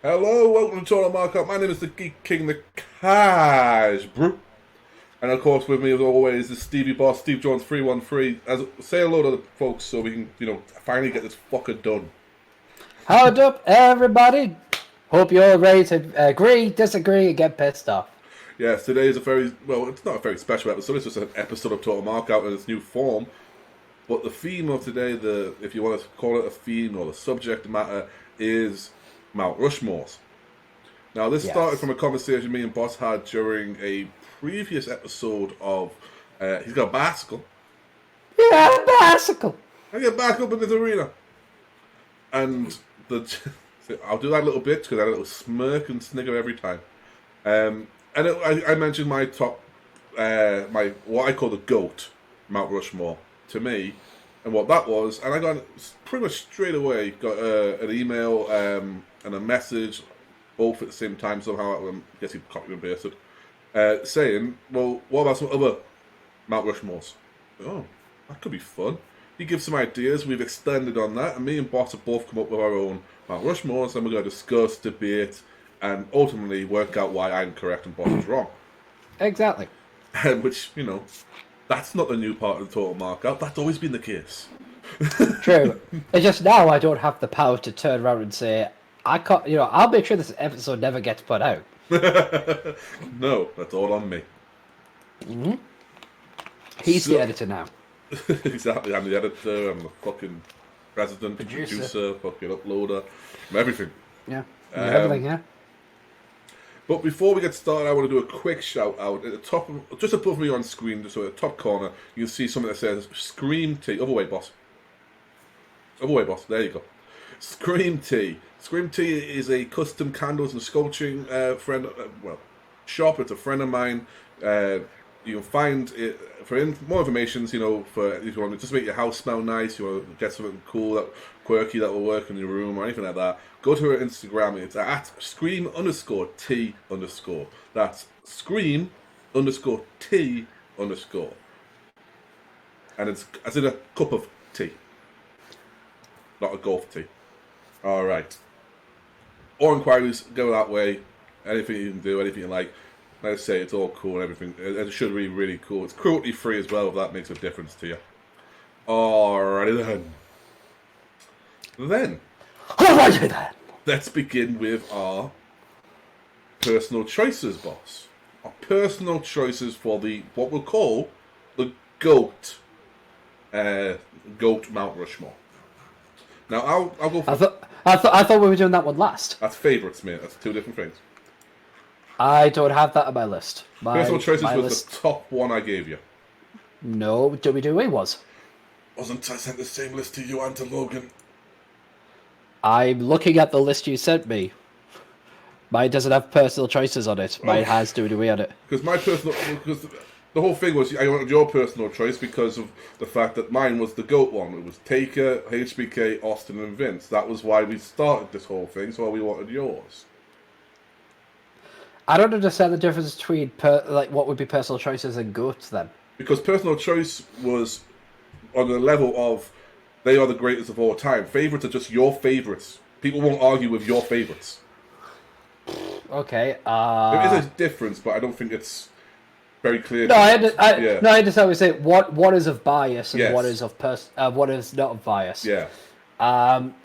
Hello, welcome to TotalMarkOut. My name is the Geek King, the Cash Brew. And of course, with me as always is Stevie Boss, Steve Jones 313. Say hello to the folks so we can, finally get this fucker done. Hold up, everybody. Hope you're ready to agree, disagree, and get pissed off. Yes, today is it's not a very special episode, it's just an episode of TotalMarkOut in its new form. But the theme of today, if you want to call it a theme or the subject matter, is Mt Rushmores. Now, this started from a conversation me and Boss had during a previous episode of he's got a bicycle. Yeah, bicycle. I get back up in this arena. And I'll do that little bit because I had a little smirk and snigger every time. I mentioned my top, my what I call the GOAT, Mt Rushmore, to me, and what that was. And I got pretty much straight away got an email and a message, both at the same time somehow. I guess he copied and pasted, saying, "Well, what about some other Mt Rushmores?" Oh, that could be fun. He gives some ideas. We've extended on that, and me and Boss have both come up with our own Mt Rushmores, and we're going to discuss, debate, and ultimately work out why I'm correct and Boss is wrong. Exactly. Which, that's not the new part of the Total Markout. That's always been the case. True. It's just now I don't have the power to turn around and say, I can't, I'll make sure this episode never gets put out. No, that's all on me. Mm-hmm. He's the editor now. Exactly, I'm the editor, I'm the fucking president, producer, fucking uploader, I'm everything. Yeah, everything, yeah. But before we get started, I want to do a quick shout out. At the top, just above me on screen, so at the top corner, you can see something that says Scream Tea. Other way, boss. Other way, boss. There you go. Scream Tea. Scream Tea is a custom candles and sculpturing shop. It's a friend of mine. You can find it for more information. For if you want to just make your house smell nice, you want to get something cool, quirky that will work in your room or anything like that. Go to her Instagram. It's at scream_t_. That's scream_t_. And it's as in a cup of tea, not a golf tea. All right. All inquiries go that way. Anything you can do, anything you like. Like I say, it's all cool and everything. It should be really cool. It's cruelty free as well, if that makes a difference to you. Alrighty then. Let's begin with our personal choices, boss. Our personal choices for what we'll call the GOAT. GOAT Mt Rushmore. Now, I'll go for... I thought we were doing that one last. That's favourites, mate. That's two different things. I don't have that on my list. Personal choices was the top one I gave you. No, WWE was. Wasn't I sent the same list to you and to Logan? I'm looking at the list you sent me. Mine doesn't have personal choices on it. Mine has WWE on it. Because the whole thing was I wanted your personal choice because of the fact that mine was the GOAT one. It was Taker, HBK, Austin, and Vince. That was why we started this whole thing. So we wanted yours. I don't understand the difference between what would be personal choices and GOATs then. Because personal choice was on the level of they are the greatest of all time. Favorites are just your favorites. People won't argue with your favorites. Okay. There is a difference, but I don't think it's very clear. No, I understand what you're saying. What is of bias and what is of what is not of bias. Yeah.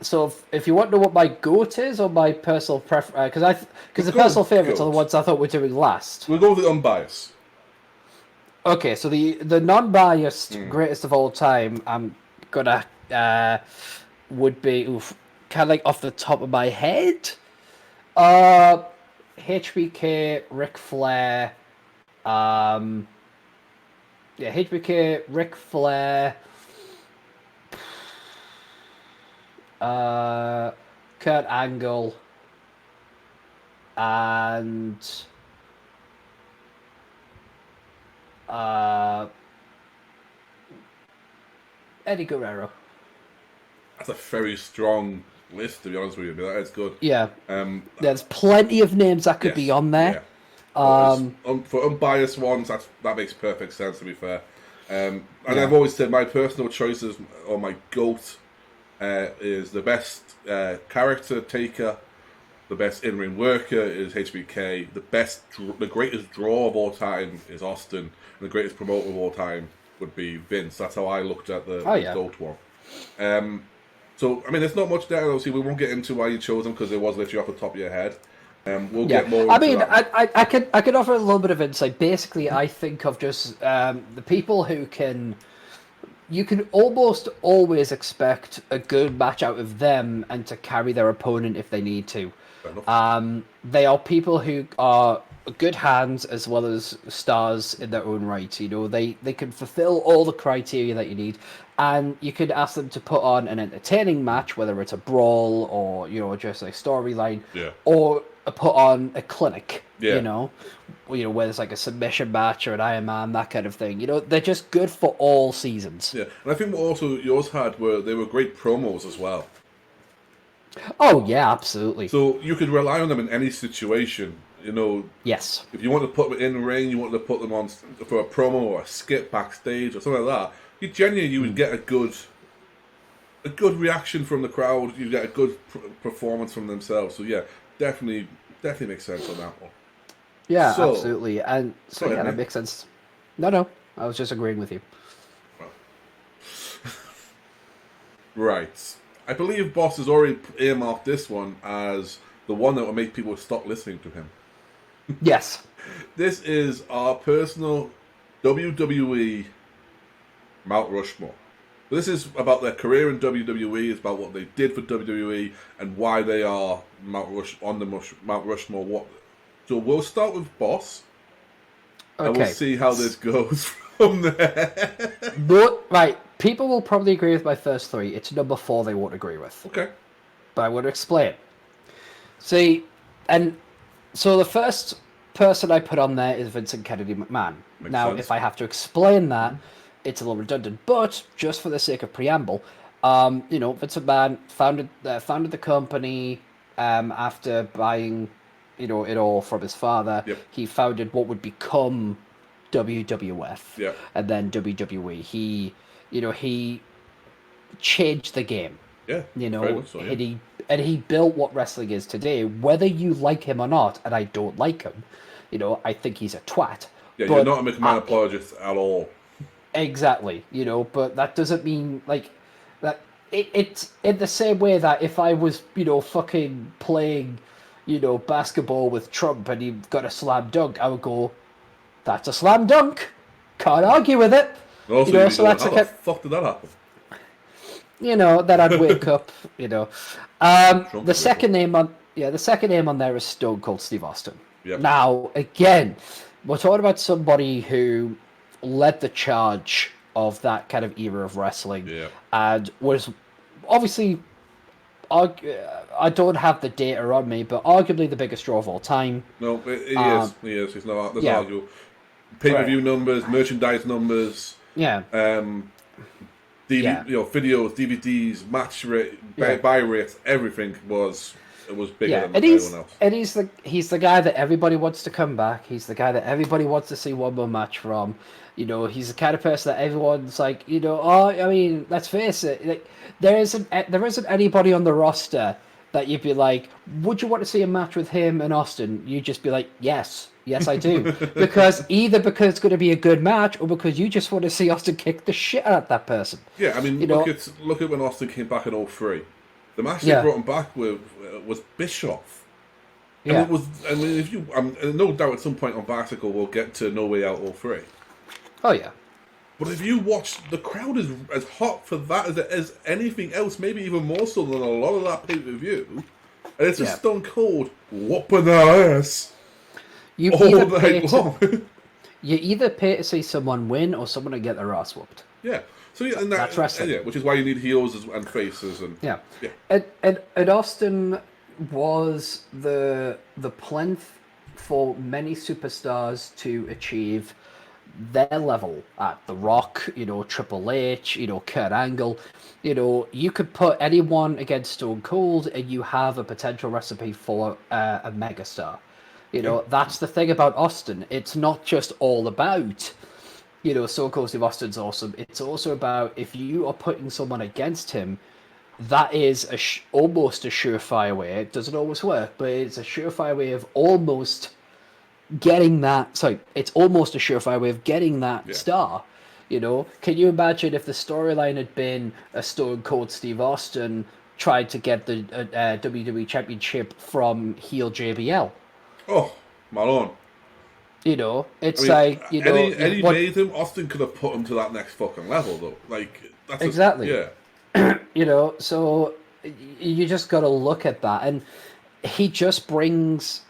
So if you want to know what my GOAT is or my personal preference, because the personal favourites are the ones I thought we're doing last. We'll go with the unbiased. Okay, so the non-biased greatest of all time, I'm gonna would be kind of like off the top of my head, HBK, Ric Flair, HBK, Ric Flair. Kurt Angle and Eddie Guerrero. That's a very strong list, to be honest with you. But that's good. Yeah. There's plenty of names that could be on there. Yeah. For unbiased ones, that makes perfect sense, to be fair. And I've always said my personal choices or my GOAT is the best character, Taker, the best in-ring worker is HBK. The greatest draw of all time is Austin. And the greatest promoter of all time would be Vince. That's how I looked at the GOAT one. So, I mean, there's not much there. Obviously, we won't get into why you chose them because it was literally off the top of your head. We'll get more into that. I could offer a little bit of insight. Basically, I think of just the people who can... You can almost always expect a good match out of them and to carry their opponent if they need to. They are people who are good hands as well as stars in their own right. You know, they can fulfill all the criteria that you need, and you could ask them to put on an entertaining match, whether it's a brawl or, you know, just a storyline, or put on a clinic. You know, where there's like a submission match or an Iron Man, that kind of thing. You know, they're just good for all seasons. Yeah, and I think what also yours had they were great promos as well. Oh yeah, absolutely. So you could rely on them in any situation. You know, yes. If you want to put them in the ring, you want to put them on for a promo or a skit backstage or something like that. You would get a good reaction from the crowd. You get a good performance from themselves. So yeah, definitely makes sense on that one. Yeah, absolutely, and so yeah, that makes sense. No, I was just agreeing with you. Right. I believe Boss has already earmarked this one as the one that will make people stop listening to him. Yes. This is our personal WWE Mt Rushmore. This is about their career in WWE. It's about what they did for WWE and why they are Mount Rushmore. So we'll start with Boss, and we'll see how this goes from there. Right, people will probably agree with my first three. It's number 4 they won't agree with. Okay. But I want to explain. See, and so the first person I put on there is Vincent Kennedy McMahon. Makes sense. If I have to explain that, it's a little redundant, but just for the sake of preamble, you know, Vincent McMahon founded the company after buying, you know, it all from his father. Yep. He founded what would become WWF. Yep. And then WWE. He changed the game. Yeah. You know, so, yeah. And he built what wrestling is today. Whether you like him or not, and I don't like him, you know, I think he's a twat. Yeah, you're not a McMahon apologist at all. Exactly, you know, but that doesn't mean like that. It's in the same way that if I was, you know, fucking playing, you know, basketball with Trump and he got a slam dunk, I would go, "That's a slam dunk. Can't argue with it." Also, you know, so that's how the fuck did that happen? You know, then I'd wake up. You know, the second name on there is Stone Cold Steve Austin. Yep. Now, again, we're talking about somebody who led the charge of that kind of era of wrestling, and was obviously, I don't have the data on me, but arguably the biggest draw of all time. No, he is. He is. He's not. There's no argument. Pay-per-view numbers, merchandise numbers. Yeah. You know, videos, DVDs, match rate, buy rates, everything was bigger than everyone else. And he's the guy that everybody wants to come back. He's the guy that everybody wants to see one more match from. You know, he's the kind of person that everyone's like, you know, I mean, let's face it, like there isn't anybody on the roster that you'd be like, would you want to see a match with him and Austin? You'd just be like, yes, I do. because it's going to be a good match, or because you just want to see Austin kick the shit out of that person. Yeah, I mean, look at when Austin came back in 2003. The match they brought him back with was Bischoff. And it was, I mean, if you, no doubt at some point on Bicycle we'll get to No Way Out 2003. Oh yeah. But if you watch, the crowd is as hot for that as it is anything else, maybe even more so than a lot of that pay-per-view. And it's just Stone Cold whooping their ass all night long. You either pay to see someone win or someone to get their ass whooped. Yeah. So that's wrestling. Which is why you need heels and faces and And Austin was the plinth for many superstars to achieve their level at The Rock, you know, Triple H, you know, Kurt Angle. You know, you could put anyone against Stone Cold and you have a potential recipe for a megastar. You know, that's the thing about Austin. It's not just all about, you know, Stone Cold Steve Austin's awesome. It's also about, if you are putting someone against him that is almost a surefire way. It doesn't always work, but it's a surefire way of almost getting that. Sorry, it's almost a surefire way of getting that star. You know, can you imagine if the storyline had been a Stone Cold Steve Austin tried to get the WWE Championship from heel JBL? Oh, Malone. You know, it's Eddie made him. Austin could have put him to that next fucking level, though. Like, that's exactly. Yeah. You know, so you just got to look at that, and he just brings,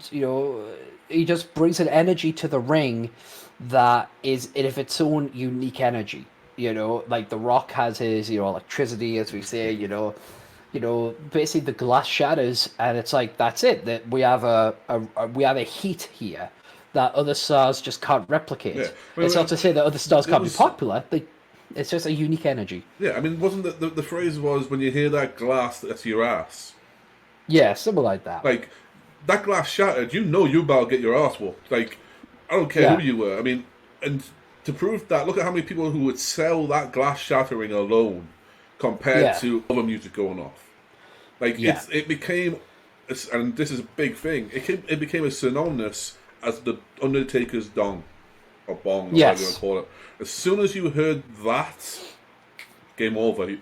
he just brings an energy to the ring that is of its own unique energy. You know, like The Rock has his, electricity, as we say. Basically the glass shatters, and it's like that's it. That we have a heat here that other stars just can't replicate. Yeah. It's not to say that other stars can't be popular. It's just a unique energy. Yeah, I mean, wasn't the phrase was, when you hear that glass, that's your ass? Yeah, something like that. Like, that glass shattered, you're about to get your ass whooped. Like, I don't care who you were. I mean, and to prove that, look at how many people who would sell that glass shattering alone compared to other music going off. Like, it became, and this is a big thing, it became as synonymous as the Undertaker's dong, or bong, or whatever you want to call it. As soon as you heard that, game over.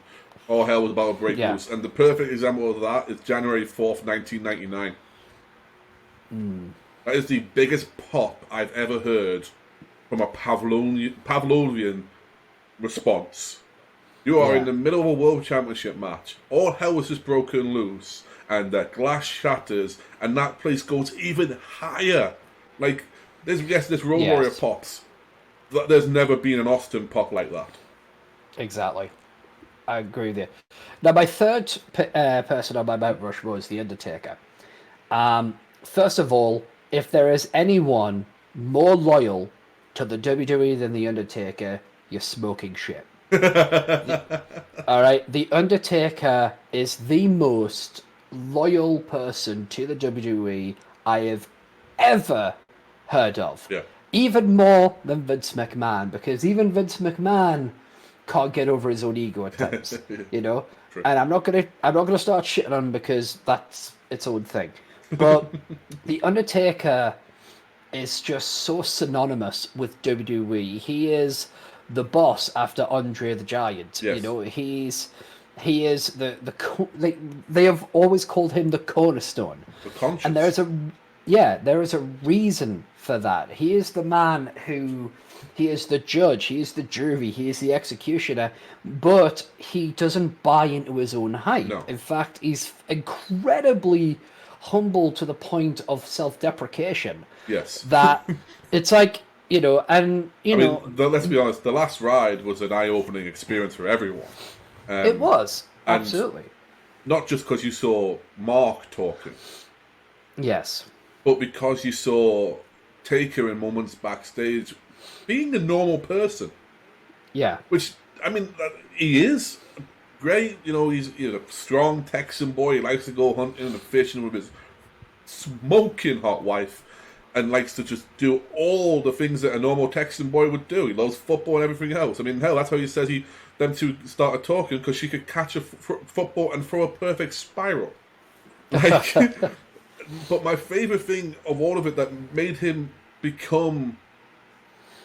All hell was about to break loose. And the perfect example of that is January 4th, 1999. That is the biggest pop I've ever heard from a Pavlovian response. You are in the middle of a World Championship match. All hell was just broken loose. And the glass shatters. And that place goes even higher. Like, this Road Warrior pops. There's never been an Austin pop like that. Exactly. I agree with you. Now, my third person on my Mount Rushmore is The Undertaker. First of all, if there is anyone more loyal to the WWE than The Undertaker, you're smoking shit. All right? The Undertaker is the most loyal person to the WWE I have ever heard of. Yeah. Even more than Vince McMahon, because even Vince McMahon can't get over his own ego at times, you know. True. And I'm not gonna start shitting on him because that's its own thing. But the Undertaker is just so synonymous with WWE. He is the boss after Andre the Giant. Yes. You know, he is they have always called him the cornerstone. The conscience. And there is a reason for that. He is the man he is the judge, he is the jury, he is the executioner, but he doesn't buy into his own hype. No. In fact, he's incredibly humble to the point of self-deprecation. Yes. That it's like, let's be honest, the last ride was an eye-opening experience for everyone. It was, absolutely. Not just because you saw Mark talking. Yes. But because you saw Taker in moments backstage being a normal person. Yeah. Which, I mean, he is great. You know, he's a strong Texan boy. He likes to go hunting and fishing with his smoking hot wife and likes to just do all the things that a normal Texan boy would do. He loves football and everything else. I mean, hell, that's how he says them two started talking, because she could catch a football and throw a perfect spiral. Like, but my favourite thing of all of it that made him become...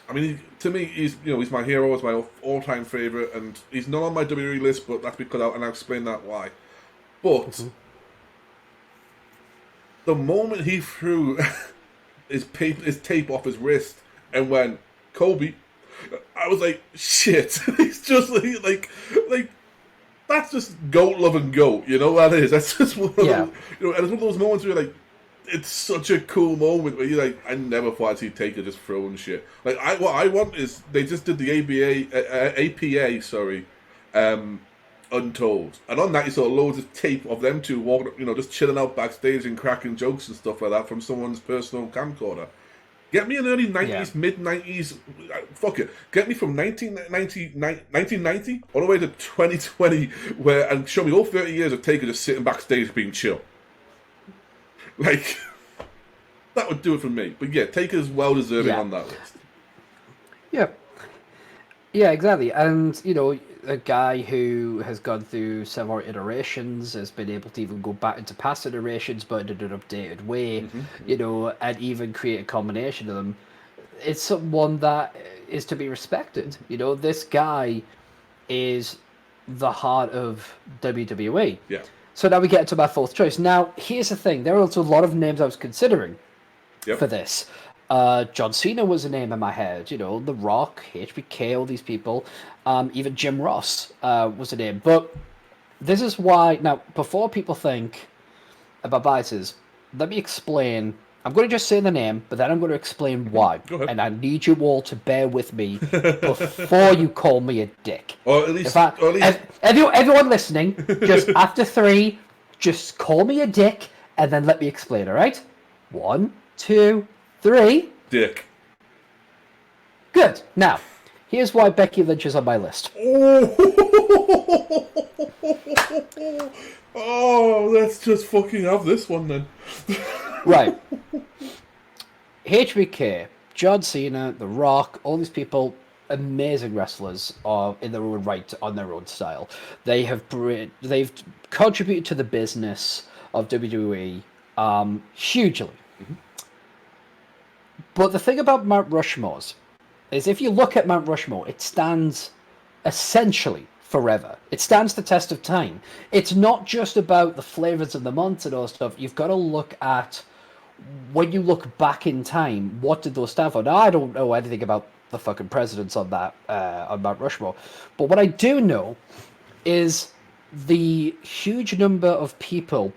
I mean, to me, he's my hero, he's my all-time favourite, and he's not on my WWE list, but that's because I'll explain that why. But the moment he threw his tape off his wrist and went, Kobe, I was like, shit. He's just like that's just goat loving goat, you know what that is? That's just one of those, and it's one of those moments where you're like, it's such a cool moment where you're like, I never thought I'd see Taker just throwing shit. Like, what I want is, they just did the APA, Untold. And on that you saw loads of tape of them two walking, just chilling out backstage and cracking jokes and stuff like that from someone's personal camcorder. Get me an early 90s, mid-90s, fuck it. Get me from 1990 all the way to 2020, and show me all 30 years of Taker just sitting backstage being chill. Like, that would do it for me. But yeah, Taker's well deserving on that list. Yeah. Yeah, exactly. And, a guy who has gone through several iterations, has been able to even go back into past iterations, but in an updated way, and even create a combination of them. It's someone that is to be respected. This guy is the heart of WWE. Yeah. So now we get to my fourth choice. Now, here's the thing. There are also a lot of names I was considering for this. John Cena was a name in my head. The Rock, HBK, all these people. Even Jim Ross was a name. But this is why... Now, before people think about biases, let me explain. I'm going to just say the name, but then I'm going to explain why. Go ahead. And I need you all to bear with me before you call me a dick. Or at least... Everyone listening, just after 3, just call me a dick, and then let me explain, all right? 1, 2, 3. Dick. Good. Now, here's why Becky Lynch is on my list. Oh, let's just fucking have this one then. Right. HBK, John Cena, The Rock, all these people, amazing wrestlers are in their own right, on their own style. They've contributed to the business of WWE hugely. Mm-hmm. But the thing about Mount Rushmores is if you look at Mount Rushmore, it stands essentially forever. It stands the test of time. It's not just about the flavors of the month and all stuff. You've got to look at, when you look back in time, what did those stand for? Now, I don't know anything about the fucking presidents on that, on Mount Rushmore. But what I do know is the huge number of people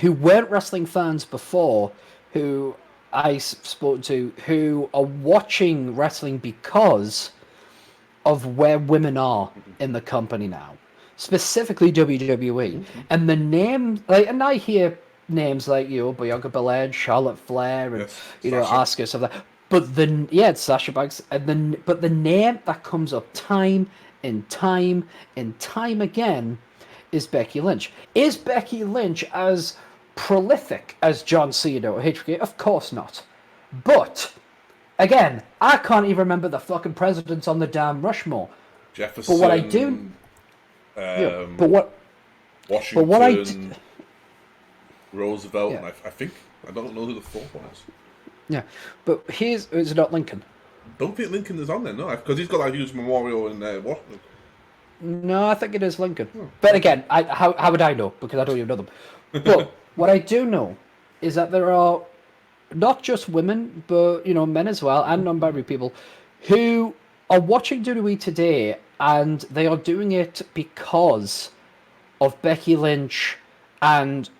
who weren't wrestling fans before, who I spoke to, who are watching wrestling because of where women are in the company now, specifically WWE. And the name, and I hear names like Bianca Belair, Charlotte Flair, and Asuka, stuff like that. But it's Sasha Banks, but the name that comes up time and time again is Becky Lynch. Is Becky Lynch as prolific as John Cena or HBK? Of course not. But again, I can't even remember the fucking presidents on the damn Rushmore. Jefferson. But what I do, Washington, Roosevelt, yeah. and I think I don't know who the fourth one is. Yeah, but it's not Lincoln. Don't think Lincoln is on there, no, because he's got that huge memorial in Washington. No, I think it is Lincoln. But again, how would I know? Because I don't even know them. But what I do know is that there are not just women, but men as well, and non-binary people who are watching WWE today, and they are doing it because of Becky Lynch and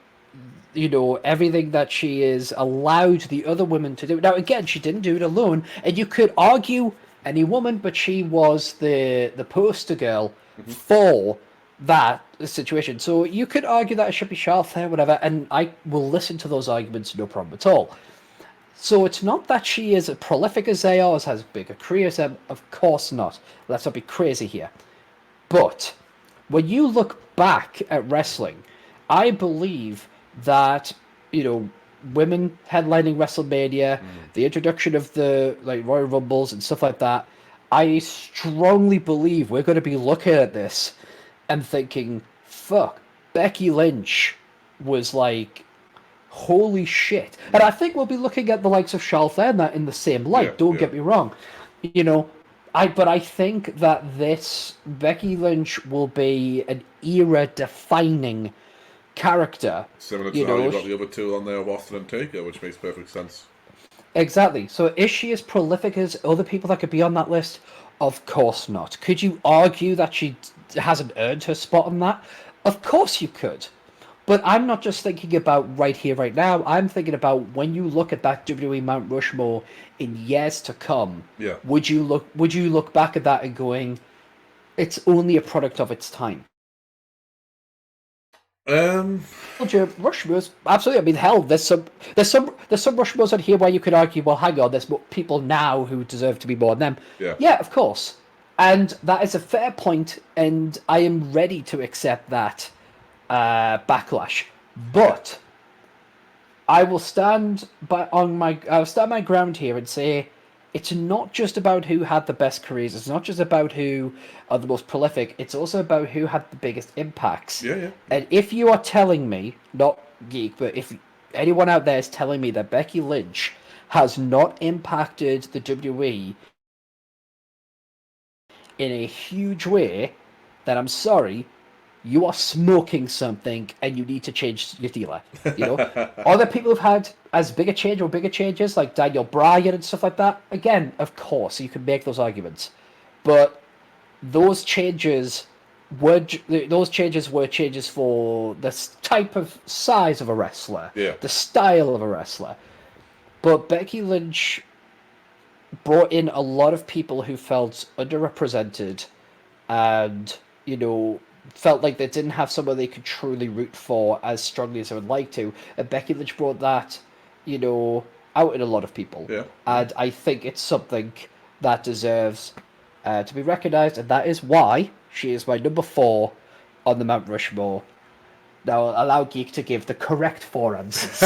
everything that she is allowed the other women to do. Now, again, she didn't do it alone, and you could argue any woman, but she was the poster girl for that situation. So you could argue that it should be Charlotte Flair, whatever, and I will listen to those arguments, no problem at all. So it's not that she is as prolific as they are, as has big a career as them. Of course not. Let's not be crazy here. But when you look back at wrestling, I believe that women headlining WrestleMania, the introduction of the Royal Rumbles and stuff like that, I strongly believe we're going to be looking at this and thinking, fuck, Becky Lynch was holy shit. And I think we'll be looking at the likes of Charlotte Flair in the same light. Don't get me wrong. But I think that this Becky Lynch will be an era-defining character. Similar to how you've got the other two on there of Austin and Taker, which makes perfect sense. Exactly. So is she as prolific as other people that could be on that list? Of course not. Could you argue that she hasn't earned her spot on that? Of course you could. But I'm not just thinking about right here, right now. I'm thinking about when you look at that WWE Mount Rushmore in years to come. Yeah. Would you look back at that and going, it's only a product of its time? Rushmores, absolutely. I mean, hell, there's some Rushmores on here where you could argue, well, hang on, there's people now who deserve to be more than them. Yeah, of course, and that is a fair point, and I am ready to accept that backlash. But I will stand my ground here and say it's not just about who had the best careers. It's not just about who are the most prolific. It's also about who had the biggest impacts. Yeah. And if you are telling me, not Geek, but if anyone out there is telling me that Becky Lynch has not impacted the WWE in a huge way, then I'm sorry, you are smoking something and you need to change your dealer. You know, other people have had as big a change or bigger changes, like Daniel Bryan and stuff like that. Again, of course, you can make those arguments, but those changes were changes for the type of size of a wrestler, Yeah. the style of a wrestler. But Becky Lynch brought in a lot of people who felt underrepresented and, you know, felt like they didn't have someone they could truly root for as strongly as they would like to. And Becky Lynch brought that, you know, out in a lot of people. Yeah. And I think it's something that deserves to be recognised, and that is why she is my number 4 on the Mount Rushmore. Now, I'll allow Geek to give the correct 4 answers.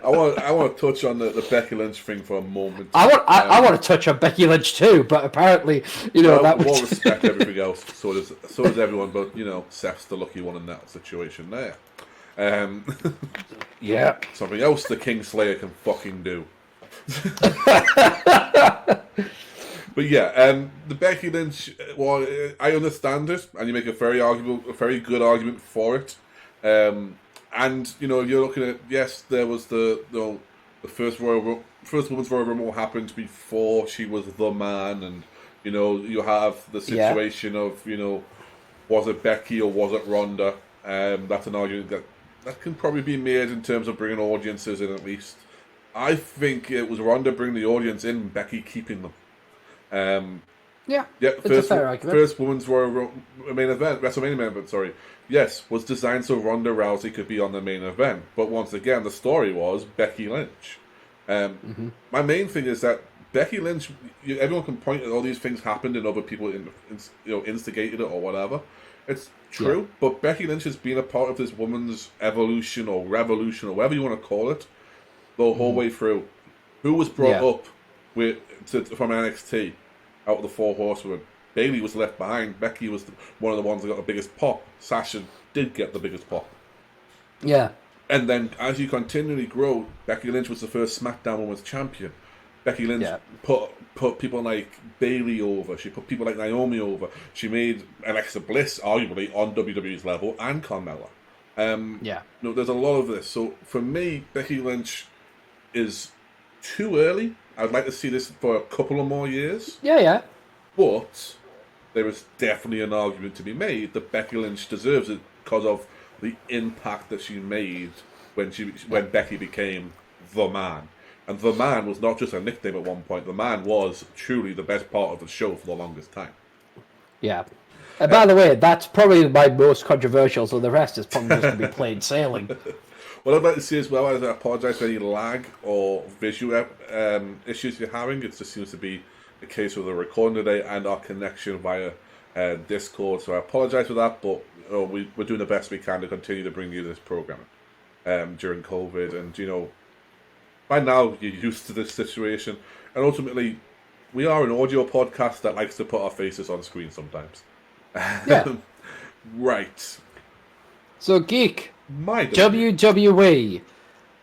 I want to touch on the Becky Lynch thing for a moment. I want to touch on Becky Lynch too, but apparently, you know, that we'll respect everything else. So does everyone, but you know, Seth's the lucky one in that situation there. Yeah. Something else the Kingslayer can fucking do. But yeah, the Becky Lynch. Well, I understand it, and you make a very good argument for it. And you know, you're looking at, yes, there was the first women's Royal Rumble happened before she was the man, and you know, you have the situation of, you know, was it Becky or was it Ronda? That's an argument that can probably be made in terms of bringing audiences in, at least. I think it was Ronda bringing the audience in, Becky keeping them. Yeah, it's a fair argument. First women's Royal main event, WrestleMania main event, sorry. Yes, was designed so Ronda Rousey could be on the main event. But once again, the story was Becky Lynch. My main thing is that Becky Lynch, everyone can point at all these things happened and other people instigated it or whatever. It's true, but Becky Lynch has been a part of this woman's evolution or revolution or whatever you want to call it the whole way through. Who was brought up from NXT out of the 4 horsewomen? Bayley was left behind. Becky was one of the ones that got the biggest pop. Sasha did get the biggest pop. Yeah. And then as you continually grow, Becky Lynch was the first SmackDown Women's Champion. Becky Lynch put people like Bayley over. She put people like Naomi over. She made Alexa Bliss arguably on WWE's level, and Carmella. You know, there's a lot of this. So for me, Becky Lynch is too early. I'd like to see this for a couple of more years. Yeah. But there is definitely an argument to be made that Becky Lynch deserves it because of the impact that she made when Becky became the man. And the man was not just a nickname at one point. The man was truly the best part of the show for the longest time. Yeah. And by the way, that's probably my most controversial, so the rest is probably just going to be plain sailing. What I'd like to say as well is I apologise for any lag or visual issues you're having. It just seems to be the case with the recording today and our connection via Discord. So I apologise for that, but we're doing the best we can to continue to bring you this programming during COVID. And, you know, by now you're used to this situation. And ultimately, we are an audio podcast that likes to put our faces on screen sometimes. Yeah. Right. So, Geek, WWE,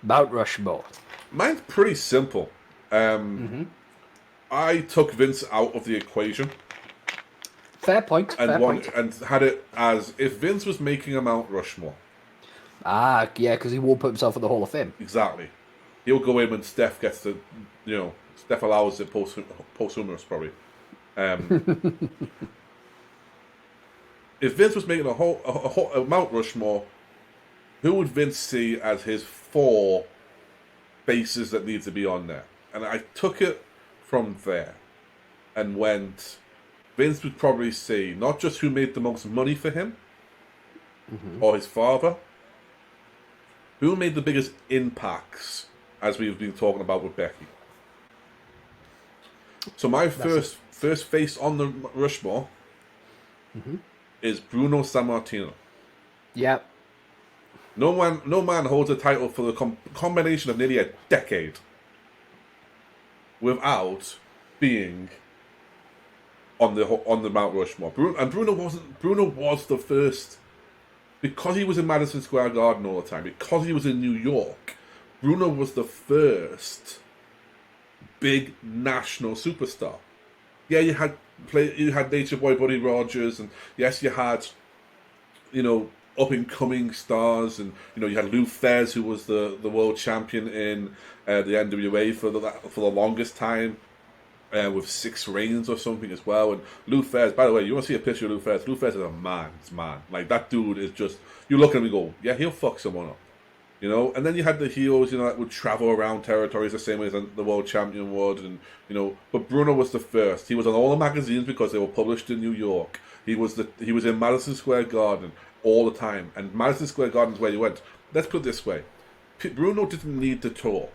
Mount Rushmore. Mine's pretty simple. I took Vince out of the equation. Fair point. And had it as if Vince was making a Mount Rushmore. Ah, yeah, because he won't put himself in the Hall of Fame. Exactly. He'll go in when Steph gets the, you know, Steph allows it posthumous probably. If Vince was making a Mount Rushmore, who would Vince see as his 4 faces that need to be on there? And I took it from there and went, Vince would probably see not just who made the most money for him or his father, who made the biggest impacts, as we've been talking about with Becky. So my first face on the Rushmore is Bruno Sammartino. Yep. No man holds a title for the combination of nearly a decade. without being on the Mount Rushmore. Bruno was the first, because he was in Madison Square Garden all the time, because he was in New York. Bruno was the first big national superstar. Yeah, you had Nature Boy Buddy Rogers, and yes, you had, up and coming stars, and you had Lou Thesz, who was the world champion in the NWA for the longest time, with 6 reigns or something as well. And Lou Thesz, by the way, you want to see a picture of Lou Thesz? Lou Thesz is a man's man. Like, that dude is just, you look at him and go, yeah, he'll fuck someone up. And then you had the heels, that would travel around territories the same way as the world champion would, and but Bruno was the first. He was on all the magazines because they were published in New York. He was in Madison Square Garden all the time, and Madison Square Garden is where you went. Let's put it this way: Bruno didn't need to tour.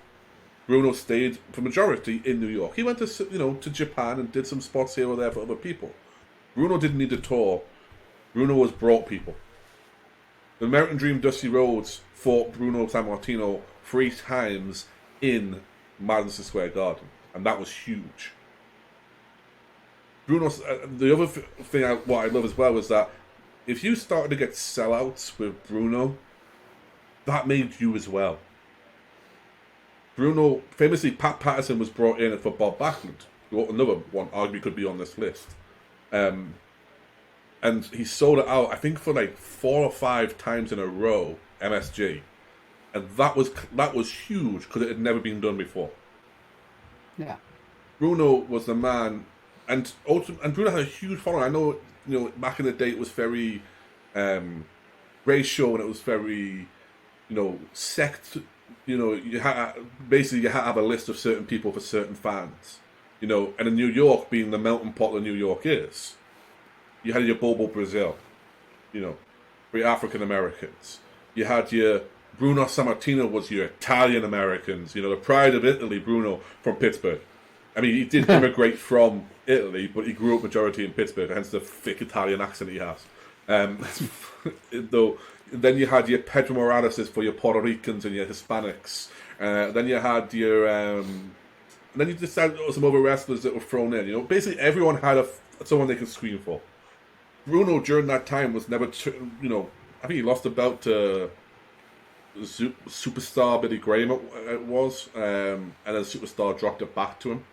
Bruno stayed for majority in New York. He went to to Japan and did some spots here or there for other people. Bruno didn't need to tour. Bruno was brought people. The American Dream, Dusty Rhodes, fought Bruno Sammartino 3 times in Madison Square Garden, and that was huge. The other thing what I love as well was that if you started to get sellouts with Bruno, that made you as well. Bruno, famously, Pat Patterson was brought in for Bob Backlund, another one arguably could be on this list. And he sold it out, I think, for like 4 or 5 times in a row, MSG. And that was huge because it had never been done before. Yeah. Bruno was the man, and Bruno had a huge following. I know, back in the day it was very racial, and it was very, sect. You had to have a list of certain people for certain fans. And in New York, being the melting pot that New York is, you had your Bobo Brazil, for your African Americans. You had your Bruno Sammartino was your Italian Americans, the pride of Italy, Bruno from Pittsburgh. I mean, he did immigrate from Italy, but he grew up majority in Pittsburgh, hence the thick Italian accent he has. Then you had your Pedro Morales for your Puerto Ricans and your Hispanics. Then you had your... then you just had some other wrestlers that were thrown in. Basically everyone had someone they could scream for. Bruno during that time was never, I think he lost the belt to Superstar Billy Graham. It was, and then Superstar dropped it back to him.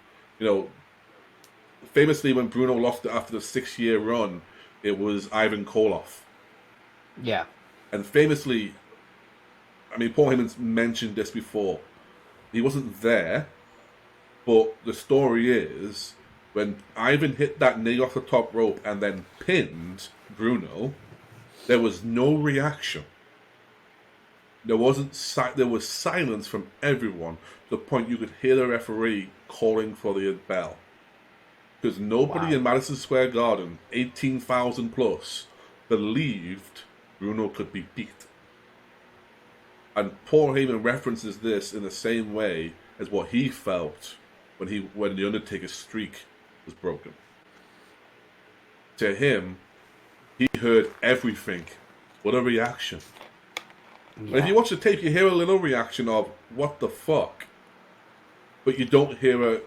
Famously, when Bruno lost it after the 6-year run, it was Ivan Koloff. Yeah, and famously, I mean, Paul Heyman's mentioned this before. He wasn't there, but the story is, when Ivan hit that knee off the top rope and then pinned Bruno, there was no reaction. There was silence from everyone, to the point you could hear the referee calling for the bell. Because nobody in Madison Square Garden, 18,000 plus, believed Bruno could be beat. And Paul Heyman references this in the same way as what he felt when the Undertaker's streak was broken. To him, he heard everything. What a reaction. Yeah. And if you watch the tape, you hear a little reaction of, what the fuck? But you don't hear a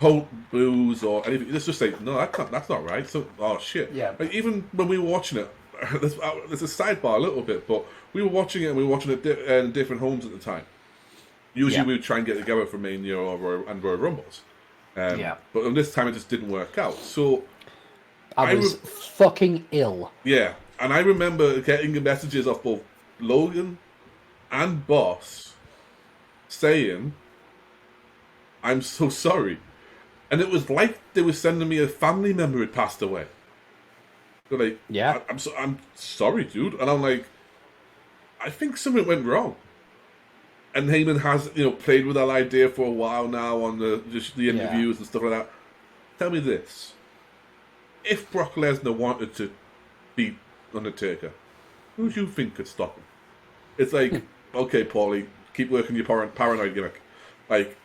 whole blues or anything. It's just like, no, that's not right. So, oh shit. Yeah. Like, even when we were watching it, there's a sidebar a little bit, but we were watching it in different homes at the time. Usually we would try and get together for Mania and Royal Rumbles. But on this time it just didn't work out. So I was fucking ill. Yeah, and I remember getting messages off both Logan and Boss saying, "I'm so sorry," and it was like they were sending me a family member who had passed away. They're like, "Yeah, I'm sorry, dude," and I'm like, "I think something went wrong." And Heyman has, played with that idea for a while now on the interviews and stuff like that. Tell me this: if Brock Lesnar wanted to beat Undertaker, who do you think could stop him? It's like, okay, Paulie, keep working your paranoid gimmick. But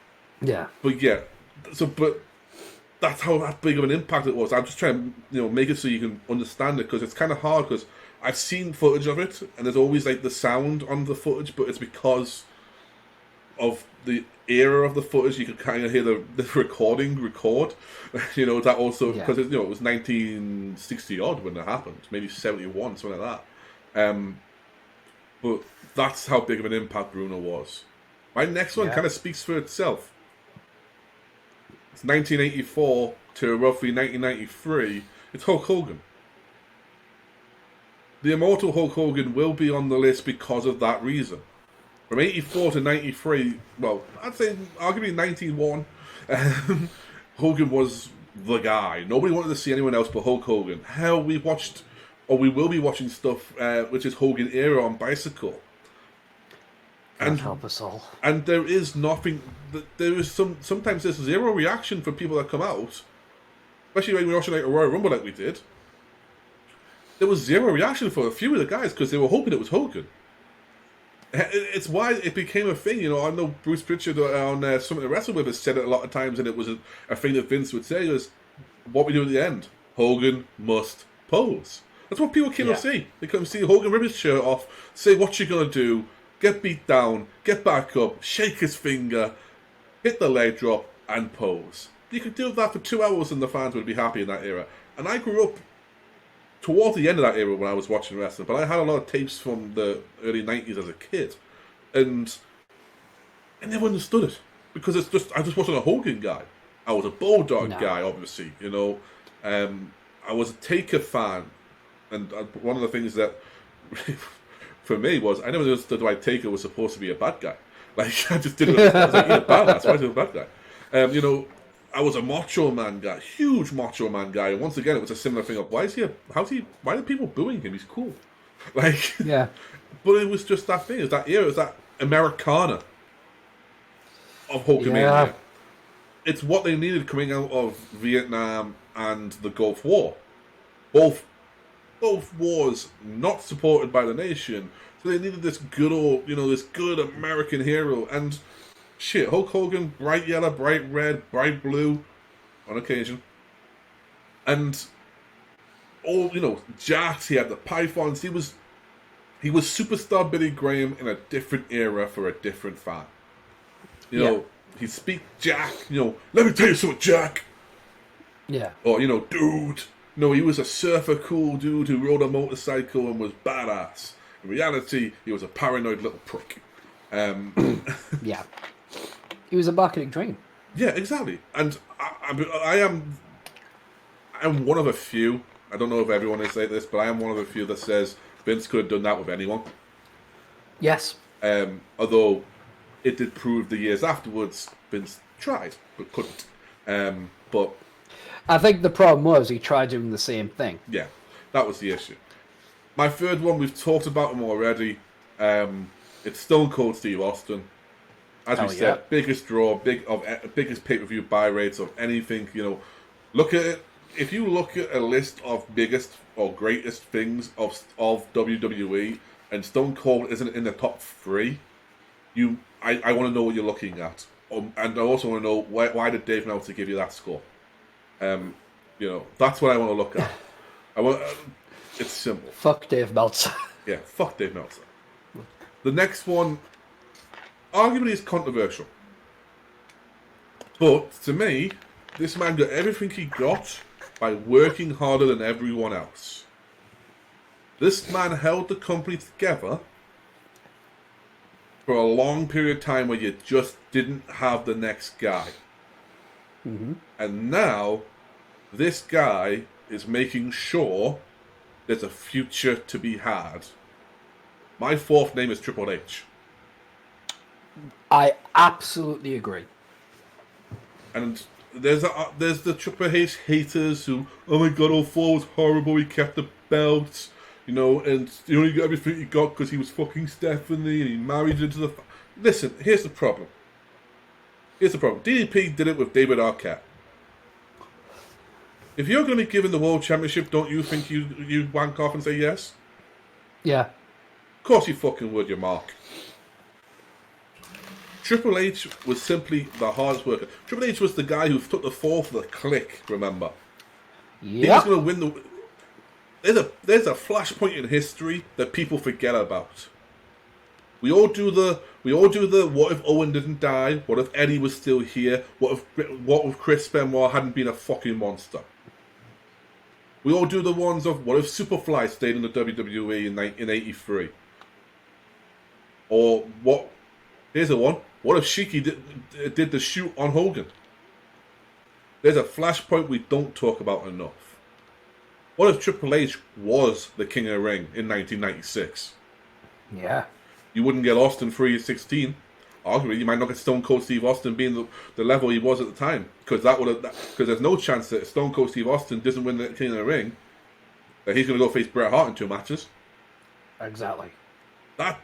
that's how that big of an impact it was. I'm just trying to, make it so you can understand it, because it's kind of hard, because I've seen footage of it, and there's always, the sound on the footage, but it's because of the era of the footage, you could kind of hear the recording record. You know, that also, because it was 1960 odd when it happened, maybe 71, something like that. But that's how big of an impact Bruno was. My next one kind of speaks for itself. It's 1984 to roughly 1993. It's Hulk Hogan. The immortal Hulk Hogan will be on the list because of that reason. From 84 to 93, well, I'd say arguably 91, Hogan was the guy. Nobody wanted to see anyone else but Hulk Hogan. Hell, we watched, or we will be watching stuff which is Hogan era on Bicycle. And help us all. And there is nothing. There is sometimes there's zero reaction from people that come out, especially when we're watching like a Royal Rumble like we did. There was zero reaction for a few of the guys because they were hoping it was Hogan. It's why it became a thing, you know. I know Bruce Pritchard on Something to Wrestle With has said it a lot of times, and it was a thing that Vince would say was, "What we do at the end, Hogan must pose." That's what people came to see. They come see Hogan rip his shirt off, say what you're gonna do, get beat down, get back up, shake his finger, hit the leg drop, and pose. You could do that for 2 hours, and the fans would be happy in that era. And I grew up towards the end of that era when I was watching wrestling, but I had a lot of tapes from the early 90s as a kid, and I never understood it because I just wasn't a Hogan guy. I was a Bulldog guy, obviously, you know. I was a Taker fan, and one of the things that for me was I never understood why Taker was supposed to be a bad guy. Like, I just didn't understand. I was like, he's a badass, why is he a bad guy? You know, I was a Macho Man guy, huge Macho Man guy, and once again it was a similar thing of why are people booing him? He's cool. Like, but it was just that thing, it was that era, it was that Americana of Hulkamania. It's what they needed coming out of Vietnam and the Gulf War. Both wars not supported by the nation, so they needed this good old, you know, this good American hero. And shit, Hulk Hogan, bright yellow, bright red, bright blue, on occasion. And all, you know, Jax, he had the pythons, he was superstar Billy Graham in a different era for a different fan. You know, he'd speak Jack, you know, let me tell you something, Jack. Yeah. Or, you know, dude. No, he was a surfer cool dude who rode a motorcycle and was badass. In reality, he was a paranoid little prick. Yeah. He was a marketing dream. Yeah, exactly. And I'm one of a few, I don't know if everyone is like this, but I am one of a few that says Vince could have done that with anyone. Yes. Although it did prove the years afterwards Vince tried, but couldn't. But I think the problem was he tried doing the same thing. Yeah, that was the issue. My third one, we've talked about him already. It's Stone Cold Steve Austin. As we said, biggest draw, biggest pay-per-view buy rates of anything. You know, look at it. If you look at a list of biggest or greatest things of WWE, and Stone Cold isn't in the top 3, I want to know what you're looking at, and I also want to know why did Dave Meltzer give you that score? You know, that's what I want to look at. It's simple. Fuck Dave Meltzer. Yeah, fuck Dave Meltzer. The next one, arguably, is controversial. But, to me, this man got everything he got by working harder than everyone else. This man held the company together for a long period of time where you just didn't have the next guy. Mm-hmm. And now, this guy is making sure there's a future to be had. My fourth name is Triple H. I absolutely agree. And there's the Triple H haters who, oh my god, 04 was horrible, he kept the belts, you know, and he only got everything he got because he was fucking Stephanie and he married into the... Listen, here's the problem. DDP did it with David Arquette. If you're going to be given the World Championship, don't you think you wank off and say yes? Yeah. Of course you fucking would, you mark. Triple H was simply the hardest worker. Triple H was the guy who took the fall for the Click, remember? Yeah. He was going to win the... There's a flashpoint in history that people forget about. We all do the what if Owen didn't die? What if Eddie was still here? What if Chris Benoit hadn't been a fucking monster? We all do the ones of what if Superfly stayed in the WWE in '83? Or what? Here's a one. What if Shiki did the shoot on Hogan? There's a flashpoint we don't talk about enough. What if Triple H was the King of the Ring in 1996? Yeah. You wouldn't get Austin 3-16. Arguably, you might not get Stone Cold Steve Austin being the level he was at the time, because there's no chance that Stone Cold Steve Austin doesn't win the King of the Ring, that he's going to go face Bret Hart in 2 matches. Exactly. That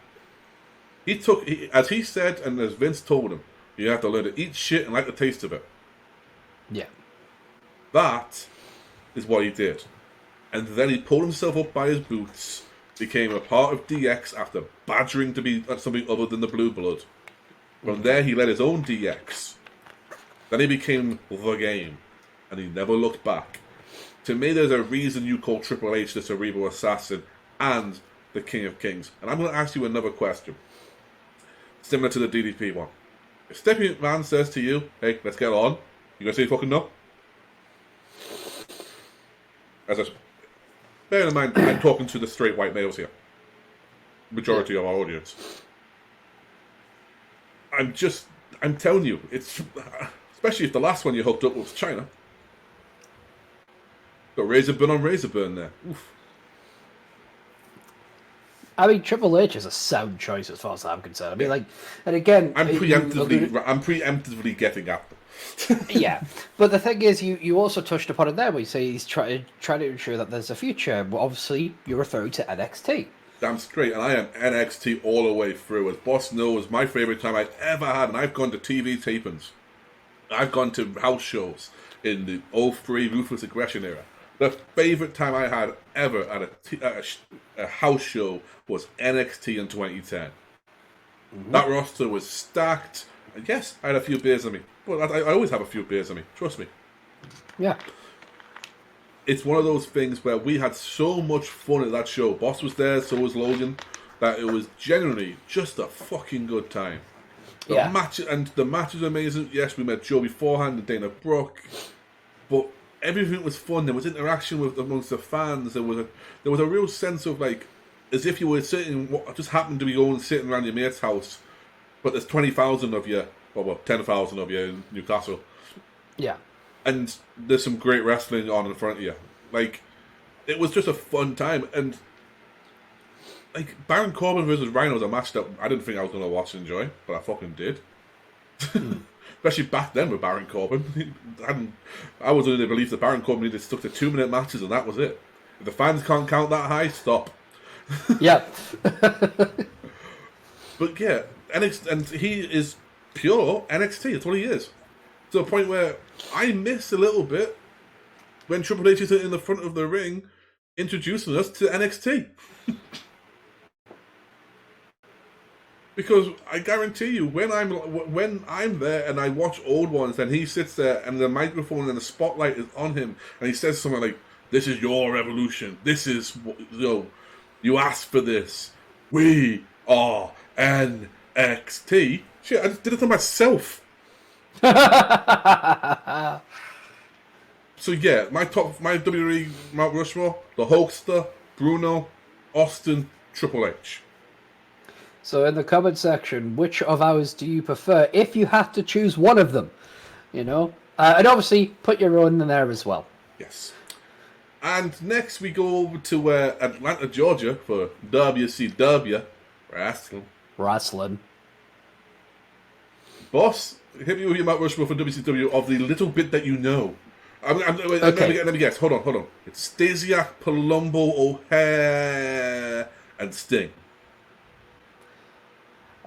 as he said, and as Vince told him, you have to learn to eat shit and like the taste of it. Yeah. That is what he did, and then he pulled himself up by his boots, became a part of DX after badgering to be something other than the Blue Blood. From there, he led his own DX. Then he became The Game, and he never looked back. To me, there's a reason you call Triple H the Cerebral Assassin and the King of Kings. And I'm going to ask you another question, similar to the DDP one. If Stephanie McMahon says to you, hey, let's get on, you going to say fucking no? Bear in mind, I'm talking to the straight white males here. Majority of our audience. I'm telling you, it's especially if the last one you hooked up was China. Got razor burn on razor burn there. Oof. I mean, Triple H is a sound choice as far as I'm concerned. I mean, like, and again, I'm preemptively getting at them. Yeah, but the thing is, you also touched upon it there, where you say he's trying to ensure that there's a future. Well, obviously, you're referring to NXT. Damn straight, and I am NXT all the way through. As Boss knows, my favourite time I've ever had, and I've gone to TV tapings. I've gone to house shows in the 03 Ruthless Aggression era. The favourite time I had ever at a house show was NXT in 2010. Mm-hmm. That roster was stacked. And yes, I had a few beers on me. Well, I always have a few beers on me. Trust me. Yeah. It's one of those things where we had so much fun at that show. Boss was there, so was Logan. That it was genuinely just a fucking good time. The matches were amazing. Yes, we met Joe beforehand and Dana Brooke, but everything was fun. There was interaction amongst the fans. There was a real sense of like, as if you were sitting. What just happened to be going sitting around your mate's house, but there's 20,000 of you, or 10,000 of you in Newcastle. Yeah. And there's some great wrestling on in front of you. Like, it was just a fun time. And, like, Baron Corbin versus Rhino was a match that I didn't think I was going to watch and enjoy, but I fucking did. Especially back then with Baron Corbin. I was under the belief that Baron Corbin needed to stick to 2-minute matches and that was it. If the fans can't count that high, stop. Yeah. But yeah, and he is pure NXT. That's what he is. To a point where I miss a little bit when Triple H is in the front of the ring introducing us to NXT. Because I guarantee you, when I'm there and I watch old ones, and he sits there and the microphone and the spotlight is on him, and he says something like, "This is your revolution. This is you asked for this. We are NXT." Shit, I just did it to myself. So yeah, my WWE Mount Rushmore: the Hulkster, Bruno, Austin, Triple H. So in the comment section, which of ours do you prefer if you had to choose one of them? You know? And obviously, put your own in there as well. Yes. And next we go over to Atlanta, Georgia for WCW Wrestling. Boss, hit me with your Mount Rushmore for WCW of the little bit that you know. Let me guess. Hold on. It's Stasiak, Palumbo, O'Haire, and Sting.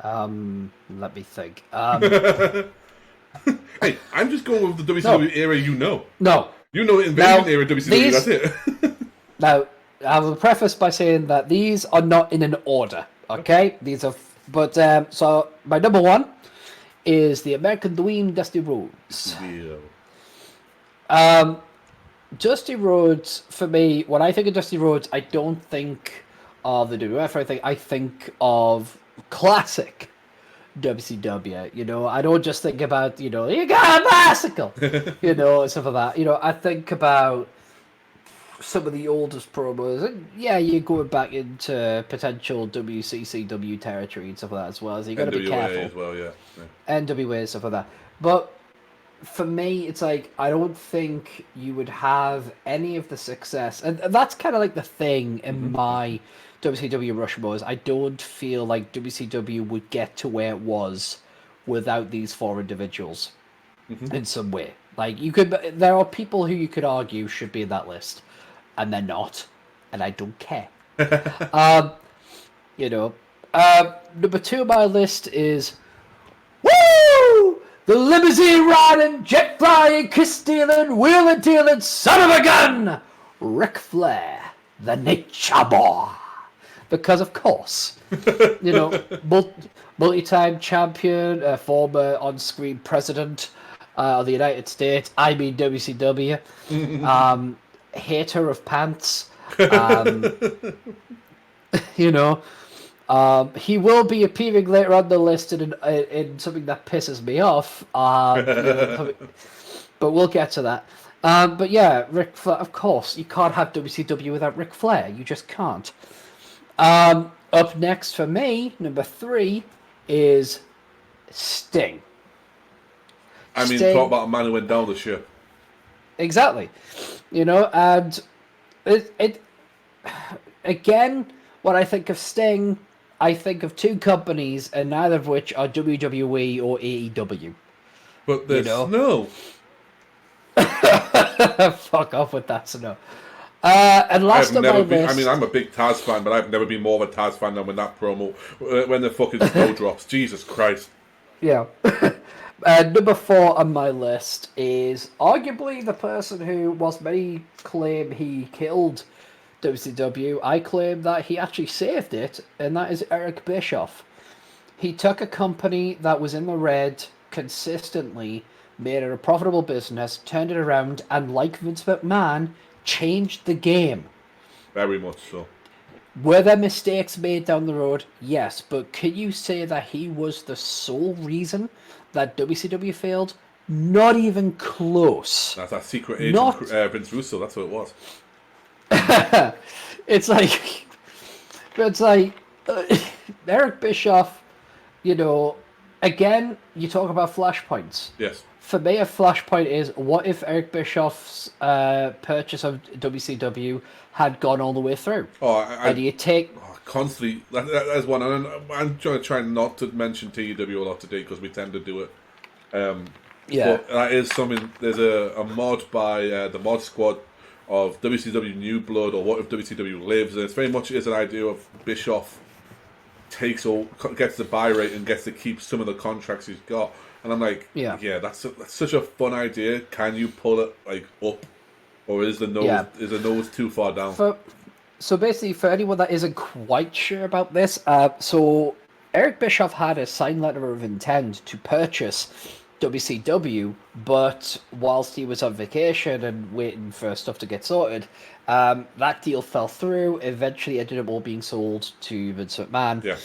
Let me think. Hey, I'm just going with the WCW era you know. No. You know Invasion era WCW, that's it. Now, I will preface by saying that these are not in an order, okay? These are... so, my number one is the American Dream, Dusty Rhodes. Yeah. Dusty Rhodes, for me, when I think of Dusty Rhodes, I don't think of the WWF. I think of classic WCW. You know, I don't just think about, you got a bicycle, stuff like that. I think about some of the oldest promos, and yeah, you're going back into potential WCCW territory and stuff like that as well. So you got to be careful. as well, yeah. NWA stuff like that. But for me, it's like I don't think you would have any of the success, and that's kind of like the thing in my WCW Rushmores. I don't feel like WCW would get to where it was without these four individuals in some way. Like there are people who you could argue should be in that list, and they're not, and I don't care. Number 2 on my list is woo! The limousine riding, jet flying, kiss stealing, wheeling dealing, son of a gun, Ric Flair, the Nature Boy. Because of course, multi-time champion, former on-screen president of the United States. I mean WCW. Hater of pants. He will be appearing later on the list in something that pisses me off. But we'll get to that. But yeah, Ric Flair, of course, you can't have WCW without Ric Flair. You just can't. Up next for me, number 3 is Sting. Talk about a man who went down the ship. Exactly. And it again, when I think of Sting, I think of 2 companies, and neither of which are WWE or AEW. But there's Snow. Fuck off with that Snow. And last on my list... I'm a big Taz fan, but I've never been more of a Taz fan than when that promo, when the fucking Snow drops. Jesus Christ. Yeah. Number 4 on my list is arguably the person who, whilst many claim he killed WCW, I claim that he actually saved it, and that is Eric Bischoff. He took a company that was in the red consistently, made it a profitable business, turned it around, and like Vince McMahon, changed the game. Very much so. Were there mistakes made down the road? Yes, but can you say that he was the sole reason that WCW failed? Not even close. That's that secret agent, Vince Russo. That's what it was. It's like Eric Bischoff. Again, you talk about flashpoints. Yes. For me, a flashpoint is what if Eric Bischoff's purchase of WCW had gone all the way through? Constantly. That's one. And I'm trying not to mention TEW a lot today because we tend to do it. But that is something. There's a mod by the mod squad of WCW New Blood, or what if WCW lives, and it's very much is an idea of Bischoff gets the buy rate and gets to keep some of the contracts he's got. And I'm like, that's such a fun idea. Can you pull it up, or is the nose too far down? So basically, for anyone that isn't quite sure about this, so Eric Bischoff had a signed letter of intent to purchase WCW, but whilst he was on vacation and waiting for stuff to get sorted, that deal fell through. Eventually, ended up all being sold to Vince McMahon. Yeah.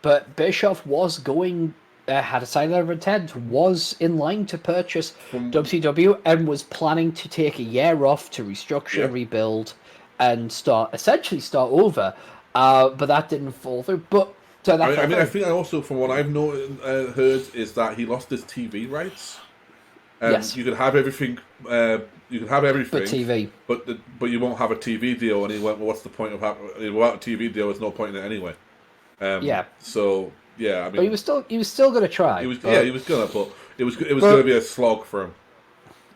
But Bischoff was going. Had a signed letter of intent, was in line to purchase WCW, and was planning to take a year off to restructure, rebuild, and start over. But that didn't fall through. But I think also from what I've heard is that he lost his TV rights. Yes. You could have everything. You could have everything. But TV. But you won't have a TV deal. And he went, well, what's the point of without a TV deal? There's no point in it anyway. So. Yeah, but he was still going to try. He was gonna, but it was going to be a slog for him.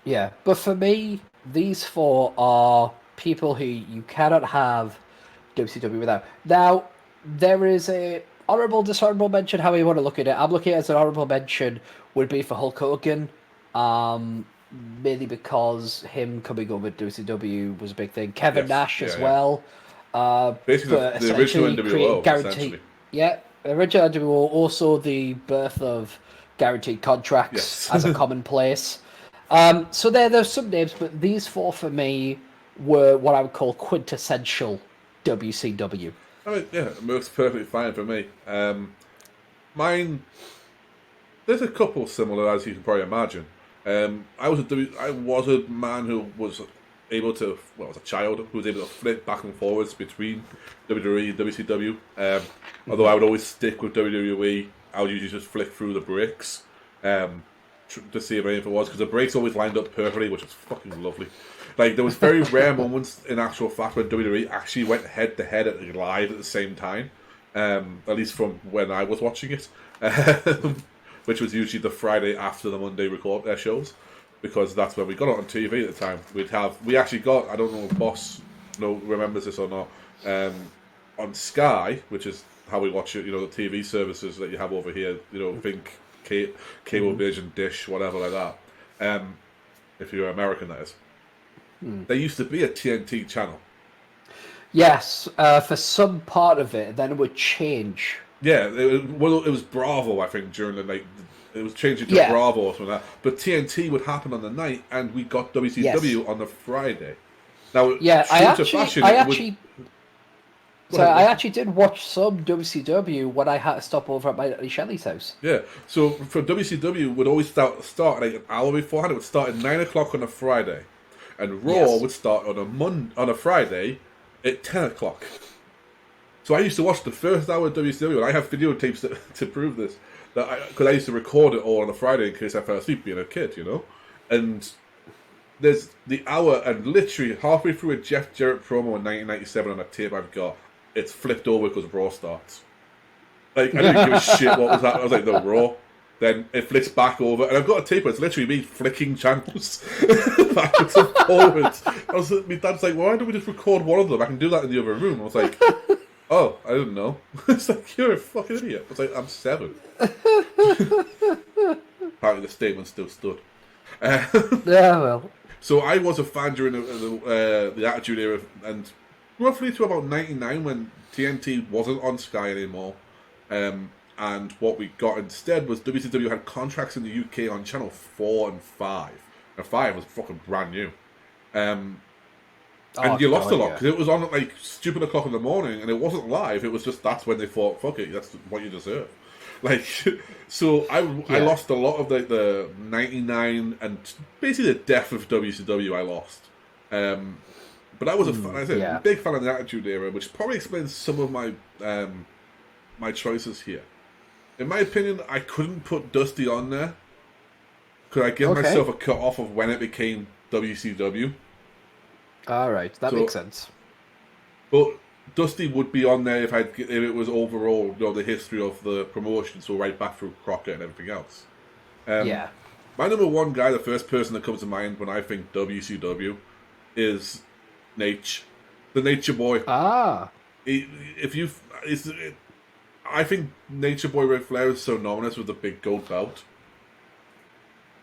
Yeah, but for me, these 4 are people who you cannot have WCW without. Now, there is a honourable, dishonourable mention, how you want to look at it. I'm looking at it as an honourable mention would be for Hulk Hogan, mainly because him coming over to WCW was a big thing. Kevin Nash as well. Basically, the original NWO, essentially. Yeah. Original NWO, also the birth of guaranteed contracts as a commonplace. So there's some names, but these 4 for me were what I would call quintessential WCW. I mean, yeah, it works perfectly fine for me. Mine, there's a couple similar, as you can probably imagine. I was a man who was able to, well, as a child, who was able to flip back and forwards between WWE and WCW. Although I would always stick with WWE, I would usually just flick through the breaks to see if anything was, because the breaks always lined up perfectly, which was fucking lovely. Like, there was very rare moments in actual fact when WWE actually went head to head live at the same time. At least from when I was watching it, which was usually the Friday after the Monday record their shows, because that's when we got it on TV at the time. We actually got, I don't know if Boss remembers this or not, on Sky, which is how we watch it, the TV services that you have over here, think cable vision, dish, whatever like that. If you're American, that is. There used to be a TNT channel. Yes, for some part of it, then it would change. Yeah, it was Bravo, I think, during the night. It was changing to Bravo or something like that. But TNT would happen on the night, and we got WCW on the Friday. Now, I actually did watch some WCW when I had to stop over at my Shelley's house. Yeah, so for WCW, would always start like an hour beforehand. It would start at 9 o'clock on a Friday, and Raw would start on a Friday at 10 o'clock. So I used to watch the first hour of WCW, and I have videotapes to prove this. Because I used to record it all on a Friday in case I fell asleep being a kid, And there's the hour, and literally halfway through a Jeff Jarrett promo in 1997 on a tape I've got, it's flipped over because Raw starts. Like, I didn't give a shit what was happening. I was like, no, Raw. Then it flicks back over, and I've got a tape where it's literally me flicking channels backwards and forwards. My dad's like, why don't we just record one of them? I can do that in the other room. I was like, oh, I didn't know. It's like, you're a fucking idiot. I was like, I'm 7. Apparently the statement still stood. Yeah, well. So I was a fan during the Attitude Era, and roughly to about 99 when TNT wasn't on Sky anymore. And what we got instead was WCW had contracts in the UK on Channel 4 and 5. And 5 was fucking brand new. And you lost a lot, because it was on at like stupid o'clock in the morning, and it wasn't live. It was just, that's when they thought, fuck it, that's what you deserve. Like, so I lost a lot of the 99 and basically the death of WCW I lost. But I was a big fan of the Attitude Era, which probably explains some of my my choices here. In my opinion, I couldn't put Dusty on there. Could I give myself a cut off of when it became WCW? Alright, that makes sense. But Dusty would be on there if it was overall, the history of the promotion, so right back through Crockett and everything else. My number one guy, the first person that comes to mind when I think WCW, is Nate, the Nature Boy. I think Nature Boy Ric Flair is synonymous with the big gold belt.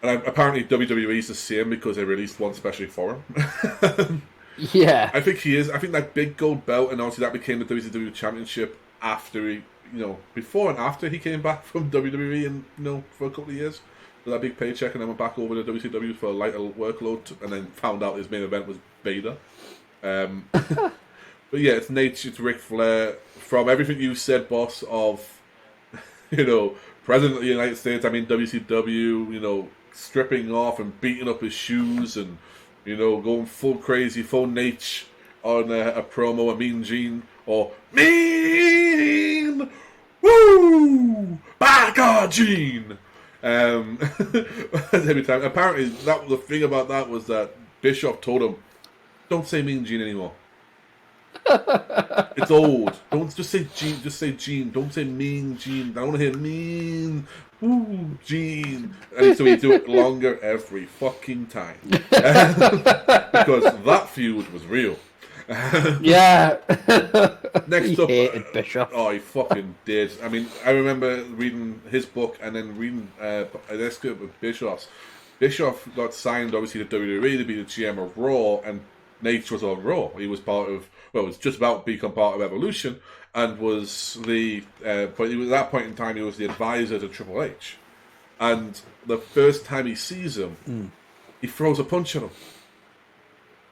And apparently WWE is the same because they released one specially for him. Yeah. I think he is. I think that big gold belt, and obviously that became the WCW Championship after he, before and after he came back from WWE and, for a couple of years. With that big paycheck, and then went back over to WCW for a lighter workload, and then found out his main event was Vader. But yeah, it's Nate, it's Ric Flair. From everything you said, boss, of, President of the United States, WCW, stripping off and beating up his shoes and, going full crazy, full Nate on a promo, a Mean Gene, or Mean Woo! By God, Gene! Every time. Apparently, the thing about that was that Bischoff told him, don't say Mean Gene anymore. It's old. Don't just say Gene. Just say Gene. Don't say Mean Gene. I don't want to hear Mean Woo Gene. And so we do it longer every fucking time because that feud was real. Yeah. Next up, hated Bischoff. Oh, he fucking did. I remember reading his book and then reading an excerpt of Bischoff's. Bischoff got signed, obviously, to WWE to be the GM of Raw, and Nate was on Raw. He was was just about to become part of Evolution, and was at that point in time, he was the advisor to Triple H. And the first time he sees him, he throws a punch at him.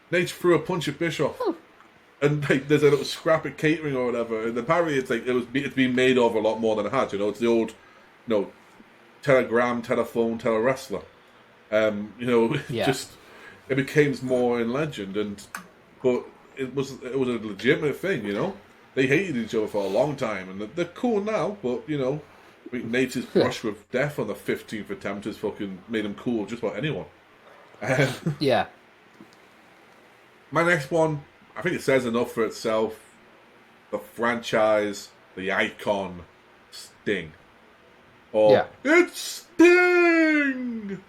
Nate threw a punch at Bischoff. And like, there's a little scrap of catering or whatever, and apparently it's like it's been made of a lot more than it had. You know, it's the old, telegram, telephone, telewrestler. Yeah. Just it became more in legend, but it was a legitimate thing. You know, they hated each other for a long time, and they're cool now. But I think Nate's brush with death on the 15th attempt has fucking made him cool just about anyone. Yeah. My next one, I think it says enough for itself. The franchise, the icon, Sting. It's Sting!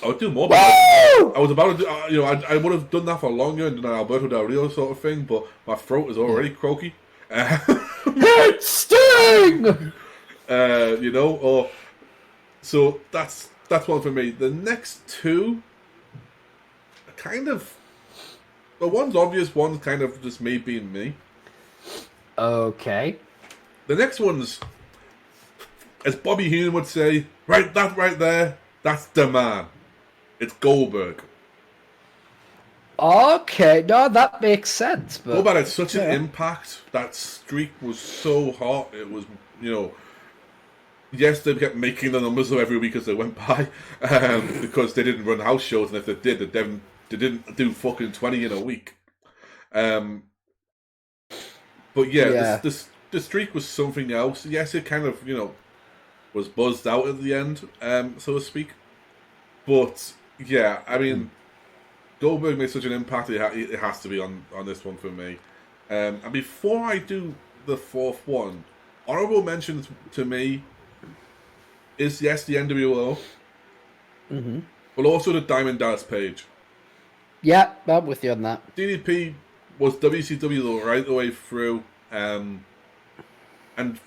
I would do more. I was about to do, I would have done that for longer and done an Alberto Del Rio sort of thing, but my throat is already croaky. It's Sting! So that's one for me. The next two, the one's obvious, one's kind of just me being me. Okay. The next one's, as Bobby Heenan would say, right there, that's the man. It's Goldberg. Okay, no, that makes sense. But Goldberg had such an impact. That streak was so hot. It was, yes, they kept making the numbers every week as they went by, because they didn't run house shows, and if they did, they didn't do fucking 20 in a week. But the streak was something else. Yes, it kind of, was buzzed out at the end, so to speak. But yeah, I mean, Goldberg made such an impact. It has to be on this one for me. And before I do the fourth one, honorable mentions to me is the NWO, but also the Diamond Dallas Page. Yeah, I'm with you on that. DDP was WCW right the way through, and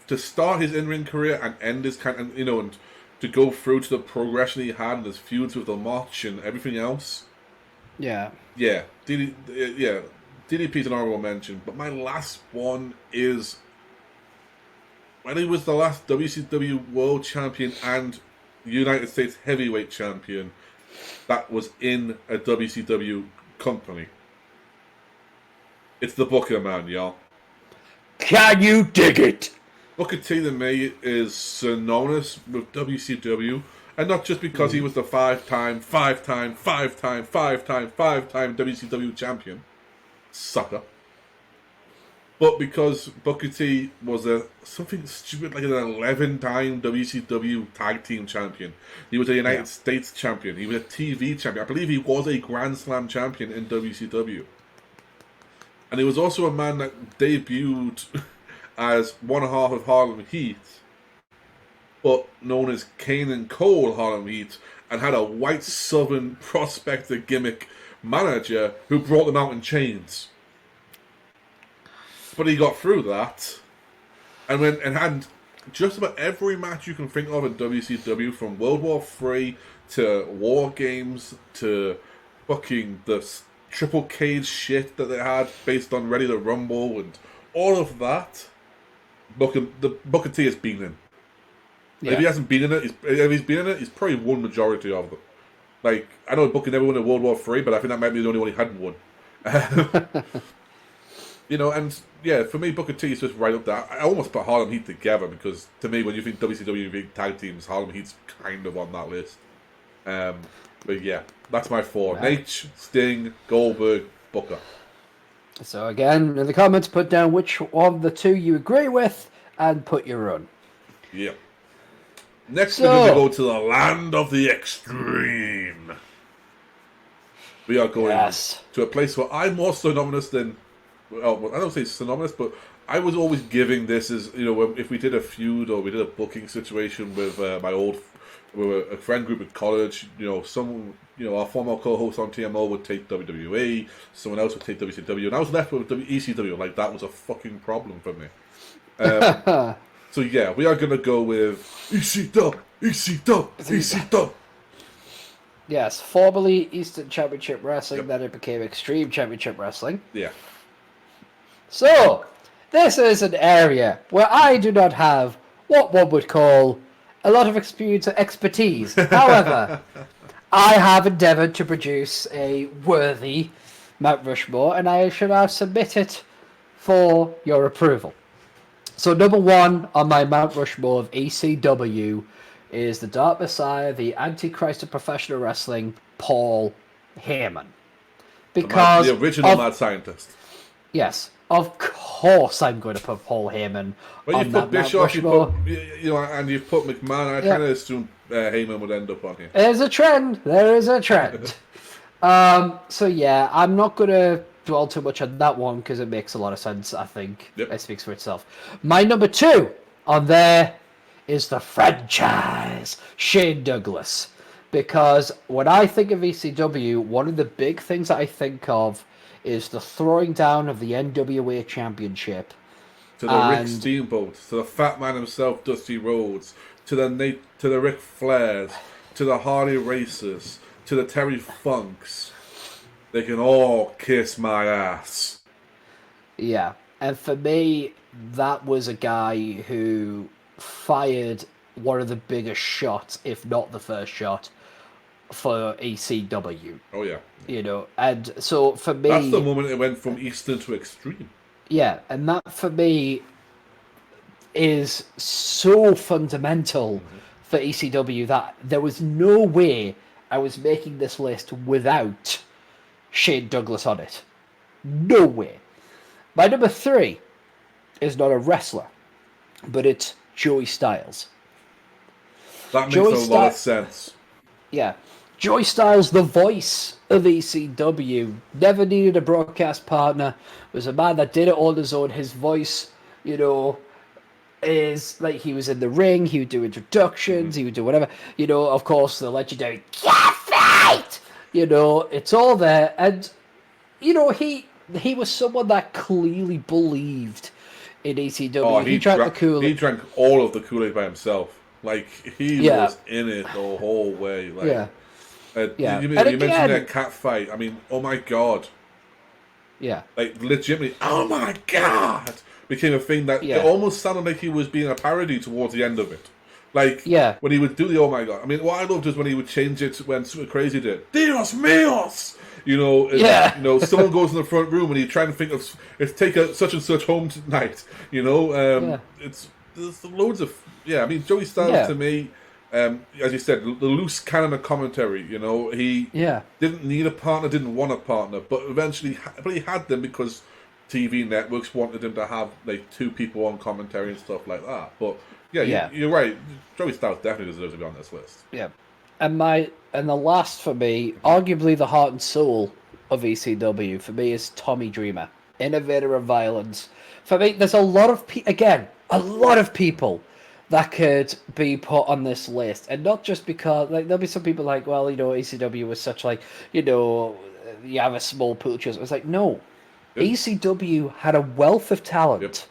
to start his in-ring career and end his and to go through to the progression he had and his feuds with the March and everything else. Yeah. Yeah, DDP's an honorable mention, but my last one is when he was the last WCW World Champion and United States Heavyweight Champion that was in a WCW company. It's the Booker Man, y'all. Can you dig it? Booker T to me is synonymous with WCW, and not just because he was the five-time WCW champion, sucker, but because Booker T was something stupid like an 11-time WCW tag team champion. He was a United States champion. He was a TV champion. I believe he was a Grand Slam champion in WCW. And he was also a man that debuted as one half of Harlem Heat, but known as Kane and Cole Harlem Heat, and had a white Southern prospector gimmick manager who brought them out in chains. But he got through that, and had just about every match you can think of in WCW, from World War III to War Games to fucking the triple cage shit that they had based on Ready to Rumble and all of that. Booker T has been in. Yeah. If he hasn't been in it, if he's been in it, he's probably won majority of them. Like, I know Booker never won in World War III, but I think that might be the only one he hadn't won. And yeah, for me, Booker T is just right up there. I almost put Harlem Heat together because, to me, when you think WCW, you think tag teams, Harlem Heat's kind of on that list. But yeah, that's my four. Right. Nate, Sting, Goldberg, Booker. So again, in the comments, put down which of the two you agree with and put your own. Yeah. Next, we're going to go to the land of the extreme. We are going to a place where I'm more synonymous than... Well, I don't say synonymous, but I was always giving this as, if we did a feud or we did a booking situation with with a friend group at college, our former co-host on TMO would take WWE, someone else would take WCW, and I was left with ECW. Like, that was a fucking problem for me. So yeah, we are going to go with ECW. Yes, formerly Eastern Championship Wrestling, then it became Extreme Championship Wrestling. Yeah. So, this is an area where I do not have what one would call a lot of experience or expertise. However, I have endeavoured to produce a worthy Mount Rushmore, and I shall now submit it for your approval. So number one on my Mount Rushmore of ECW is the Dark Messiah, the Antichrist of professional wrestling, Paul Heyman. Because the original Mad Scientist. Yes, of course I'm going to put Paul Heyman Well, on you that put Bischoff, Mount Rushmore. and you've put McMahon. I kind of assumed Heyman would end up on here. There's a trend. There is a trend. So yeah, I'm not going to dwell too much on that one because it makes a lot of sense. I think it speaks for itself. My number two on there is the franchise, Shane Douglas. Because when I think of ECW, one of the big things that I think of is the throwing down of the NWA Championship. To the Rick Steamboat, to the Fat Man himself, Dusty Rhodes, to the Ric Flairs, to the Harley Racers, to the Terry Funks. They can all kiss my ass. Yeah, and for me, that was a guy who fired one of the biggest shots, if not the first shot, for ECW. Oh yeah. You know, and so for me, that's the moment it went from Eastern to Extreme. Yeah, and that for me is so fundamental for ECW that there was no way I was making this list without Shane Douglas on it. No way. My number three is not a wrestler, but it's Joey Styles. That makes a lot of sense. Yeah. Joey Styles, the voice of ECW, never needed a broadcast partner, was a man that did it all on his own. His voice, you know, is like he was in the ring, he would do introductions, he would do whatever. You know, of course, the legendary "Can't fight!" You know, it's all there. And, you know, he was someone that clearly believed in ECW. Oh, he drank the Kool-Aid. He drank all of the Kool-Aid by himself. Like, he was in it the whole way. Like, you mentioned that cat fight. I mean, oh my god. Yeah. Like, legitimately, oh my god! Became a thing that it almost sounded like he was being a parody towards the end of it. Like, when he would do the oh my god. I mean, what I loved is when he would change it when Super Crazy did. Dios míos! You know, you know, someone goes in the front room and you try and think of, let's take such and such home tonight. You know, there's loads of, I mean, Joey Styles to me, as you said, the loose cannon of commentary. You know, he didn't need a partner, didn't want a partner, but eventually he had them because TV networks wanted him to have like two people on commentary and stuff like that. But you're right. Joey Styles definitely deserves to be on this list. Yeah, and the last for me, arguably the heart and soul of ECW for me is Tommy Dreamer, innovator of violence. For me, there's a lot of people that could be put on this list, and not just because like there'll be some people like, well, you know, ECW was such like, you know, you have a small pool of choice. It's like, no, ECW had a wealth of talent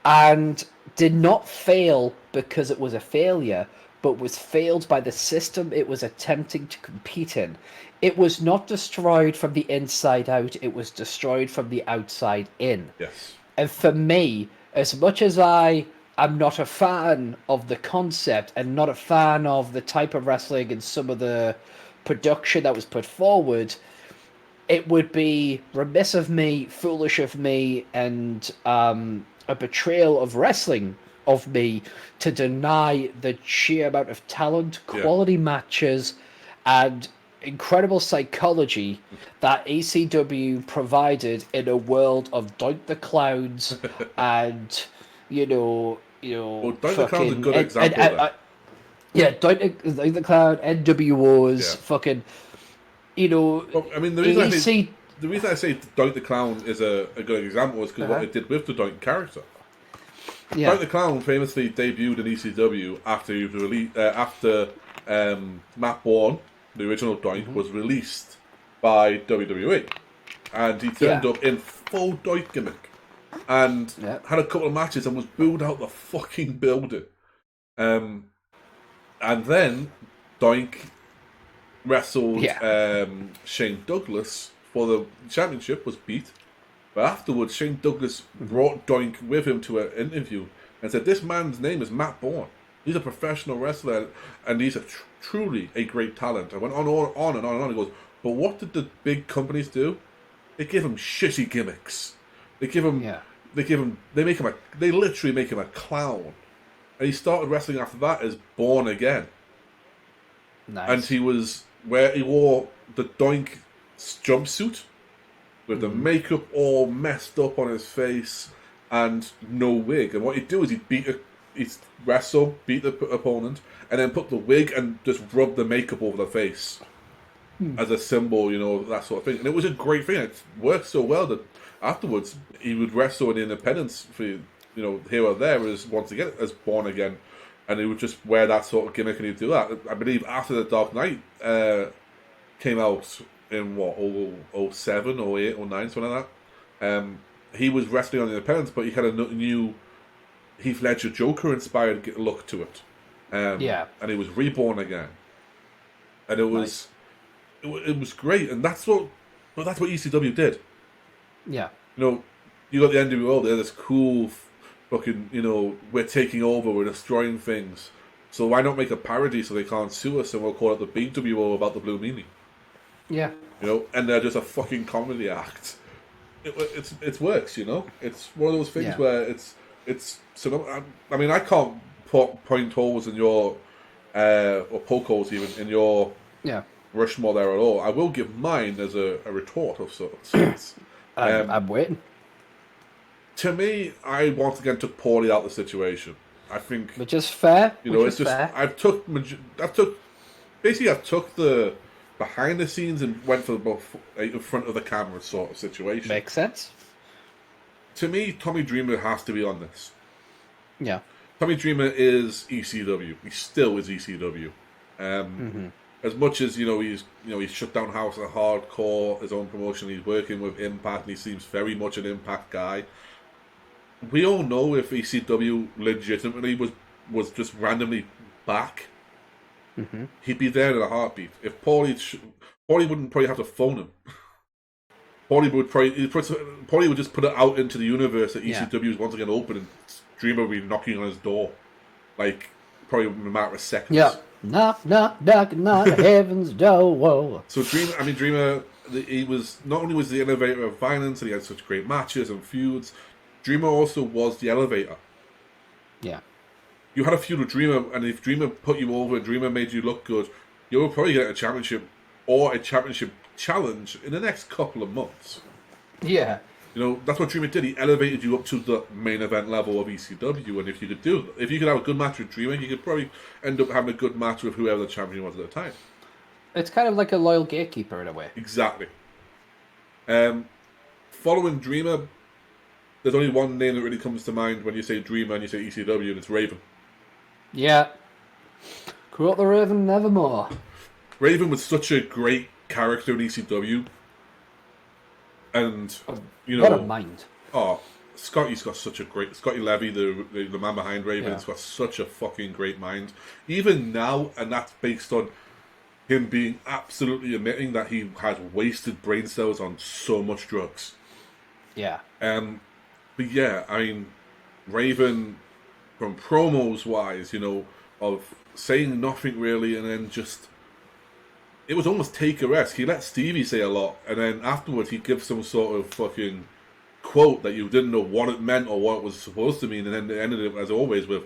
and did not fail because it was a failure, but was failed by the system it was attempting to compete in. It was not destroyed from the inside out, it was destroyed from the outside in. Yes. And for me, as much as I am not a fan of the concept and not a fan of the type of wrestling and some of the production that was put forward, it would be remiss of me, foolish of me, and a betrayal of wrestling of me to deny the sheer amount of talent, quality matches, and incredible psychology that ECW provided in a world of Doink the Clowns and, you know, well, Doink the Clown's a good example there. Doink the Clown, NWOs, fucking, you know. Well, I mean, the reason I say Doink the Clown is a good example is because what it did with the Doink character. Yeah. Doink the Clown famously debuted in ECW after he was released, after Matt Bourne, the original Doink, was released by WWE, and he turned up in full Doink gimmick and had a couple of matches and was booed out the fucking building. And then Doink wrestled Shane Douglas for the championship, was beat. But afterwards, Shane Douglas brought Doink with him to an interview and said, "This man's name is Matt Bourne. He's a professional wrestler and he's truly a great talent." I went on and on and on. He goes, "But what did the big companies do? They give him shitty gimmicks. They give him. Yeah. They make him They literally make him a clown. And he started wrestling after that as Born Again. Nice. And he wore the Doink jumpsuit with the makeup all messed up on his face and no wig. And what he'd do is he'd wrestle, beat the opponent, and then put the wig and just rub the makeup over the face as a symbol, that sort of thing. And it was a great thing. It worked so well that afterwards he would wrestle in Independence for here or there once again as Born Again, and he would just wear that sort of gimmick and he'd do that. I believe after the Dark Knight came out in 07, 08, 09, something like that. He was wrestling on Independence, but he had a new Heath Ledger Joker inspired look to it. And he was reborn again, and it was it was great, and that's what ECW did. Yeah, you got the NWO. They're this cool, fucking we're taking over, we're destroying things. So why not make a parody so they can't sue us, and we'll call it the BWO about the Blue Meanie. Yeah, and they're just a fucking comedy act. It works, It's one of those things where it's. So I mean, I can't point holes in your or poke holes even in your Rushmore there at all. I will give mine as a retort of sorts. I'm waiting. To me, I once again took Paulie out of the situation. I think, which is fair. It's just fair. I've took the behind the scenes and went for the in front of the camera sort of situation. Makes sense. To me, Tommy Dreamer has to be on this. Yeah. Tommy Dreamer is ECW. He still is ECW. As much as he's shut down House of Hardcore, his own promotion. He's working with Impact, and he seems very much an Impact guy. We all know if ECW legitimately was just randomly back, he'd be there in a heartbeat. If Paulie wouldn't probably have to phone him. Paulie would just put it out into the universe that ECW is once again open, and Dreamer would be knocking on his door, like probably in a matter of seconds. Yeah, knock, knocking on heaven's door. Whoa. So Dreamer, he was not only was the elevator of violence, and he had such great matches and feuds. Dreamer also was the elevator. Yeah. You had a feud with Dreamer, and if Dreamer put you over, Dreamer made you look good, you will probably get a championship or a championship challenge in the next couple of months. Yeah. That's what Dreamer did. He elevated you up to the main event level of ECW, and if you could have a good match with Dreamer, you could probably end up having a good match with whoever the champion was at the time. It's kind of like a loyal gatekeeper in a way. Exactly. Following Dreamer, there's only one name that really comes to mind when you say Dreamer and you say ECW, and it's Raven. Yeah. Quote the Raven nevermore. Raven was such a great character in ECW. And, what a mind. Oh, Scotty Levy, the man behind Raven, has got such a fucking great mind. Even now, and that's based on him being absolutely admitting that he has wasted brain cells on so much drugs. Yeah. But yeah, I mean, Raven, from promos wise, of saying nothing really, and then just, it was almost Taker-esque. He let Stevie say a lot, and then afterwards he'd give some sort of fucking quote that you didn't know what it meant or what it was supposed to mean, and then it ended up, as always, with,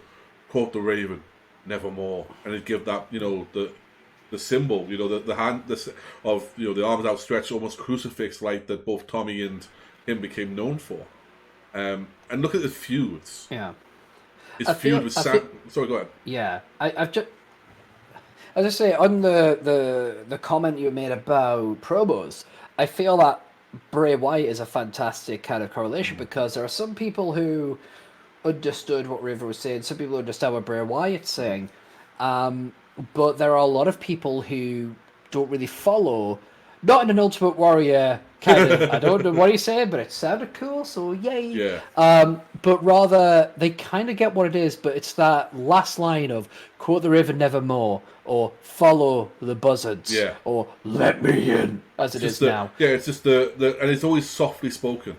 quote the Raven, nevermore. And he'd give that, the symbol, the hand, of, the arms outstretched, almost crucifix-like that both Tommy and him became known for. And look at the feuds. Yeah. His feud with Sam. Sorry, go ahead. Yeah. I've just... As I say, on the comment you made about promos, I feel that Bray Wyatt is a fantastic kind of correlation, because there are some people who understood what River was saying, some people understand what Bray Wyatt's saying, but there are a lot of people who don't really follow, not in an Ultimate Warrior kind of, I don't know what he's saying, but it sounded cool, so yay. Yeah. But rather, they kind of get what it is, but it's that last line of, quote the Raven nevermore, or follow the buzzards, or let me in, as it is now. Yeah, it's just and it's always softly spoken.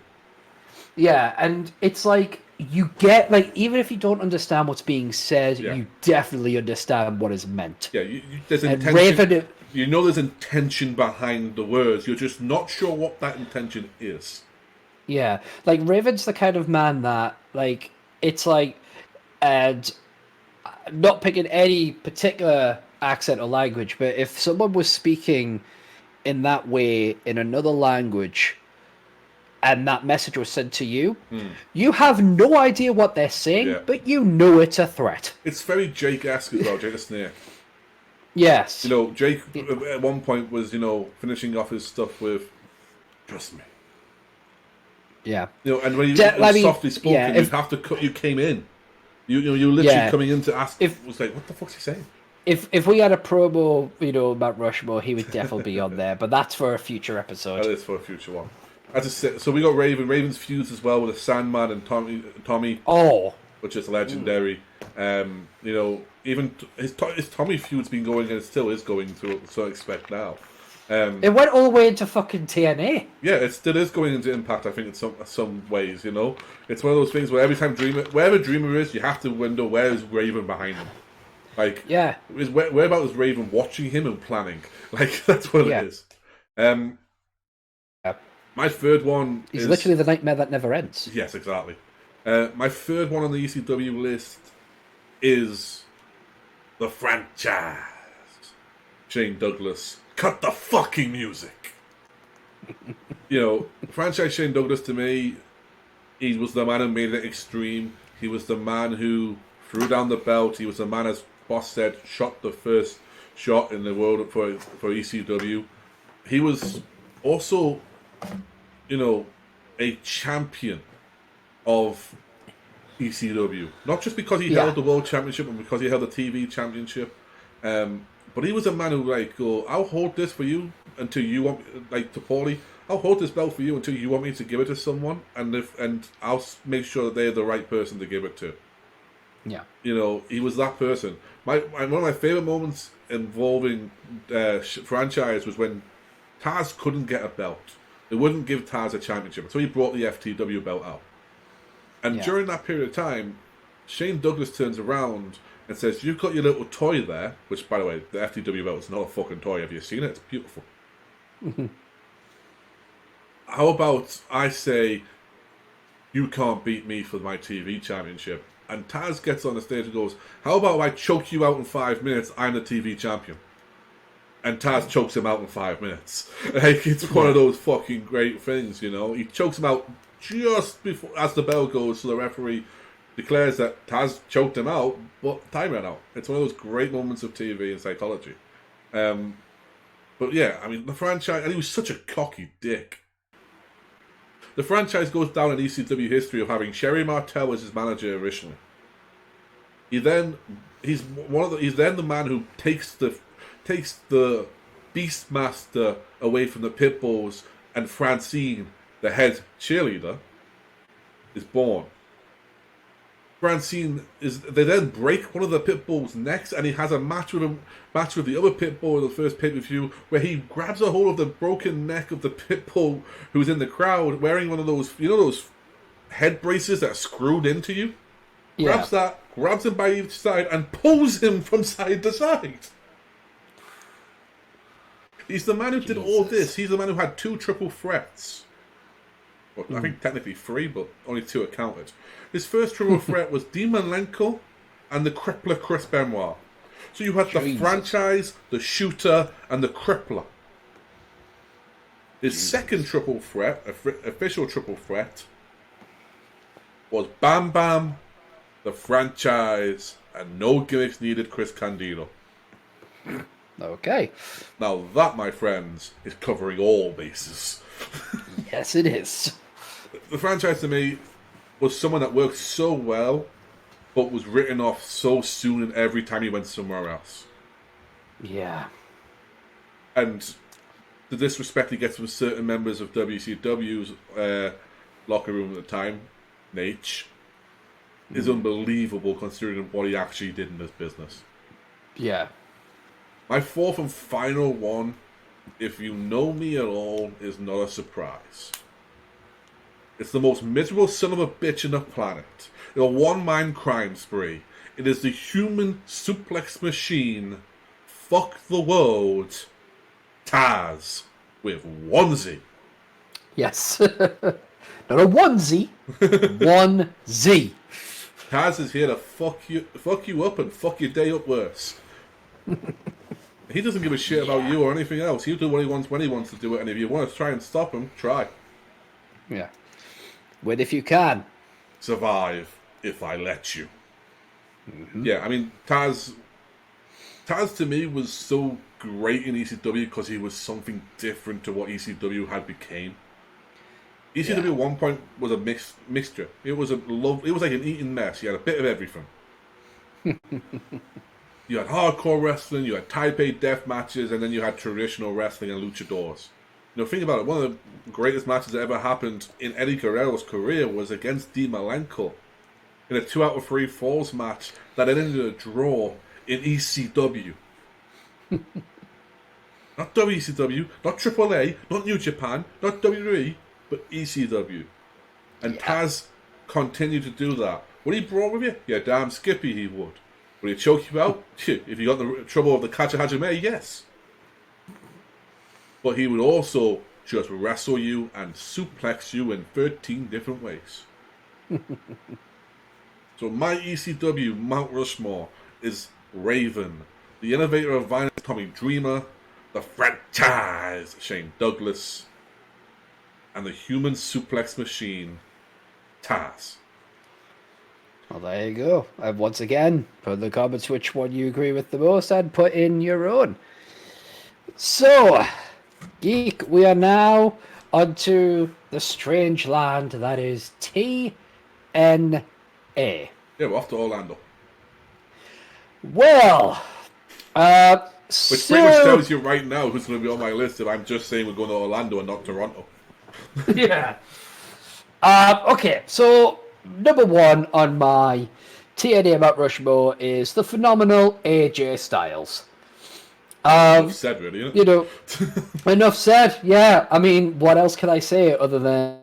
Yeah, and it's like, you get, like, even if you don't understand what's being said, you definitely understand what is meant. Yeah, there's and intention. You know there's intention behind the words. You're just not sure what that intention is. Yeah, like Raven's the kind of man that, like, it's like, and not picking any particular accent or language, but if someone was speaking in that way in another language and that message was sent to you, you have no idea what they're saying, Yeah. but you know it's a threat. It's very Jake-esque as well, Jake the Snake. Yes. You know, Jake at one point was, finishing off his stuff with, "Trust me." Yeah. You know, and when you softly spoken, yeah, you'd have to cut. You came in. You literally coming in to ask. Was like, what the fuck's he saying? If we had a promo, Mount Rushmore, he would definitely be on there. But that's for a future episode. That is for a future one. As I said, so we got Raven. Raven's feuds as well with the Sandman and Tommy. Oh, which is legendary. Even his Tommy feud's been going and it still is going through. So I expect now. It went all the way into fucking TNA. Yeah, it still is going into Impact. I think in some ways, it's one of those things where every time wherever Dreamer is, you have to wonder where is Raven behind him. Like, yeah, where about is Raven watching him and planning? Like, that's what it is. My third one He's literally the nightmare that never ends. Yes, exactly. My third one on the ECW list is the franchise. Shane Douglas. Cut the fucking music. Franchise Shane Douglas, to me, he was the man who made it extreme. He was the man who threw down the belt. He was the man, as Boss said, shot the first shot in the world for ECW. He was also, a champion of ECW. Not just because he held the World Championship, but because he held the TV Championship. But he was a man who, I'll hold this for you until you want, to Paulie, I'll hold this belt for you until you want me to give it to someone, and I'll make sure that they're the right person to give it to. Yeah. He was that person. One of my favourite moments involving franchise was when Taz couldn't get a belt. They wouldn't give Taz a championship, so he brought the FTW belt out. And during that period of time, Shane Douglas turns around and says, "You've got your little toy there," which, by the way, the FTW belt is not a fucking toy. Have you seen it? It's beautiful. How about I say, "You can't beat me for my TV championship"? And Taz gets on the stage and goes, "How about I choke you out in 5 minutes? I'm the TV champion." And Taz chokes him out in 5 minutes. It's one of those fucking great things, He chokes him out just before, as the bell goes, so the referee declares that Taz choked him out, but time ran out. It's one of those great moments of TV and psychology. But yeah, the franchise, and he was such a cocky dick. The franchise goes down in ECW history of having Sherry Martel as his manager originally. He's then the man who takes the Beastmaster away from the Pitbulls, and Francine, the head cheerleader, is born. They then break one of the Pitbull's necks, and he has a match with the other Pitbull in the first pay-per-view, where he grabs a hold of the broken neck of the Pitbull who's in the crowd, wearing one of those, those head braces that are screwed into you. Yeah. Grabs him by each side, and pulls him from side to side. He's the man who did all this. He's the man who had 2 triple threats. Well, I think technically 3, but only 2 are counted. His first triple threat was Dean Malenko and the Crippler Chris Benoit. So you had the franchise, the shooter, and the Crippler. His second triple threat, official triple threat, was Bam Bam, the franchise, and no gimmicks needed Chris Candido. Okay. Now that, my friends, is covering all bases. Yes, it is. The franchise, to me, was someone that worked so well, but was written off so soon and every time he went somewhere else. Yeah. And the disrespect he gets from certain members of WCW's locker room at the time, Nate, is unbelievable considering what he actually did in this business. Yeah. My fourth and final one, if you know me at all, is not a surprise. It's the most miserable son of a bitch in the planet. A one-man crime spree. It is the human suplex machine. Fuck the world. Taz with one Z. Yes. Not a onesie, one Z. Taz is here to fuck you up and fuck your day up worse. He doesn't give a shit about you or anything else. He'll do what he wants when he wants to do it, and if you want to try and stop him, try. Yeah. Win if you can. Survive if I let you. Yeah, I mean, Taz to me was so great in ECW because he was something different to what ECW had became. ECW at one point was a mixture. It was it was like an eating mess. You had a bit of everything. You had hardcore wrestling, you had Taipei death matches, and then you had traditional wrestling and luchadors. You know, think about it. One of the greatest matches that ever happened in Eddie Guerrero's career was against Dean Malenko in a 2 out of 3 falls match that ended in a draw in ECW. Not WCW, not AAA, not New Japan, not WWE, but ECW. And Taz continued to do that. Would he brawl with you? Yeah, damn Skippy he would. Would he choke you out? If you got the trouble of the Kacha Hajime, yes. But he would also just wrestle you and suplex you in 13 different ways. So my ECW Mount Rushmore is Raven, the innovator of violence Tommy Dreamer, the franchise Shane Douglas, and the human suplex machine Taz. Well, there you go. And once again, put in the comments which one you agree with the most and put in your own. So, Geek, we are now onto the strange land that is TNA. Yeah, we're off to Orlando. Well, Which pretty much tells you right now who's going to be on my list if I'm just saying we're going to Orlando and not Toronto. Yeah. Okay, so number one on my TNA Mount Rushmore is the phenomenal AJ Styles. Enough said, really, isn't it? You know, enough said. Yeah, I mean, what else can I say other than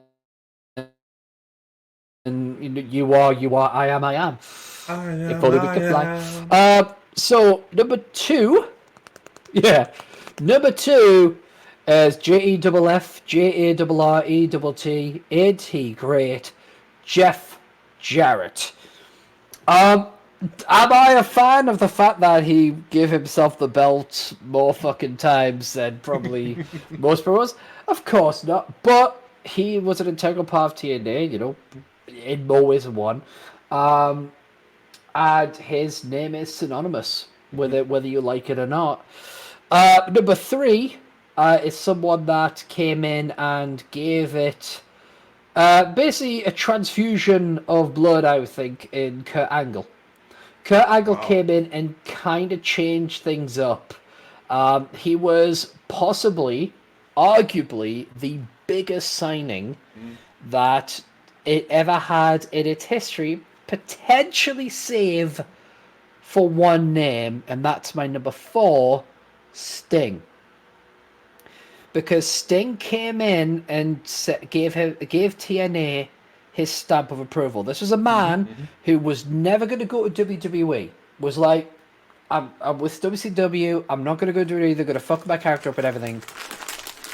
you are, I am. If only we could fly. So number two is JEFF ain't he great, Jeff Jarrett. Am I a fan of the fact that he gave himself the belt more fucking times than probably most pros? Of course not. But he was an integral part of TNA, you know, in more ways than one. And his name is synonymous with it, whether you like it or not. Number three is someone that came in and gave it basically a transfusion of blood, I would think, in Kurt Angle. Kurt Angle came in and kind of changed things up. He was possibly, arguably, the biggest signing that it ever had in its history, potentially save for one name, and that's my number 4, Sting. Because Sting came in and gave TNA his stamp of approval. This was a man who was never going to go to WWE. Was like, I'm with WCW. I'm not going to go to WWE. They're going to fuck my character up and everything.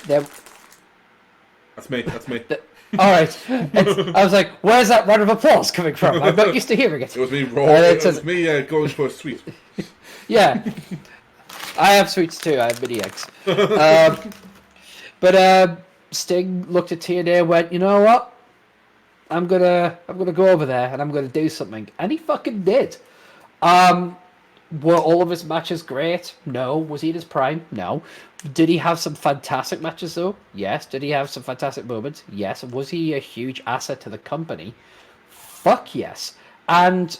That's me. All right. I was like, where's that round of applause coming from? I'm not used to hearing it. It was me going for a sweet. Yeah. I have sweets too. I have mini eggs. But Sting looked at TNA and went, you know what? I'm gonna go over there and I'm gonna do something. And he fucking did. Were all of his matches great? No. Was he in his prime? No. Did he have some fantastic matches though? Yes. Did he have some fantastic moments? Yes. Was he a huge asset to the company? Fuck yes. And,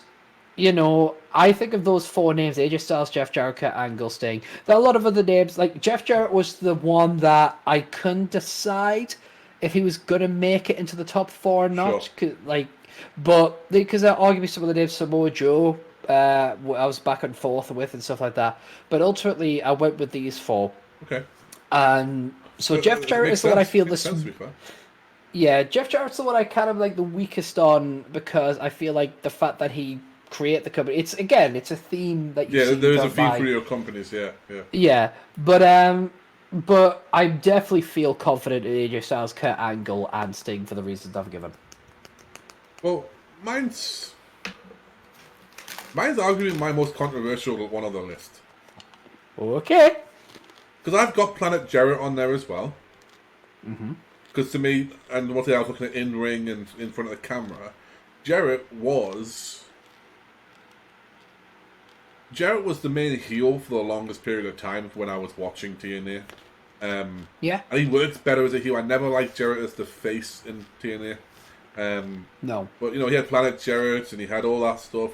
you know, I think of those 4 names, AJ Styles, Jeff Jarrett, Kurt Angle, Sting. There are a lot of other names. Like, Jeff Jarrett was the one that I couldn't decide if he was going to make it into the top 4 or not. Sure. But because arguably some of the names, Samoa Joe, I was back and forth with and stuff like that. But ultimately, I went with these 4. Okay. And so Jeff Jarrett is the one I feel this. Yeah, Jeff Jarrett's the one I kind of like the weakest on, because I feel like the fact that he created the company. It's a theme that you see. Yeah, there is a theme for your companies. Yeah. Yeah, but But I definitely feel confident in AJ Styles, Kurt Angle, and Sting for the reasons I've given. Well, mine's arguably my most controversial one on the list. Okay. Because I've got Planet Jarrett on there as well. Because to me, and what I was looking at in ring and in front of the camera, Jarrett was the main heel for the longest period of time when I was watching TNA. Yeah. And he works better as a heel. I never liked Jarrett as the face in TNA. No. But he had Planet Jarrett and he had all that stuff,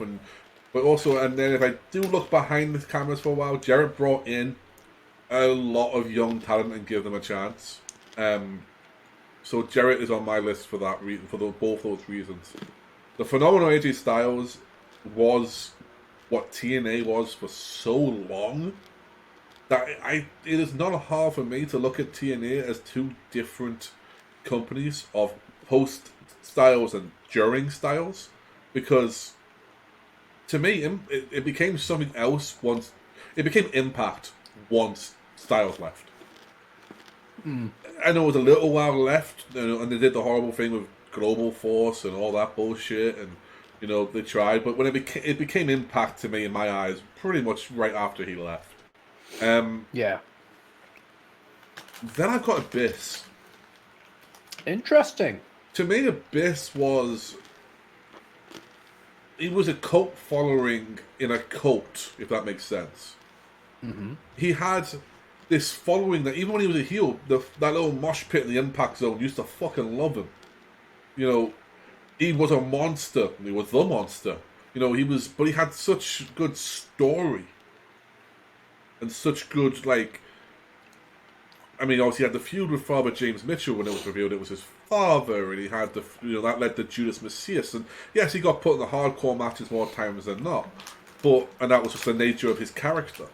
but also, and then if I do look behind the cameras for a while, Jarrett brought in a lot of young talent and gave them a chance. So Jarrett is on my list for that reason, both those reasons. The phenomenal AJ Styles was what TNA was for so long that it is not hard for me to look at TNA as two different companies of post Styles and during Styles, because to me it became something else once it became Impact once Styles left. I know it was a little while left, and they did the horrible thing with Global Force and all that bullshit, and they tried, but when it became Impact to me in my eyes, pretty much right after he left. Yeah. Then I've got Abyss. Interesting. To me, Abyss was a cult following in a cult, if that makes sense. He had this following that even when he was a heel, that little mosh pit in the Impact Zone used to fucking love him. He was a monster. He was the monster. But he had such good story. And such good, obviously he had the feud with Father James Mitchell when it was revealed it was his father, and he had that led to Judas Messias, and yes, he got put in the hardcore matches more times than not, and that was just the nature of his character.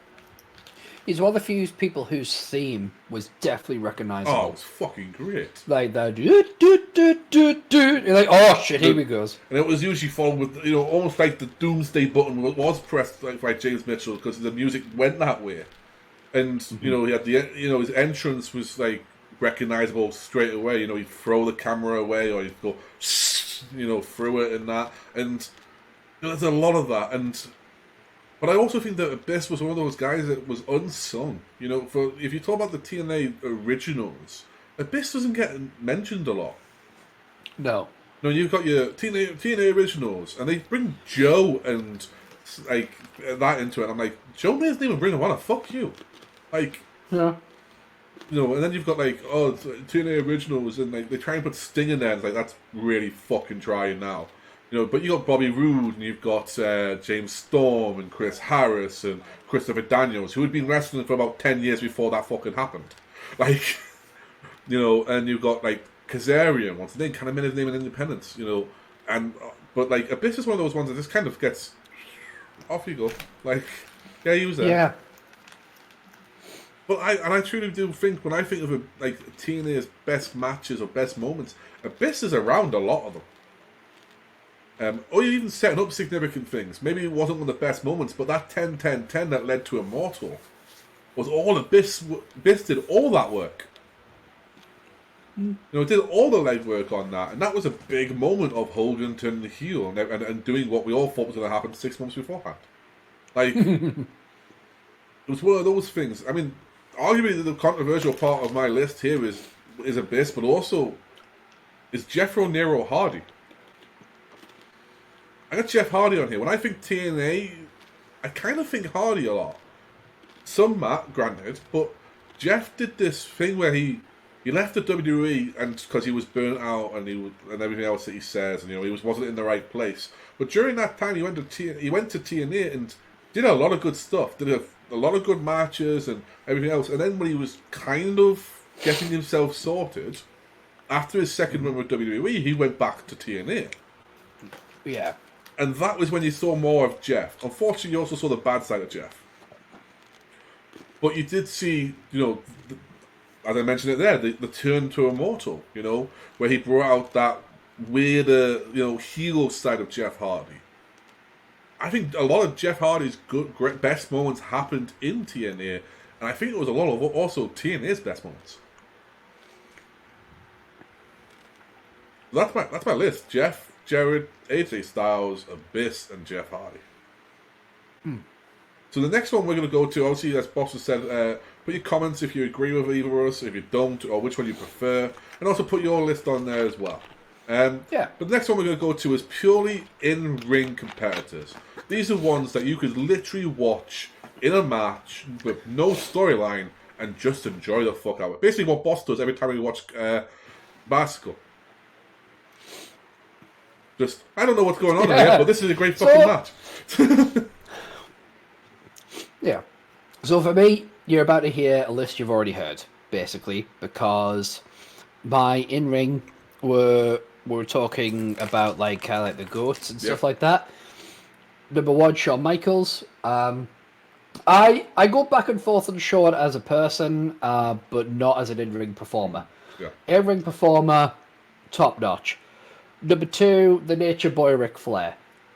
He's one of the few people whose theme was definitely recognizable. Oh, it was fucking great. Like that, you're like, oh shit, here we goes. And it was usually followed with, almost like the Doomsday button was pressed by James Mitchell because the music went that way. And, he had his entrance was recognizable straight away. He'd throw the camera away or he'd go, through it and that. And there's a lot of that. But I also think that Abyss was one of those guys that was unsung. If you talk about the TNA originals, Abyss doesn't get mentioned a lot. No. No, you've got your TNA originals, and they bring Joe and that into it. I'm like, Joe May doesn't even bring him on. Fuck you. Yeah. And then you've got TNA originals, and they try and put Sting in there, and it's that's really fucking trying now. But you got Bobby Roode, and you've got James Storm, and Chris Harris, and Christopher Daniels, who had been wrestling for about 10 years before that fucking happened. And you've got Kazarian, once again, kind of made his name in independence, but Abyss is one of those ones that just kind of gets off you go. Yeah, he was there. Yeah. But I truly do think when I think of TNA's best matches or best moments, Abyss is around a lot of them. Or even setting up significant things. Maybe it wasn't one of the best moments, but that 10-10-10 that led to Immortal was all Abyss. Abyss did all that work. Did all the legwork on that, and that was a big moment of Hogan turning heel and doing what we all thought was going to happen 6 months beforehand. It was one of those things. Arguably the controversial part of my list here is Abyss, but also is Jethro Nero Hardy. I got Jeff Hardy on here. When I think TNA, I kind of think Hardy a lot. Some Matt, granted, but Jeff did this thing where he left the WWE and because he was burnt out and everything else that he says, and he wasn't in the right place. But during that time, he went to TNA and did a lot of good stuff. Did a lot of good matches and everything else. And then when he was kind of getting himself sorted, after his second run with WWE, he went back to TNA. Yeah. And that was when you saw more of Jeff. Unfortunately, you also saw the bad side of Jeff. But you did see, as I mentioned it there, the turn to Immortal, where he brought out that weirder, heel side of Jeff Hardy. I think a lot of Jeff Hardy's great best moments happened in TNA, And I think it was a lot of also TNA's best moments. That's my list. Jeff, Jared, AJ Styles, Abyss, and Jeff Hardy. So the next one we're going to go to, obviously, as Boss has said, put your comments if you agree with either of us, if you don't, or which one you prefer, and also put your list on there as well. Yeah. But the next one we're going to go to is purely in-ring competitors. These are ones that you could literally watch in a match with no storyline and just enjoy the fuck out of it. Basically what Boss does every time we watch basketball. Just, I don't know what's going on here, but this is a great fucking match. Yeah. So for me, you're about to hear a list you've already heard, basically, because my in-ring we're talking about like the goats and stuff like that. Number 1, Shawn Michaels. I go back and forth on Shawn as a person, but not as an in-ring performer. Yeah. In-ring performer, top notch. Number 2, the Nature Boy Ric Flair.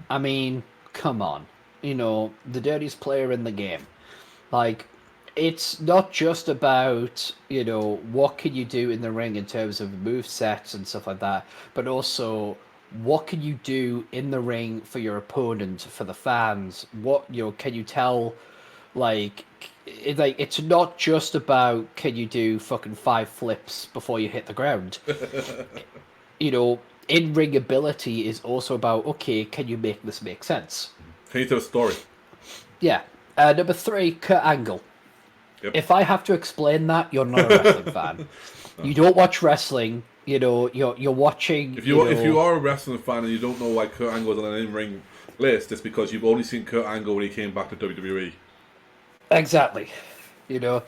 I mean, come on. You know, the dirtiest player in the game. Like, it's not just about, you know, what can you do in the ring in terms of move sets and stuff like that, but also what can you do in the ring for your opponent, for the fans? What, you know, can you tell, it's not just about can you do fucking 5 flips before you hit the ground. You know, in-ring ability is also about, okay, can you make this make sense? Can you tell a story? Yeah. Number 3, Kurt Angle. Yep. If I have to explain that, you're not a wrestling fan. You don't watch wrestling. You know, you're watching. If you are a wrestling fan and you don't know why Kurt Angle is on an in-ring list, it's because you've only seen Kurt Angle when he came back to WWE. Exactly. You know,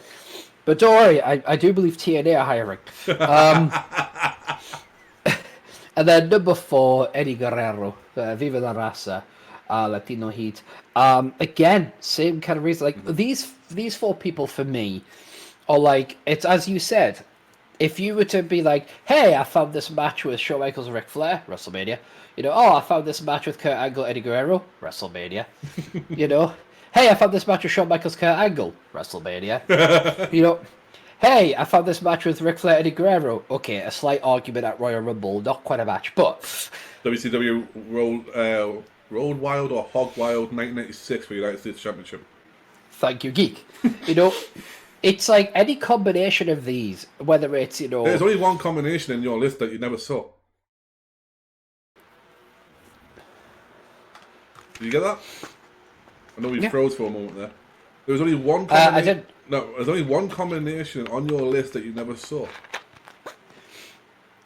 but don't worry, I do believe TNA are hiring. And then number 4, Eddie Guerrero, Viva la Raza. Latino Heat. Again, same kind of reason. Like these 4 people for me are like, it's as you said. If you were to be like, hey, I found this match with Shawn Michaels and Ric Flair, WrestleMania. You know, oh, I found this match with Kurt Angle, Eddie Guerrero, WrestleMania. You know, hey, I found this match with Shawn Michaels, Kurt Angle, WrestleMania. You know, hey, I found this match with Ric Flair, Eddie Guerrero. Okay, a slight argument at Royal Rumble, not quite a match, but WCW Road Wild or Hog Wild 1996 for United States Championship. Thank you, Geek. You know, it's like any combination of these, whether it's, you know... There's only one combination in your list that you never saw. Did you get that? I know we froze for a moment there. There was only one combination... I did. No, there's only one combination on your list that you never saw.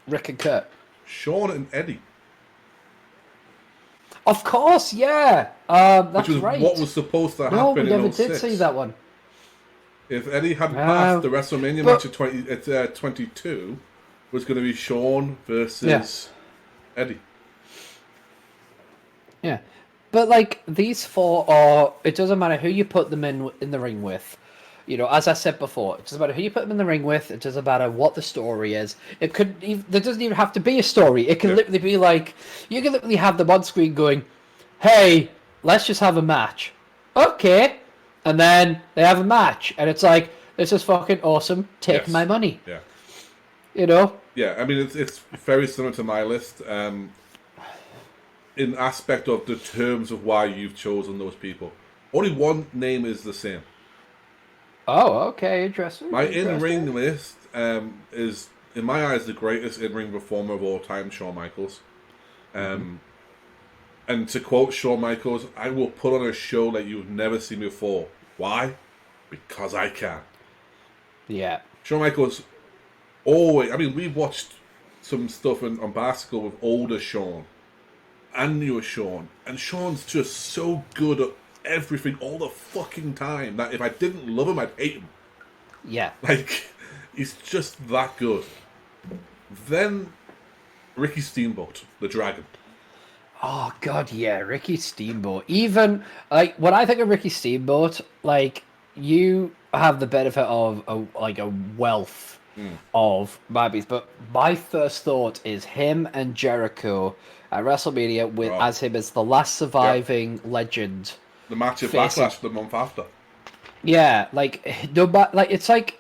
Rick and Kurt. Shawn and Eddie. Of course, yeah. That's Which was right. what was supposed to happen no, we in never 06. did see that one. If Eddie hadn't passed, the WrestleMania match at 22 was going to be Shawn versus Eddie. Yeah. But, like, these 4 are... It doesn't matter who you put them in the ring with. You know, as I said before, it doesn't matter who you put them in the ring with. It doesn't matter what the story is. It could there doesn't even have to be a story. It can literally be like, you can literally have them on screen going, hey, let's just have a match. Okay. And then they have a match. And it's like, this is fucking awesome. Take my money. Yeah. You know? Yeah, I mean, it's very similar to my list in aspect of the terms of why you've chosen those people. Only one name is the same. Oh, okay, interesting. My in-ring list is, in my eyes, the greatest in-ring performer of all time, Shawn Michaels. And to quote Shawn Michaels, I will put on a show that you've never seen before. Why? Because I can. Yeah. Shawn Michaels always... I mean, we've watched some stuff on basketball with older Shawn and newer Shawn. And Shawn's just so good at everything all the fucking time that if I didn't love him, I'd hate him. Yeah. Like, he's just that good. Then Ricky Steamboat, the Dragon. Oh, God, yeah, Ricky Steamboat. Even, like, when I think of Ricky Steamboat, like, you have the benefit of, a wealth of babies. But my first thought is him and Jericho at WrestleMania as him as the last surviving legend. The match at facing... Backlash the month after. Yeah, like no, but like it's like,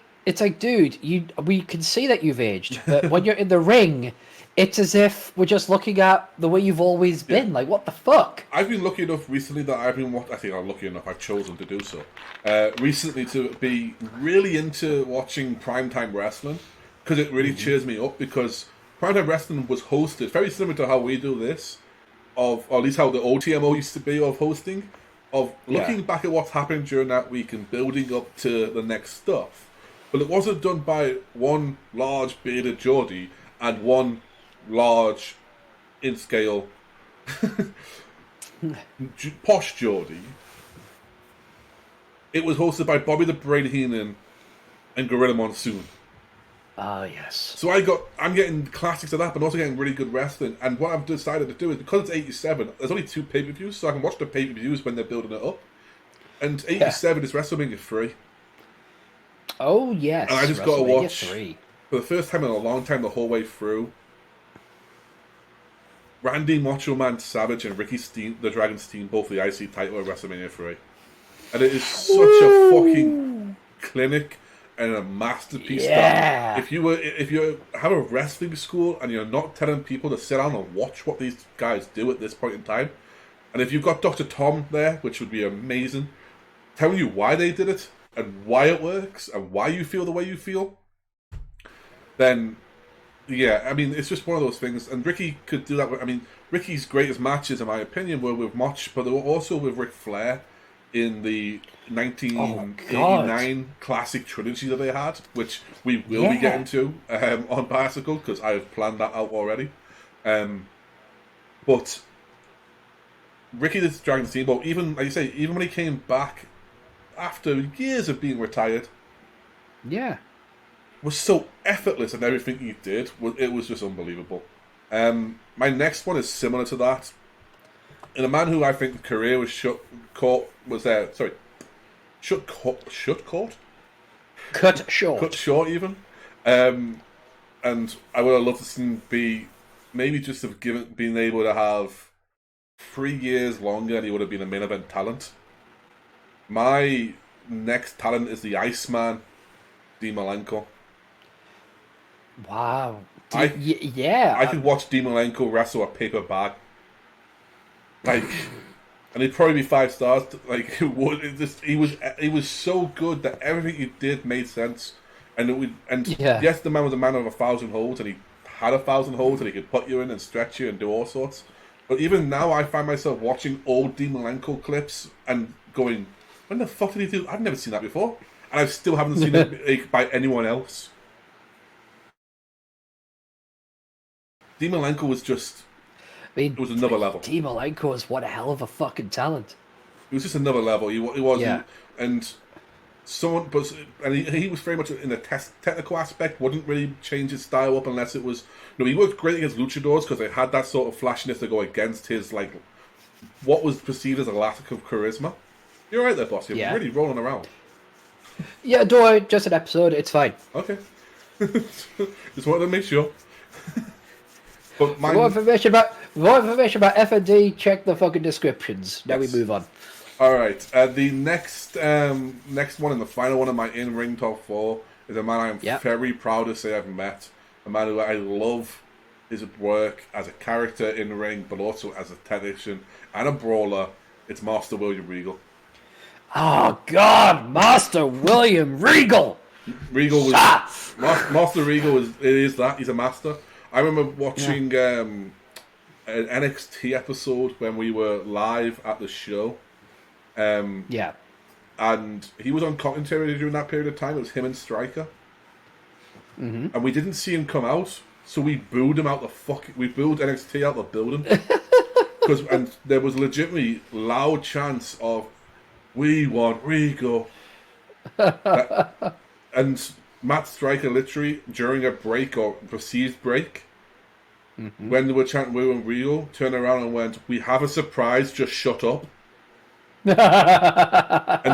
dude, we can see that you've aged, but when you're in the ring, it's as if we're just looking at the way you've always Yeah. been. Like, what the fuck? I've been lucky enough recently that I've been I think I'm lucky enough. I've chosen to do so. Recently, to be really into watching primetime wrestling because it really cheers me up. Because primetime wrestling was hosted very similar to how we do this, or at least how the OTMO used to be of hosting, of Yeah. looking back at what's happened during that week and building up to the next stuff. But it wasn't done by one large bearded Geordie and one large in scale posh Geordie. It was hosted by Bobby the Brain Heenan and Gorilla Monsoon. Ah, yes. So I'm getting classics of that, but also getting really good wrestling. And what I've decided to do is, because it's 87, there's only 2 pay-per-views, so I can watch the pay-per-views when they're building it up. And 87 is WrestleMania 3. Oh yes. And I just got to WrestleMania watch, 3. for the first time in a long time, the whole way through, Randy Macho Man Savage and Ricky the Dragon Steamboat for the IC title at WrestleMania 3. And it is such a fucking clinic and a masterpiece. Yeah. That if you have a wrestling school and you're not telling people to sit down and watch what these guys do at this point in time, and if you've got Dr. Tom there, which would be amazing, telling you why they did it and why it works and why you feel the way you feel, then yeah, I mean, it's just one of those things. And Ricky could do that. I mean, Ricky's greatest matches, in my opinion, were with Motch, but they were also with Ric Flair in the 1989 classic trilogy that they had, which we will be getting to on Bicycle, because I have planned that out already. But Ricky the Dragon Steamboat, even, like you say, even when he came back after years of being retired, Yeah. was so effortless in everything he did. It was just unbelievable. My next one is similar to that. And a man who I think the career was cut short. Cut short. Cut short even. And I would have loved to see him be, maybe just have been able to have 3 years longer and he would have been a main event talent. My next talent is the Iceman, Dean Malenko. Wow. I could watch Dean Malenko wrestle a paper bag. Like, and he'd probably be 5 stars. Like, it would. He was so good that everything he did made sense. And yes, the man was a man of 1,000 holds, and he had 1,000 holds, and he could put you in and stretch you and do all sorts. But even now, I find myself watching old Dean Malenko clips and going, "When the fuck did he do? I've never seen that before," and I still haven't seen it by anyone else. Dean Malenko was just. I mean, it was another level. Dean Malenko is one hell of a fucking talent. It was just another level. He wasn't, and someone, he was very much in the technical aspect. Wouldn't really change his style up unless it was. He worked great against luchadors because they had that sort of flashiness to go against his what was perceived as a lack of charisma. You're right there, boss. You're really rolling around. Yeah, don't worry, just an episode. It's fine. Okay. Just wanted to make sure. But more information about F&D, check the fucking descriptions. Now we move on. Alright, the next one and the final one of my in-ring top 4 is a man I am very proud to say I've met. A man who I love his work as a character in the ring, but also as a technician and a brawler. It's Master William Regal. Oh God, Master William Regal! Master Regal is that. He's a master. I remember watching an NXT episode when we were live at the show. And he was on commentary during that period of time. It was him and Stryker. Mm-hmm. And we didn't see him come out, so we booed him out we booed NXT out the building. And there was legitimately loud chants of, "We want Regal." And Matt Stryker literally, during a break or perceived break, when they were chanting "We want Regal," turned around and went, "We have a surprise, just shut up." And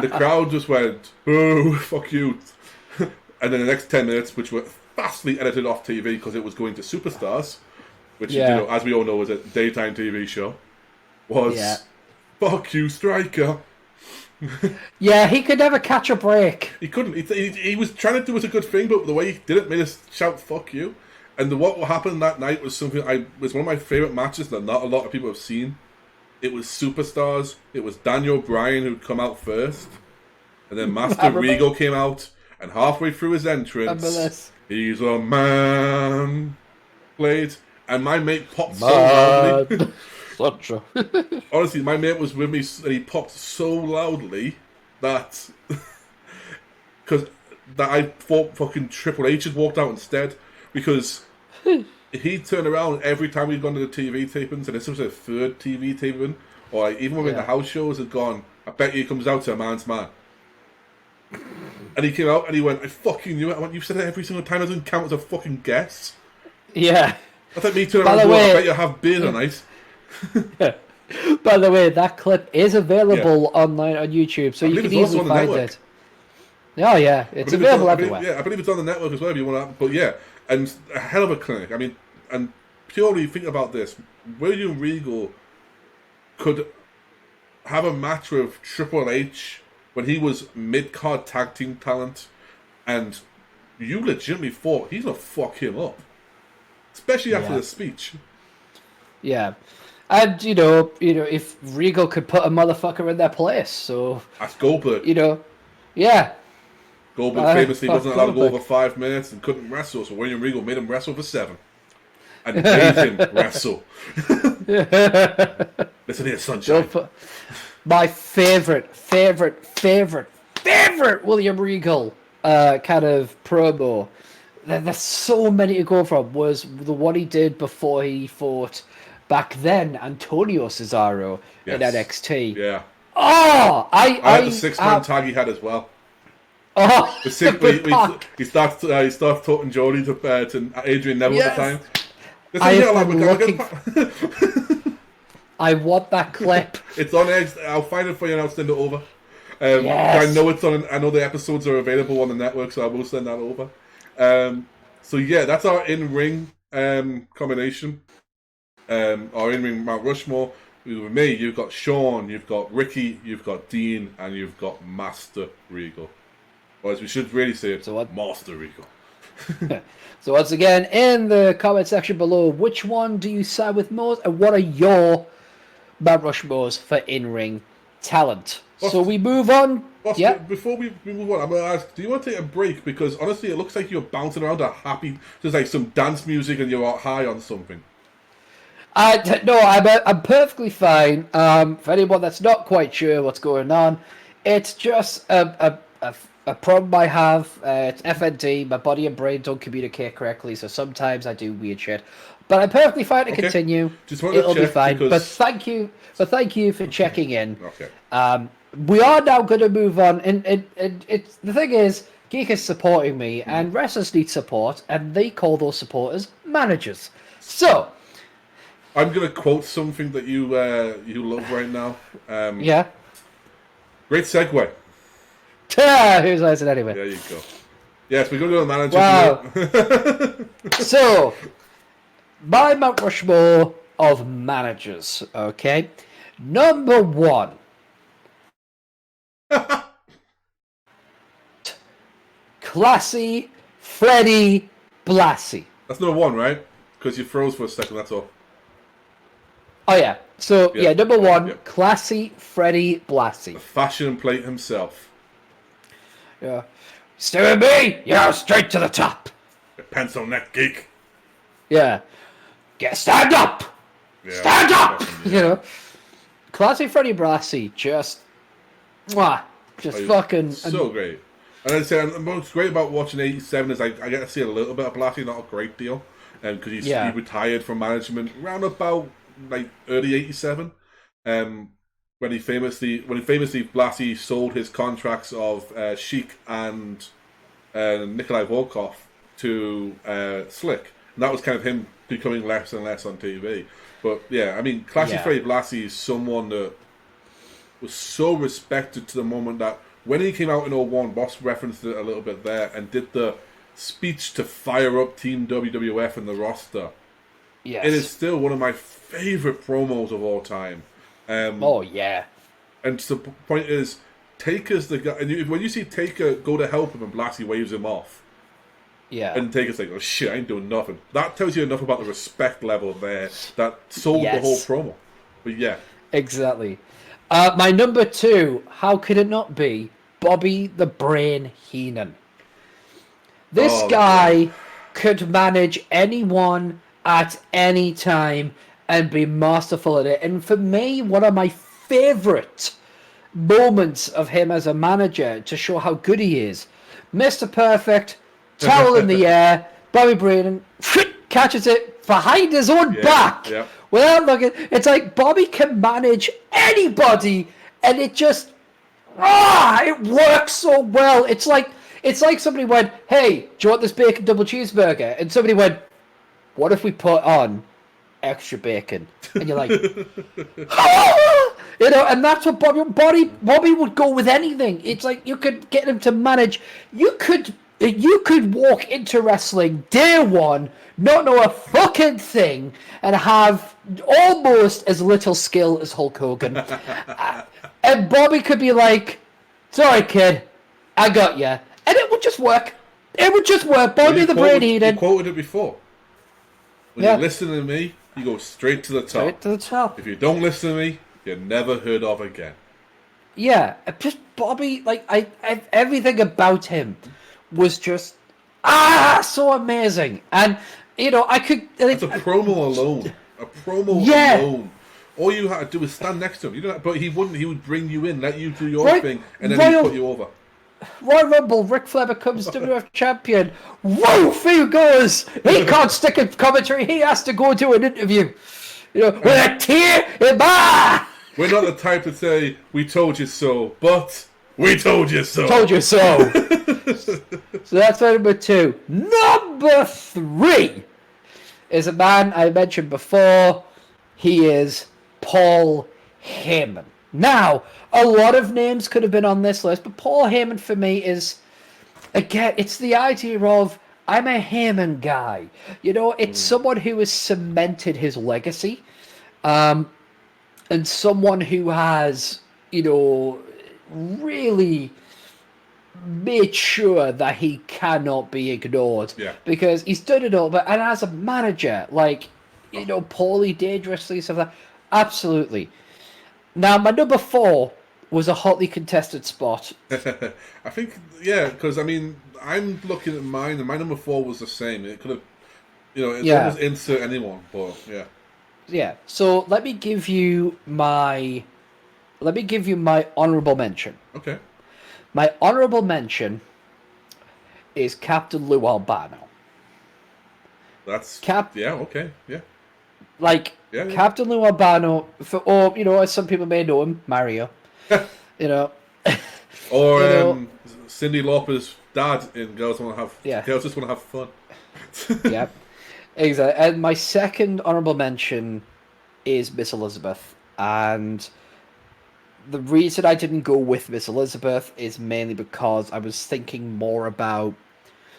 the crowd just went, "Oh, fuck you." And then the next 10 minutes, which were fastly edited off TV because it was going to Superstars, which, as we all know, is a daytime TV show, was "Fuck you, Stryker." Yeah, he could never catch a break. He couldn't. He was trying to do it a good thing, but the way he did it made us shout "fuck you." And what happened that night was something was one of my favorite matches that not a lot of people have seen. It was superstars. It was Daniel Bryan who'd come out first, and then Master Regal came out. And halfway through his entrance, he's a man played, and my mate popped so loudly. Honestly, my mate was with me, and he popped so loudly that I thought fucking Triple H had walked out instead, because he turned around every time we'd gone to the TV tapings, and this was a third TV taping, or even when the house shows had gone, I bet he comes out to a man's man. And he came out and he went, I fucking knew it. I went, you've said it every single time. I didn't count as a fucking guess. Yeah. I thought me turning around and going, I bet you have beer tonight. By the way, that clip is available online on YouTube, so you can easily find it. Oh yeah, it's available everywhere. I believe it's on the network as well if you want to. But yeah, and a hell of a clinic. I mean, and purely think about this. William Regal could have a match with Triple H when he was mid-card tag team talent, and you legitimately thought he's going to fuck him up. Especially after the speech. Yeah. And, you know, if Regal could put a motherfucker in their place, so... That's Goldberg. You know, yeah. Goldberg famously wasn't allowed to go over 5 minutes and couldn't wrestle, so William Regal made him wrestle for 7. And made him wrestle. Listen here, sunshine. My favourite William Regal kind of promo. There's so many to go from. Was the one he did before he fought back then Antonio Cesaro in NXT. Yeah. Oh, I had the 6-man tag he had as well. Oh, he starts talking Jody to Adrian Neville at the time. I want that clip. It's on Edge. I'll find it for you and I'll send it over. I know it's on. I know the episodes are available on the network, so I will send that over. So yeah, that's our in-ring combination. Our in-ring Mount Rushmore. With me, you've got Sean, you've got Ricky, you've got Dean, and you've got Master Regal. Or as we should really say it, Master Regal. So once again, in the comment section below, which one do you side with most, and what are your Mount Rushmores for in-ring talent? So we move on. Before we move on, I'm going to ask, do you want to take a break? Because honestly, it looks like you're bouncing around happy. There's like some dance music and you're high on something. No, I'm perfectly fine. For anyone that's not quite sure what's going on, it's just a problem I have. It's FND. My body and brain don't communicate correctly, so sometimes I do weird shit. But I'm perfectly fine to continue. It'll be fine. Because... But thank you for checking in. Okay. We are now going to move on, and it's the thing is, Geek is supporting me, and wrestlers need support, and they call those supporters managers. So. I'm going to quote something that you love right now. Yeah. Great segue. Who's nice anyway? There you go. Yes, we're going to do a manager. Wow. So, my Mount Rushmore of managers, okay? Number 1. Classy Freddie Blassie. That's number 1, right? Because you froze for a second, that's all. Oh, yeah. So, number 1, Classy Freddie Blassie. The fashion plate himself. Yeah. Stay with me! You're straight to the top! The pencil neck geek. Yeah. Stand up! Yeah, stand up! You know? Classy Freddie Blassie, just fucking... So great. And I'd say what's great about watching 87 is I get to see a little bit of Blassie, not a great deal. Because he retired from management around about like early 87. When he famously Blassie sold his contracts of Sheik and Nikolai Volkov to Slick. And that was kind of him becoming less and less on TV. But yeah, I mean, Classy Freddie Blassie is someone that was so respected to the moment that when he came out in 01, Boss referenced it a little bit there and did the speech to fire up Team WWF and the roster. Yes. It is still one of my favorite promos of all time. Oh, yeah. And the point is, Taker's the guy, and when you see Taker go to help him and Blassie waves him off, Yeah. and Taker's like, "Oh shit, I ain't doing nothing." That tells you enough about the respect level there that sold the whole promo. But yeah, exactly. My number 2, how could it not be Bobby the Brain Heenan? This guy could manage anyone at any time and be masterful at it. And for me, one of my favourite moments of him as a manager to show how good he is, Mr. Perfect, towel in the air, Bobby Brain catches it behind his own back. Yeah. Without looking, it's like Bobby can manage anybody, and it just it works so well. It's like somebody went, "Hey, do you want this bacon double cheeseburger?" And somebody went, "What if we put on extra bacon?" And you're like, you know, and that's what Bobby would go with anything. It's like you could get him to manage. You could walk into wrestling day one, not know a fucking thing, and have almost as little skill as Hulk Hogan. And Bobby could be like, "Sorry, kid, I got you," and it would just work. It would just work. Bobby the Brain Heenan. You quoted it before. When you listen to me, you go straight to the top. Straight to the top. If you don't listen to me, you're never heard of again. Yeah, just Bobby. Like I everything about him was just so amazing. And you know, I could. That's a promo alone. A promo alone. All you had to do was stand next to him. You know, but he wouldn't. He would bring you in, let you do your thing, and then he'd put you over. Royal Rumble, Ric Flair becomes WWF champion. Whoa, he goes. He can't stick in commentary. He has to go do an interview. You know, with a tear in my eye. We're not the type to say, "We told you so," but we told you so. Told you so. So that's my number 2. Number 3 is a man I mentioned before. He is Paul Heyman. Now, a lot of names could have been on this list, but Paul Heyman for me is, again, it's the idea of, I'm a Heyman guy. You know, it's someone who has cemented his legacy, and someone who has, you know, really made sure that he cannot be ignored. Yeah. Because he's done it all, but and as a manager, like, you know, Paulie dangerously, stuff like that. Absolutely. Now, my number 4 was a hotly contested spot. I think, because I mean, I'm looking at mine, and my number 4 was the same. It could have, you know, it's almost insert anyone, but yeah. Yeah. So let me give you my honorable mention. Okay. My honorable mention is Captain Lou Albano. That's okay, yeah. Like Captain Lou Albano, or you know, as some people may know him, Mario. You know. Or you know, Cyndi Lauper's dad in Girls Just Want to Have Fun. Yeah, exactly. And my second honorable mention is Miss Elizabeth, and the reason I didn't go with Miss Elizabeth is mainly because I was thinking more about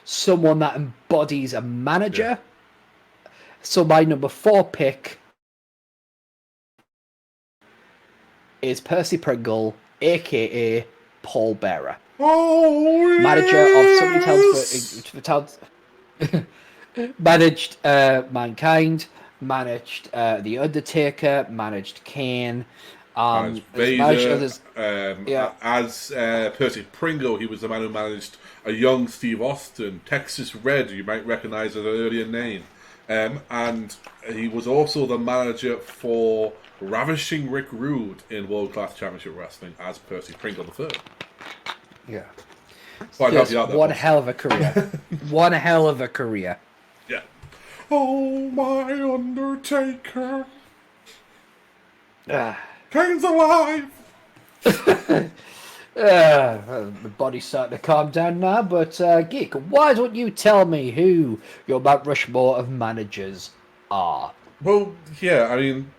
someone that embodies a manager. Yeah. So my number 4 pick is Percy Pringle, aka Paul Bearer. Oh, manager of Somebody Tells managed Mankind, managed The Undertaker, managed Kane. Managed Vader, as Percy Pringle, he was the man who managed a young Steve Austin, Texas Red, you might recognise as an earlier name. And he was also the manager for Ravishing Rick Rude in World Class Championship Wrestling as Percy Pringle III. Yeah. One hell of a career. One hell of a career. Yeah. Oh, my Undertaker. Kane's alive! My body's starting to calm down now, but Geek, why don't you tell me who your Mount Rushmore of managers are? Well, yeah, I mean,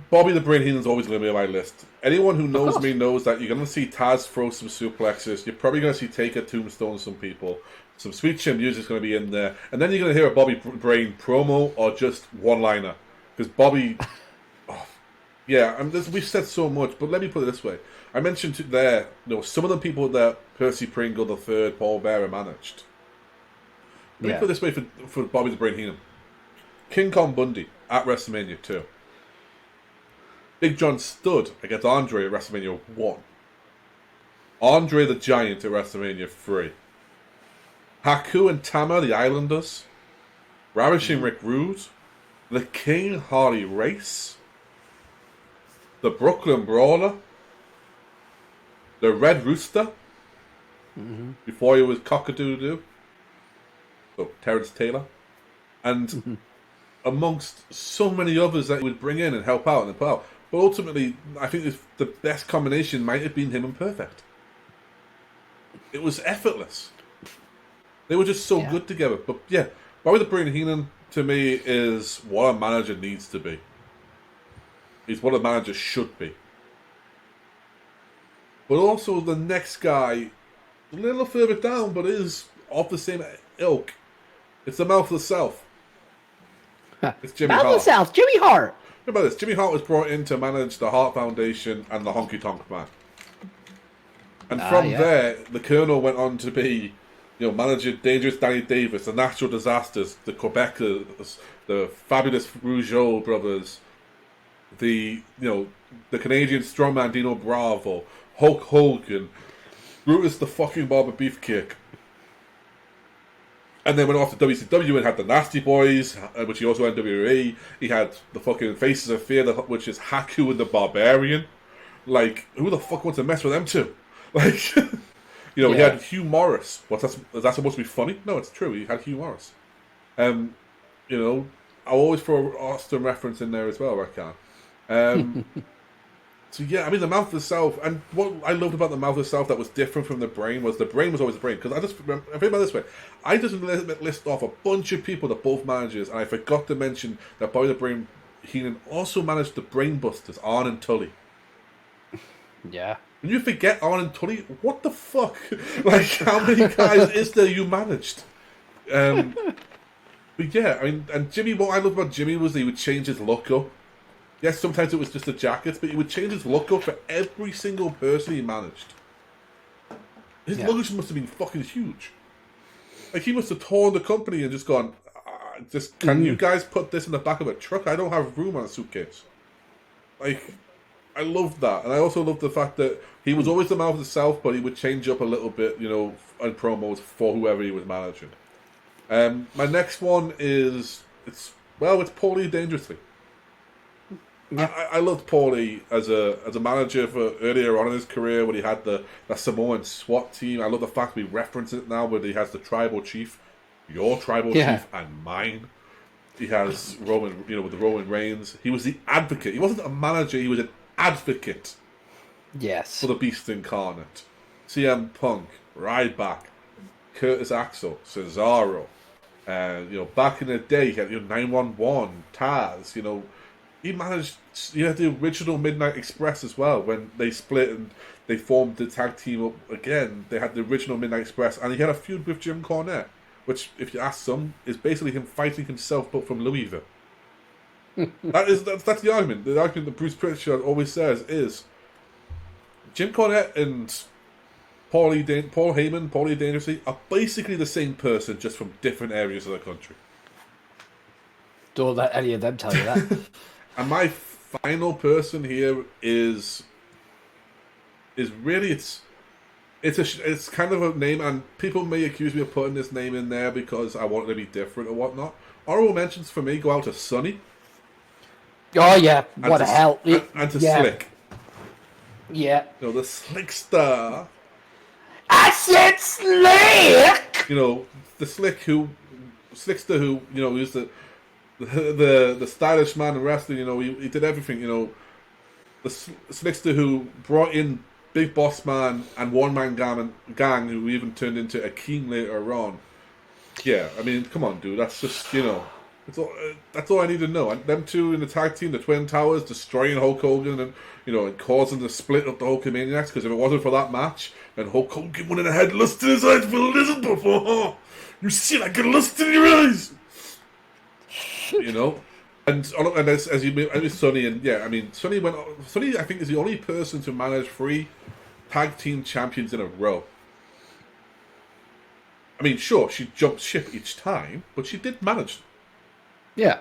Bobby the Brain Heenan's always going to be on my list. Anyone who knows me knows that you're going to see Taz throw some suplexes. You're probably going to see Taker tombstone some people. Some Sweet Chin music's going to be in there. And then you're going to hear a Bobby Brain promo or just one-liner. Because Bobby... we've said so much, but let me put it this way. I mentioned there, some of the people that Percy Pringle the third, Paul Bearer managed. Let me put it this way for Bobby the Brain Heenan. King Kong Bundy at WrestleMania 2. Big John Studd against Andre at WrestleMania 1. Andre the Giant at WrestleMania 3. Haku and Tama, the Islanders. Ravishing Rick Rude. The King Harley Race. The Brooklyn Brawler. The Red Rooster. Before he was Cock-a-Doodle. So, Terrence Taylor. And amongst so many others that he would bring in and help out and put out. But ultimately, I think the best combination might have been him and Perfect. It was effortless. They were just so good together. But yeah, Bobby the Brain Heenan, to me, is what a manager needs to be. He's what a manager should be. But also the next guy, a little further down, but is of the same ilk. It's the Mouth of the South. It's Jimmy Hart. Mouth of the South, Jimmy Hart. Remember this, Jimmy Hart was brought in to manage the Hart Foundation and the Honky Tonk Man. And from there, the Colonel went on to be, manager Dangerous Danny Davis, the Natural Disasters, the Quebecers, the Fabulous Rougeau brothers, the Canadian strongman Dino Bravo, Hulk Hogan, Brutus the fucking Barber Beefcake. And then went off to WCW and had the Nasty Boys, which he also had in WWE. He had the fucking Faces of Fear, which is Haku and the Barbarian. Like, who the fuck wants to mess with them two? Like, he had Hugh Morris. Is that supposed to be funny? No, it's true. He had Hugh Morris. I'll always throw an Austin reference in there as well, where I can. So yeah, I mean, the Mouth of the South, and what I loved about the Mouth of the South that was different from the Brain was always the Brain. Because I think about it this way, I just list off a bunch of people that both managers, and I forgot to mention that Bobby the Brain Heenan also managed the Brain Busters, Arn and Tully. Yeah. When you forget Arn and Tully, what the fuck? Like, how many guys is there you managed? But yeah, I mean, and Jimmy, what I loved about Jimmy was he would change his look up. Yes, sometimes it was just a jacket, but he would change his look up for every single person he managed. His luggage must have been fucking huge. Like, he must have torn the company and just gone, can you guys put this in the back of a truck? I don't have room on a suitcase. Like, I loved that. And I also loved the fact that he was always the Mouth of the South, but he would change up a little bit, in promos for whoever he was managing. My next one is, it's Paulie Dangerously. Yeah. I loved Paulie as a manager for earlier on in his career when he had the Samoan SWAT team. I love the fact we reference it now where he has the tribal chief, your tribal chief and mine. He has Roman, with the Roman Reigns. He was the advocate. He wasn't a manager, he was an advocate. Yes. For the Beast Incarnate. CM Punk, Ryback, Curtis Axel, Cesaro. Back in the day, he had 911, Taz, he managed. He had the original Midnight Express as well. When they split and they formed the tag team up again, they had the original Midnight Express, and he had a feud with Jim Cornette, which, if you ask some, is basically him fighting himself, but from Louisville. That's the argument. The argument that Bruce Pritchard always says is Jim Cornette and Paul Heyman, Paulie Dangerously are basically the same person, just from different areas of the country. Don't let any of them tell you that. And my final person here is really it's kind of a name, and people may accuse me of putting this name in there because I want it to be different or whatnot. Honorable mentions for me go out to Sonny. Oh yeah, what the hell? And to Slick. Yeah. The Slickster. I said Slick. The Slickster who is the stylish man in wrestling. He did everything. The Slickster who brought in Big Boss Man and One Man Gang, who even turned into a King later on. Yeah, I mean, come on, dude. That's just that's all I need to know. And them two in the tag team, the Twin Towers, destroying Hulk Hogan and and causing the split of the Hulkamaniacs. Because if it wasn't for that match, then Hulk Hogan wouldn't have had lust in his eyes for listen before. You see like a lust in your eyes. And as you with Sonny, and yeah, I mean Sonny went. Sonny, I think, is the only person to manage 3 tag team champions in a row. I mean, sure, she jumped ship each time, but she did manage. Yeah.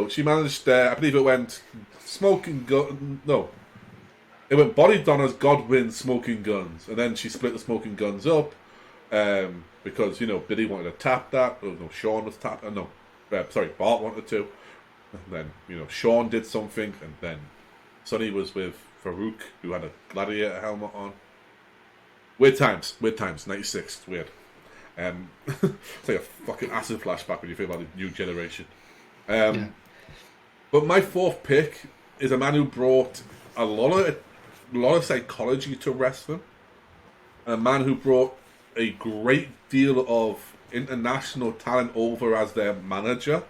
She managed. I believe it went Smoking Gun. No, it went Body Donna's Godwin Smoking Guns, and then she split the Smoking Guns up because Billy wanted to tap that. Oh no, Sean was tap. Sorry, Bart wanted to. And then, Sean did something, and then Sonny was with Farouk, who had a gladiator helmet on. Weird times, 96, weird. It's like a fucking acid flashback when you think about the new generation. But my 4th pick is a man who brought a lot of psychology to wrestling. A man who brought a great deal of international talent over as their manager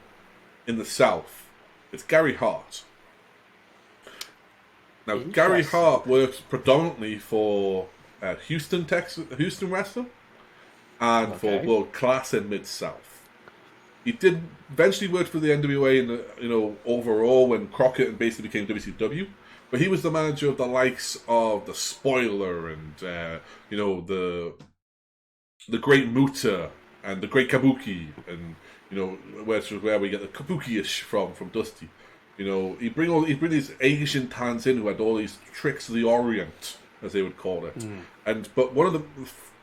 in the South. It's Gary Hart. Now, Gary Hart works predominantly for Houston Wrestling, and for World Class in Mid-South. He did eventually work for the NWA in the, overall when Crockett and basically became WCW. But he was the manager of the likes of the Spoiler and the Great Muta and the Great Kabuki, and where we get the Kabuki-ish from Dusty. He bring these Asian talents in who had all these tricks of the Orient, as they would call it. But one of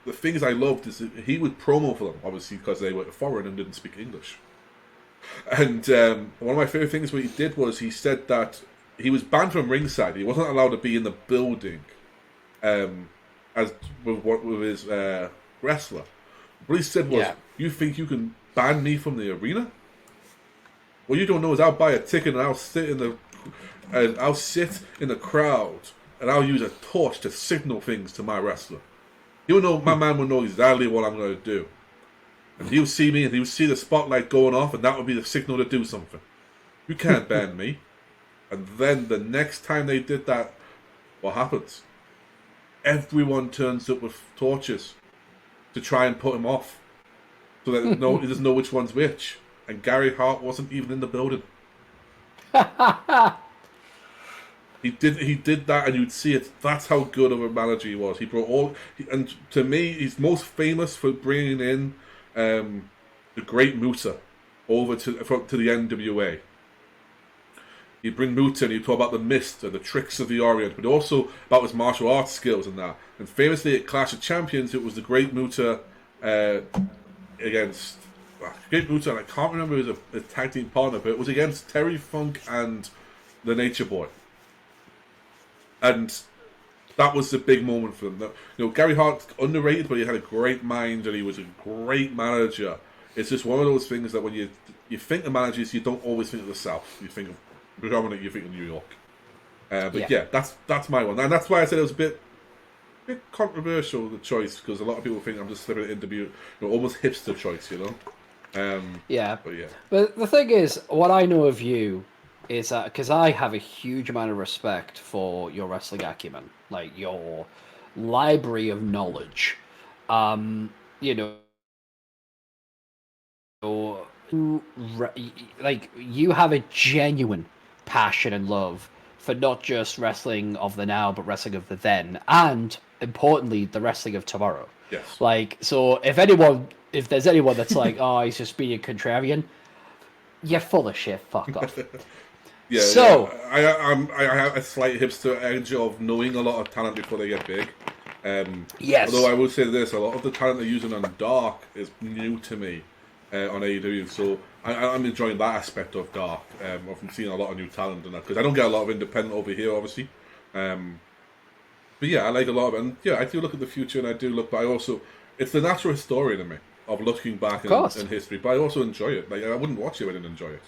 the things I loved is that he would promo for them, obviously because they were foreign and didn't speak English. And one of my favorite things what he did was he said that he was banned from ringside. He wasn't allowed to be in the building as with his wrestler. What he said was, "You think you can ban me from the arena? What you don't know is I'll buy a ticket and I'll sit in the crowd and I'll use a torch to signal things to my wrestler. My man will know exactly what I'm going to do. And he'll see me and he'll see the spotlight going off, and that will be the signal to do something. You can't ban me." And then the next time they did that, what happens? Everyone turns up with torches to try and put him off, so that he doesn't know which one's which. And Gary Hart wasn't even in the building. He did that, and you'd see it. That's how good of a manager he was. He brought and to me, he's most famous for bringing in the Great Muta over to the NWA. He'd bring Muta and he'd talk about the mist and the tricks of the Orient, but also about his martial arts skills and that. And famously at Clash of Champions, it was the Great Muta against Great Muta, and I can't remember who was a tag team partner, but it was against Terry Funk and the Nature Boy. And that was the big moment for them. Gary Hart's underrated, but he had a great mind and he was a great manager. It's just one of those things that when you think of managers, you don't always think of the South. You think of predominantly, you think of New York. That's my one, and that's why I said it was a bit controversial, the choice, because a lot of people think I'm just slipping it into almost hipster choice, But the thing is, what I know of you is that because I have a huge amount of respect for your wrestling acumen, like your library of knowledge. Like you have a genuine passion and love for not just wrestling of the now, but wrestling of the then, and importantly, the wrestling of tomorrow. Yes. Like, so if there's anyone that's like, oh, he's just being a contrarian, you're full of shit. Fuck off. I have a slight hipster edge of knowing a lot of talent before they get big. Yes. Although I will say this, a lot of the talent they're using on Dark is new to me on AEW, so I'm enjoying that aspect of Dark. I've seen a lot of new talent in that, because I don't get a lot of independent over here, obviously. But yeah, I like a lot of it. And yeah, I do look at the future, and I do look, but I also, it's the natural historian in me of looking back in history, but I also enjoy it. Like, I wouldn't watch it if I didn't enjoy it,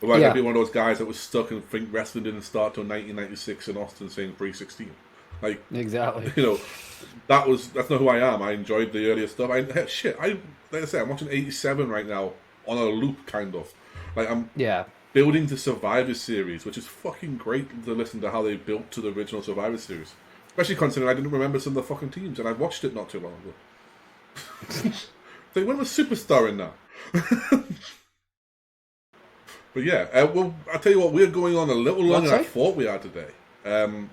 But I'd be one of those guys that was stuck and think wrestling didn't start till 1996 in Austin saying 316. Like, exactly. That's not who I am. I enjoyed the earlier stuff. Like I said, I'm watching 87 right now on a loop, kind of. Like, I'm building the Survivor Series, which is fucking great to listen to how they built to the original Survivor Series. Especially considering I didn't remember some of the fucking teams, and I watched it not too long ago. Like, when was Superstar in that? But yeah, well, I'll tell you what, we're going on a little longer than I thought we are today. I'm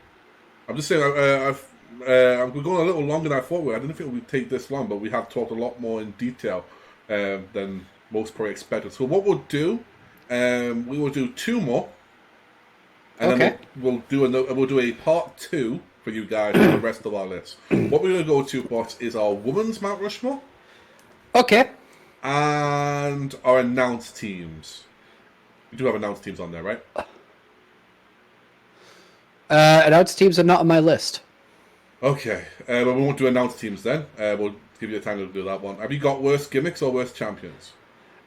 just saying, we're going a little longer than I thought we were. I didn't think we'd take this long, but we have talked a lot more in detail than most probably expected. So what we'll do, we will do 2 more, and then we'll do a part 2 for you guys for the rest of our list. What we're going to go to, boss, is our women's Mount Rushmore. Okay. And our announced teams. We do have announced teams on there, right? Announced teams are not on my list. Okay, but we won't do announced teams then. We'll give you time to do that one. Have you got worst gimmicks or worst champions?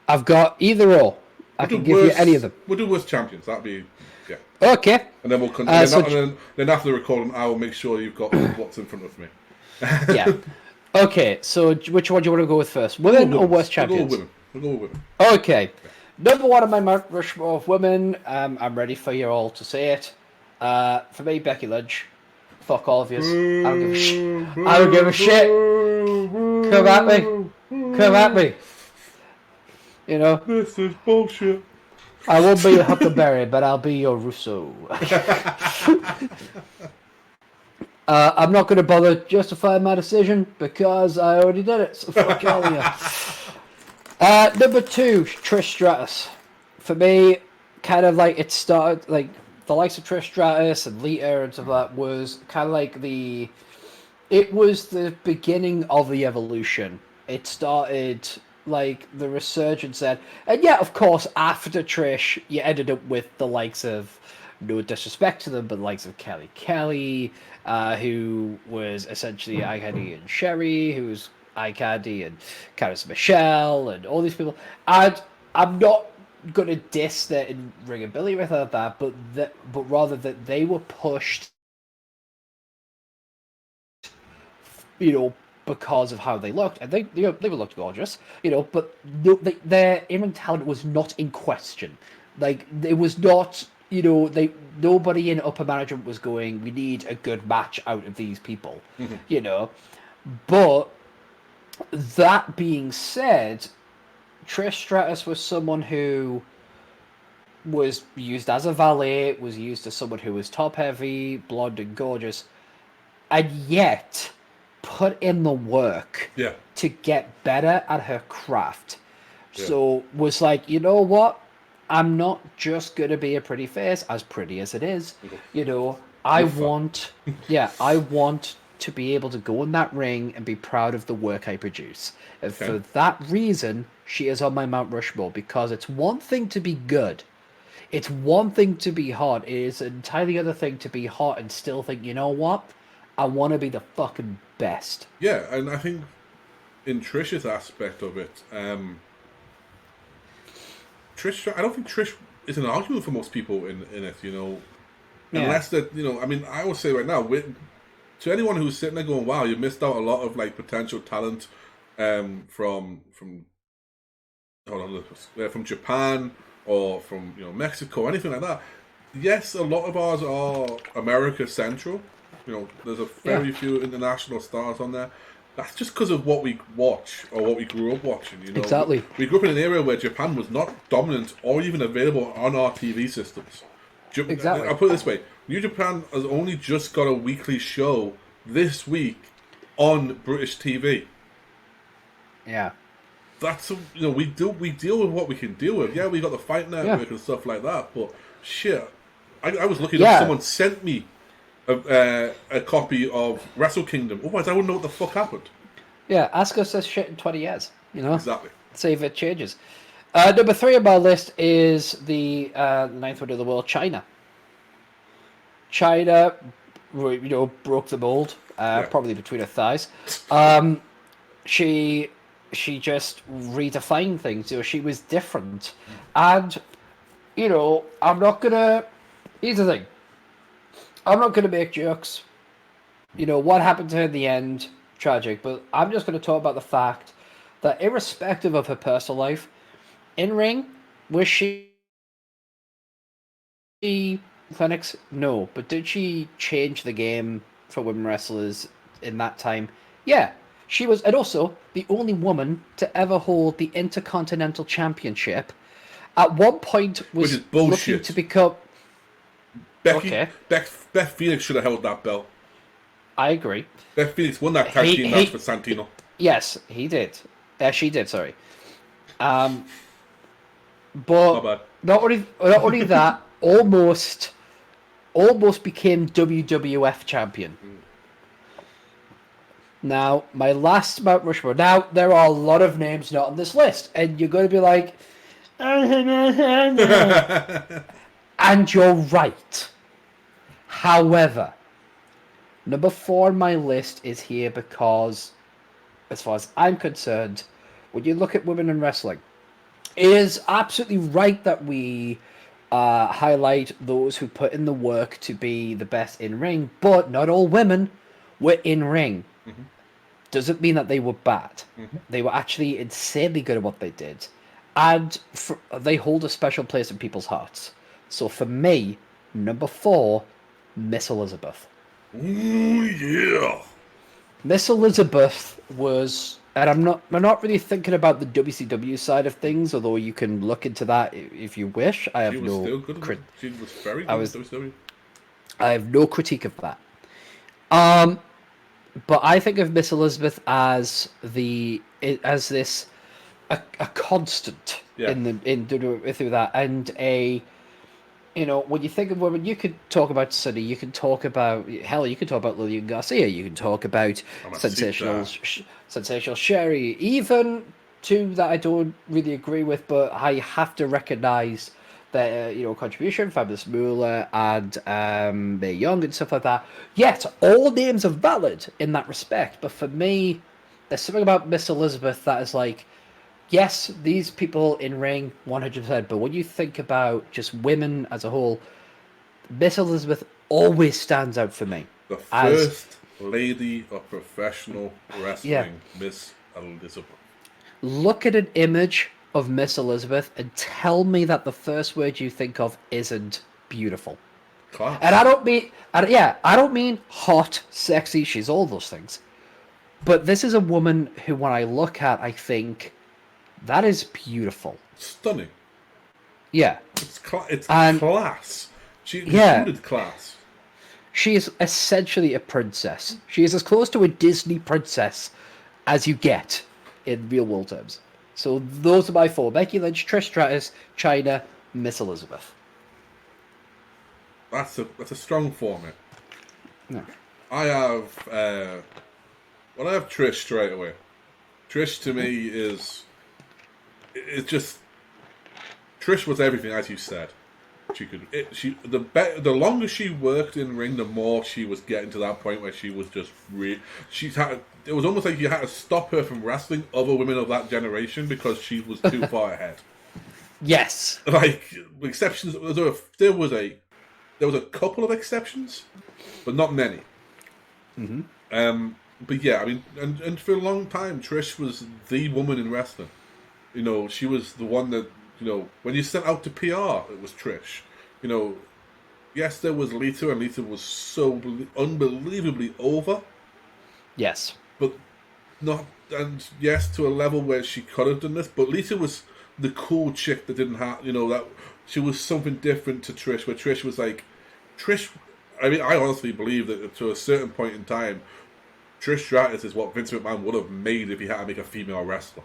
I've got either or. I can give you any of them. We'll do worst champions. That'd be okay. And then we'll continue. Then after the recording, I will make sure you've got what's in front of me. Yeah. Okay. So which one do you want to go with first? Women or worst champions? We'll go with women. Okay. Number 1 on my Mount Rushmore of women. I'm ready for you all to say it. For me, Becky Lynch. Fuck all of you. I don't give a shit. I don't give a shit. Come at me. Come at me. You know. This is bullshit. I won't be your Huckleberry, but I'll be your Russo. I'm not going to bother justifying my decision because I already did it. So fuck all of you. Number 2, Trish Stratus. For me, kind of like it started like the likes of Trish Stratus and Lita and stuff like that was kind of like it was the beginning of the evolution. It started like the resurgence then. And yeah, of course, after Trish, you ended up with the likes of, no disrespect to them, but the likes of Kelly, who was essentially Eye Candy and Sherry, who was Eye Candy and Caris Michelle and all these people. And I'm not going to diss their in-ring ability with that, but rather that they were pushed, you know, because of how they looked, and they looked gorgeous, you know, but their in-ring talent was not in question. Like, it was not, you know, nobody in upper management was going, we need a good match out of these people, you know. But that being said, Trish Stratus was someone who was used as a valet, was used as someone who was top-heavy, blonde and gorgeous, and yet put in the work to get better at her craft. So was like, you know what? I'm not just going to be a pretty face, as pretty as it is. You know, I want to be able to go in that ring and be proud of the work I produce. And for that reason, she is on my Mount Rushmore, because it's one thing to be good. It's one thing to be hot. It is an entirely other thing to be hot and still think, you know what? I want to be the fucking best. Yeah, and I think in Trish's aspect of it, Trish, I don't think Trish is an argument for most people in it, you know. Unless that, you know, I mean, I would say right now, to anyone who's sitting there going, wow, you missed out a lot of like potential talent from Japan or from, you know, Mexico, anything like that. Yes, a lot of ours are America Central. You know, there's a very few international stars on there. That's just because of what we watch or what we grew up watching. You know, exactly. We grew up in an area where Japan was not dominant or even available on our TV systems. Exactly. I'll put it this way: New Japan has only just got a weekly show this week on British TV. Yeah. That's you know, we deal with what we can deal with. Yeah, we got the Fight Network and stuff like that. But shit, I was lucky that someone sent me a copy of Wrestle Kingdom. Otherwise, I wouldn't know what the fuck happened. Yeah, ask us this shit in 20 years. You know, exactly. See if it changes. Number 3 on my list is the 9th wonder of the world, China. China, you know, broke the mold, probably between her thighs. She just redefined things. You know, she was different, and you know, I'm not gonna. Here's the thing. I'm not gonna make jokes. You know what happened to her in the end, tragic. But I'm just gonna talk about the fact that, irrespective of her personal life, in ring, was she clinics? No, but did she change the game for women wrestlers in that time? Yeah. She was, and also, the only woman to ever hold the Intercontinental Championship at one point Which was is bullshit. looking to become. Beth Phoenix should have held that belt. I agree. Beth Phoenix won that tag team match for Santino. Yes, he did. She did. Sorry. But not only that, almost became WWF champion. Now, my last Mount Rushmore. Now, there are a lot of names not on this list, and you're going to be like, and you're right. However, number 4 on my list is here because, as far as I'm concerned, when you look at women in wrestling, it is absolutely right that we highlight those who put in the work to be the best in ring, but not all women were in ring. Mm-hmm. Doesn't mean that they were bad. Mm-hmm. They were actually insanely good at what they did, and they hold a special place in people's hearts. So for me, number 4, Miss Elizabeth. Ooh, yeah. Miss Elizabeth was, and I'm not really thinking about the WCW side of things, although you can look into that if you wish. I have she was still good. She was very good at WCW. I have no critique of that. But I think of Miss Elizabeth as this a constant through that, and when you think of women, you could talk about Sunny, you can talk about Lillian Garcia, you can talk about Sensational Sherry, even two that I don't really agree with, but I have to recognise their contribution, Fabulous Moolah and Mae Young and stuff like that. Yet all names are valid in that respect, but for me, there's something about Miss Elizabeth that is like, yes, these people in ring 100%, but when you think about just women as a whole, Miss Elizabeth always stands out for me. The first lady of professional wrestling, Miss Elizabeth. Look at an image of Miss Elizabeth and tell me that the first word you think of isn't beautiful. Class. And I don't mean hot, sexy, she's all those things. But this is a woman who, when I look at, I think, that is beautiful. Stunning. Yeah. It's class. She included class. She is essentially a princess. She is as close to a Disney princess as you get in real world terms. So those are my 4. Becky Lynch, Trish Stratus, Chyna, Miss Elizabeth. That's a strong format. No. I have Trish straight away. Trish to me is just Trish was everything, as you said. The longer she worked in ring, the more she was getting to that point where she was just it was almost like you had to stop her from wrestling other women of that generation because she was too far ahead. Yes. Like exceptions, there was a couple of exceptions, but not many. Mm-hmm. But yeah, I mean, and for a long time, Trish was the woman in wrestling. She was the one that, when you sent out to PR, it was Trish. Yes, there was Lita, and Lita was so unbelievably over. Yes. But not, and yes, to a level where she could have done this, but Lita was the cool chick that didn't have, that she was something different to Trish, where Trish was like, I mean, I honestly believe that to a certain point in time, Trish Stratus is what Vince McMahon would have made if he had to make a female wrestler.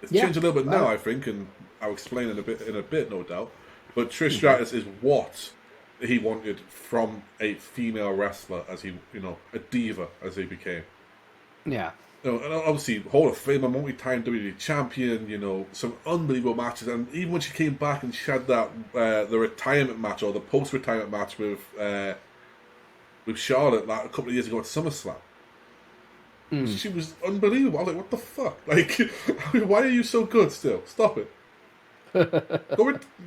It's changed a little bit now, I think, and I'll explain in a bit, no doubt. But Trish Stratus is what he wanted from a female wrestler, as he, a diva as he became. Yeah. And obviously, Hall of Famer, multi-time WWE champion, some unbelievable matches. And even when she came back and she had that the retirement match or the post-retirement match with Charlotte like a couple of years ago at SummerSlam, she was unbelievable. I was like, what the fuck? Like, why are you so good still? Stop it.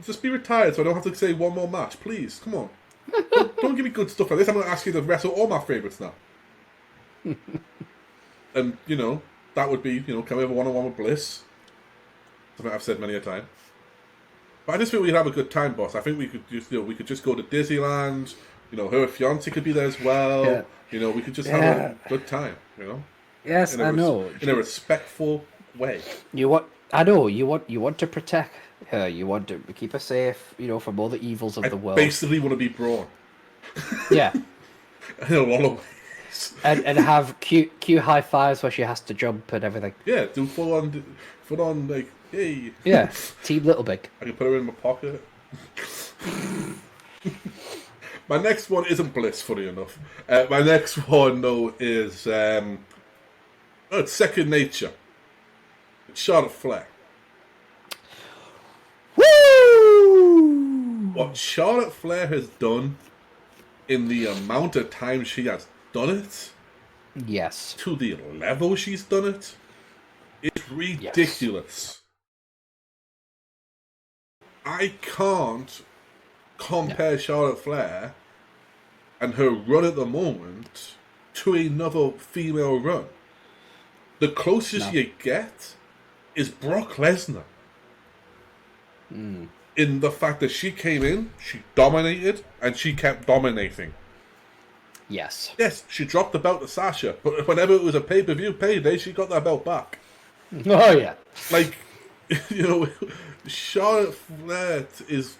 Just be retired so I don't have to say one more match, please. Come on. Don't give me good stuff like this. I'm going to ask you to wrestle all my favourites now. And, that would be, can we have a one-on-one with Bliss? Something I've said many a time. But I just think we'd have a good time, boss. I think we could just go to Disneyland. Her fiance could be there as well. Yeah. We could just have a good time, Yes, I know. In a respectful way. I know you want to protect her. You want to keep her safe, you know, from all the evils of I the world. basically want to be Braun. Yeah. In a lot of ways. And have cute high fives where she has to jump and everything. Yeah, do full on, like, hey. Yeah, Team Little Big. I can put her in my pocket. My next one isn't Bliss, funny enough. My next one, though, is it's Second Nature. It's Charlotte Flair. Woo! What Charlotte Flair has done in the amount of time she has done it, Yes. to the level she's done it, is ridiculous. I can't compare Charlotte Flair and her run at the moment to another female run. The closest you get is Brock Lesnar. In the fact that she came in, she dominated, and she kept dominating. Yes. Yes, she dropped the belt to Sasha, but whenever it was a pay-per-view payday, she got that belt back. Oh, yeah. Like, you know, Charlotte Flair is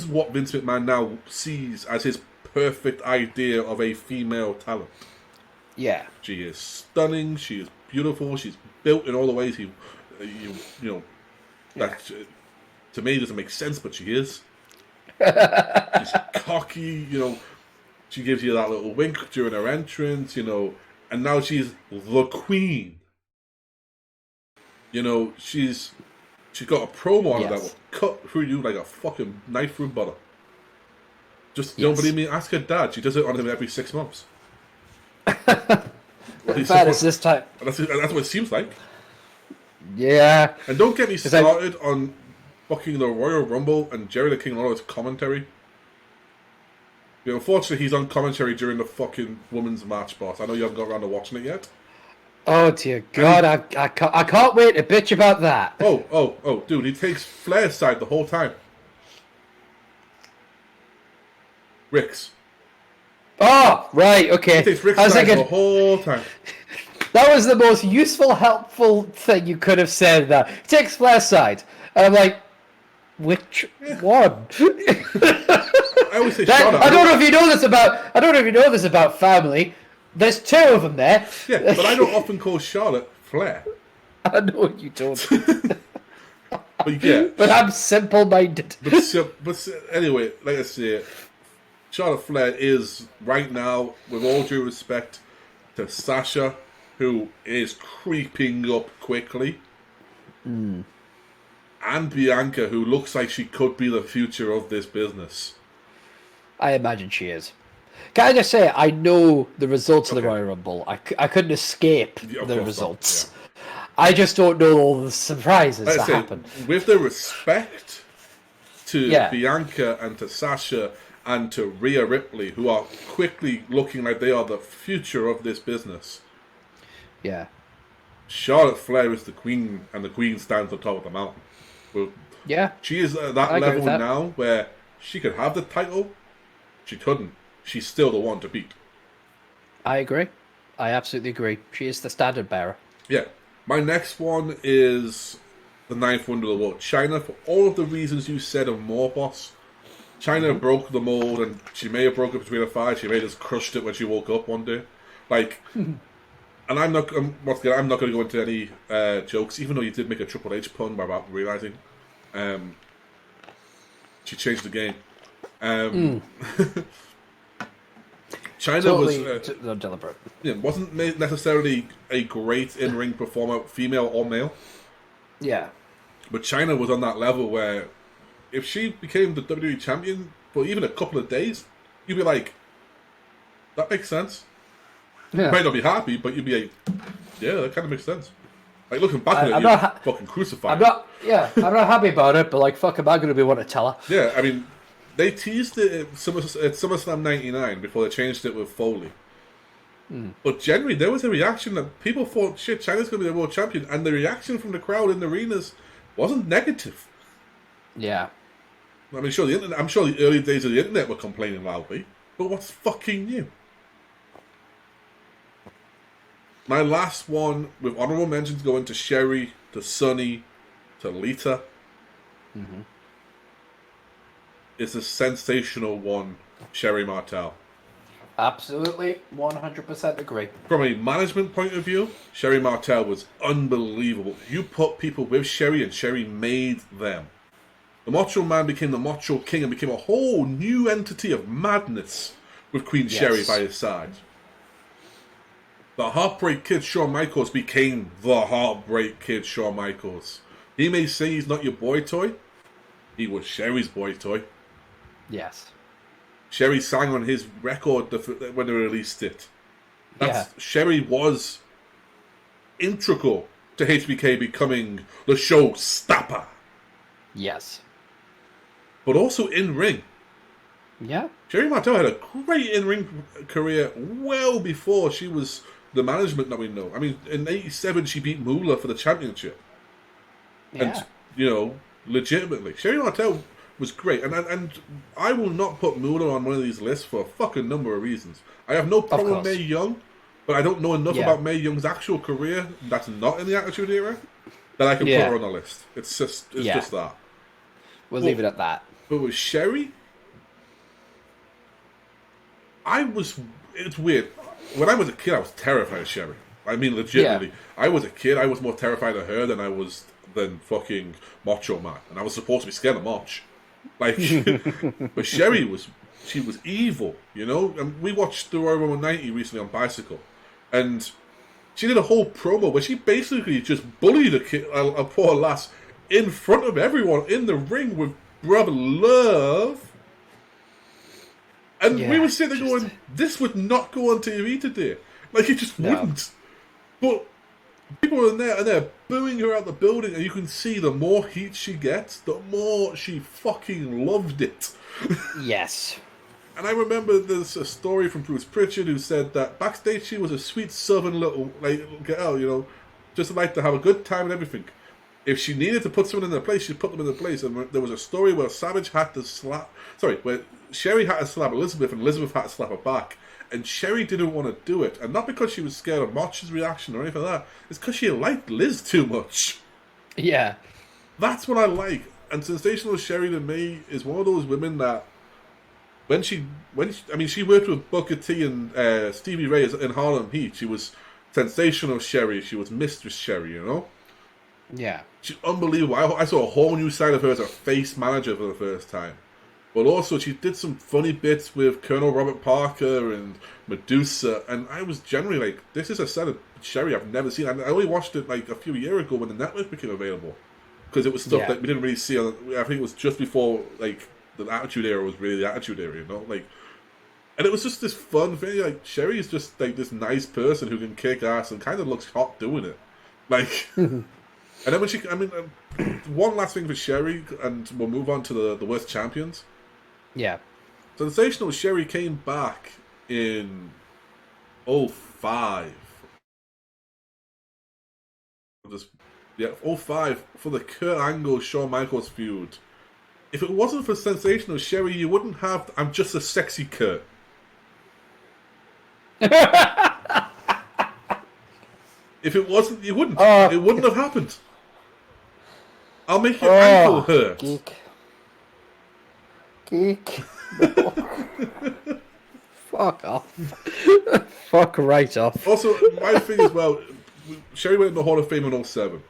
what Vince McMahon now sees as his perfect idea of a female talent. Yeah. She is stunning, she is beautiful, she's built in all the ways you know, that to me doesn't make sense, but she is. She's cocky, you know, she gives you that little wink during her entrance, you know, and now she's the queen. You know, she's got a promo on her that will cut through you like a fucking knife through butter. Just, you don't believe me? Ask her dad. She does it on him every 6 months. That is this time. That's what it seems like. Yeah. And don't get me started on fucking the Royal Rumble and Jerry the King Lawler's commentary. You know, unfortunately, he's on commentary during the fucking women's match, boss. I know you haven't got around to watching it yet. Oh dear God, I can't wait to bitch about that. Oh, dude, he takes Flair's side the whole time. Rick's. Oh, right, okay. He takes Rick's I was side thinking, the whole time. that was the most useful, helpful thing you could have said. That takes Flair's side, and I'm like, which one? I always say shut up. I don't know if you know this about. I don't know if you know this about family. There's 2 of them there. Yeah, but I don't often call Charlotte Flair. I know you don't. But yeah. But I'm simple-minded. But anyway, like I say, Charlotte Flair is, right now, with all due respect to Sasha, who is creeping up quickly, and Bianca, who looks like she could be the future of this business. I imagine she is. Can I just say, I know the results of the Royal Rumble. I couldn't escape the results. Yeah. I just don't know all the surprises that happen. With the respect to Bianca and to Sasha and to Rhea Ripley, who are quickly looking like they are the future of this business. Yeah. Charlotte Flair is the queen, and the queen stands on top of the mountain. Well, yeah. She is at that level now where she could have the title. She couldn't. She's still the one to beat. I agree. I absolutely agree. She is the standard bearer. Yeah. My next one is the 9th wonder of the world, China, for all of the reasons you said and more, boss. China broke the mold, and she may have broke it between her thighs. She may have just crushed it when she woke up one day. Like, and I'm not going to go into any jokes, even though you did make a Triple H pun without realizing. She changed the game. China totally wasn't necessarily a great in-ring performer, female or male. Yeah. But China was on that level where if she became the WWE champion for even a couple of days, you'd be like, that makes sense. Yeah. You might not be happy, but you'd be like, yeah, that kind of makes sense. Like, looking back at it, you're fucking crucified. I'm not happy about it, but like, fuck, am I going to be one to tell her? Yeah, I mean, they teased it at SummerSlam 99 before they changed it with Foley. But generally, there was a reaction that people thought, shit, China's going to be the world champion, and the reaction from the crowd in the arenas wasn't negative. Yeah. I mean, I'm sure the early days of the internet were complaining loudly, but what's fucking new? My last one, with honorable mentions going to Sherry, to Sunny, to Lita. is a sensational one, Sherry Martel. Absolutely, 100% agree. From a management point of view, Sherry Martel was unbelievable. You put people with Sherry, and Sherry made them. The Macho Man became the Macho King and became a whole new entity of madness with Queen Sherry by his side. The Heartbreak Kid Shawn Michaels became the Heartbreak Kid Shawn Michaels. He may say he's not your boy toy. He was Sherry's boy toy. Yes. Sherry sang on his record when they released it. Sherry was integral to HBK becoming the showstopper. Yes. But also in ring. Yeah. Sherry Martel had a great in-ring career well before she was the management that we know. I mean, in '87 she beat Moolah for the championship. Yeah. And, you know, legitimately. Sherry Martel was great. And I will not put Moolah on one of these lists for a fucking number of reasons. I have no problem with Mae Young, but I don't know enough about Mae Young's actual career that's not in the Attitude Era that I can put her on the list. It's just that. We'll leave it at that. But with Sherry, it's weird. When I was a kid, I was terrified of Sherry. I mean, legitimately. I was a kid, I was more terrified of her than fucking Macho Man. And I was supposed to be scared of Mach. Like, but Sherry she was evil, you know? And we watched the Royal Rumble 90 recently on Bicycle. And she did a whole promo where she basically just bullied a poor lass in front of everyone in the ring with brother love. And we were sitting there going, this would not go on TV today. Like, it just wouldn't. But people are in there and they're booing her out the building, and you can see the more heat she gets, the more she fucking loved it. Yes. And I remember there's a story from Bruce Pritchard who said that backstage she was a sweet southern little girl, you know, just like to have a good time and everything. If she needed to put someone in their place, she'd put them in their place. And there was a story where where Sherry had to slap Elizabeth and Elizabeth had to slap her back. And Sherry didn't want to do it. And not because she was scared of Mach's reaction or anything like that. It's because she liked Liz too much. Yeah. That's what I like. And Sensational Sherry to me is one of those women that she worked with Booker T and Stevie Ray in Harlem Heat. She was Sensational Sherry. She was Mistress Sherry, you know? Yeah. She's unbelievable. I saw a whole new side of her as a face manager for the first time. But also, she did some funny bits with Colonel Robert Parker and Medusa, and I was generally like, this is a side of Sherry I've never seen. I only watched it like a few years ago when the network became available, because it was stuff that we didn't really see on. I think it was just before like the Attitude Era was really the Attitude Era, you know, like. And it was just this fun thing. Like, Sherry is just like this nice person who can kick ass and kind of looks hot doing it, like. And then one last thing for Sherry, and we'll move on to the worst champions. Yeah. Sensational Sherry came back in 2005. 2005 for the Kurt Angle Shawn Michaels feud. If it wasn't for Sensational Sherry, you wouldn't have I'm Just a Sexy Kurt. If it wasn't, you wouldn't. It wouldn't have happened. I'll make your ankle hurt. Geek. No. Fuck off. Fuck right off. Also, my thing as well, Sherry went in the Hall of Fame in 2007.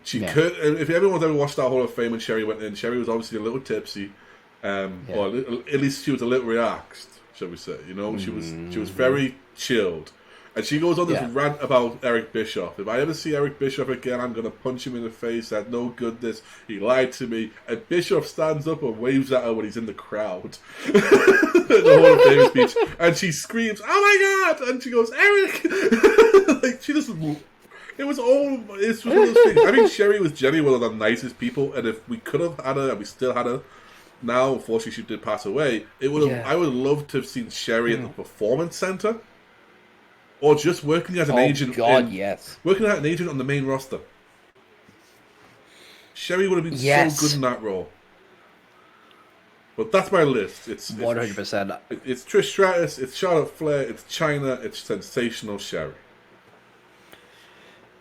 If everyone's ever watched that Hall of Fame when Sherry went in, Sherry was obviously a little tipsy. Or at least she was a little relaxed, shall we say. You know, she was very chilled. And she goes on this rant about Eric Bischoff. If I ever see Eric Bischoff again, I'm going to punch him in the face. That's no goodness. He lied to me. And Bischoff stands up and waves at her when he's in the crowd. The Hall of Fame speech. And she screams, "Oh my God!" And she goes, "Eric!" Like, she just... It's one of those things. I think Sherry was genuinely one of the nicest people. And if we could have had her, and we still had her, now, unfortunately, she did pass away. I would have loved to have seen Sherry at the Performance Center. Or just working as an agent. Working as an agent on the main roster. Sherry would have been so good in that role. But that's my list. It's 100%. It's Trish Stratus, it's Charlotte Flair, it's Chyna, it's Sensational Sherry.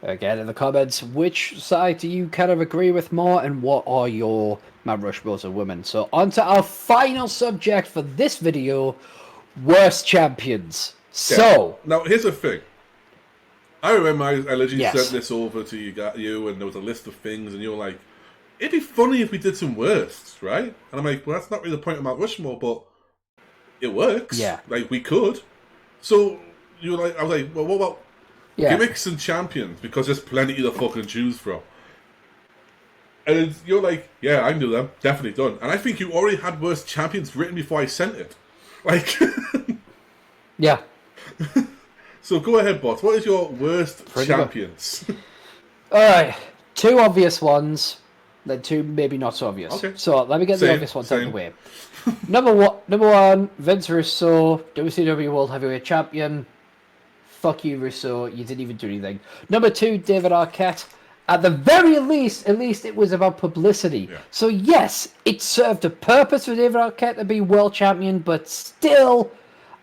Again, in the comments, which side do you kind of agree with more, and what are your Mount Rushmores of women? So, on to our final subject for this video, worst champions. So, now here's the thing. I remember I literally Yes. sent this over to you, and there was a list of things, and you were like, it'd be funny if we did some worsts, right? And I'm like, well, that's not really the point of Mount Rushmore, but it works. Yeah. Like, we could. So, you were like, I was like, well, what about gimmicks and champions? Because there's plenty to fucking choose from. And you're like, yeah, I can do them. Definitely done. And I think you already had worst champions written before I sent it. Like, yeah. So go ahead, boss. What is your worst champions? Alright, 2 obvious ones, then 2 maybe not so obvious. Okay. So let me get the obvious ones out of the way. Number one, Vince Russo, WCW World Heavyweight Champion. Fuck you, Russo. You didn't even do anything. Number 2, David Arquette. At the very least, at least it was about publicity. Yeah. So yes, it served a purpose for David Arquette to be world champion, but still,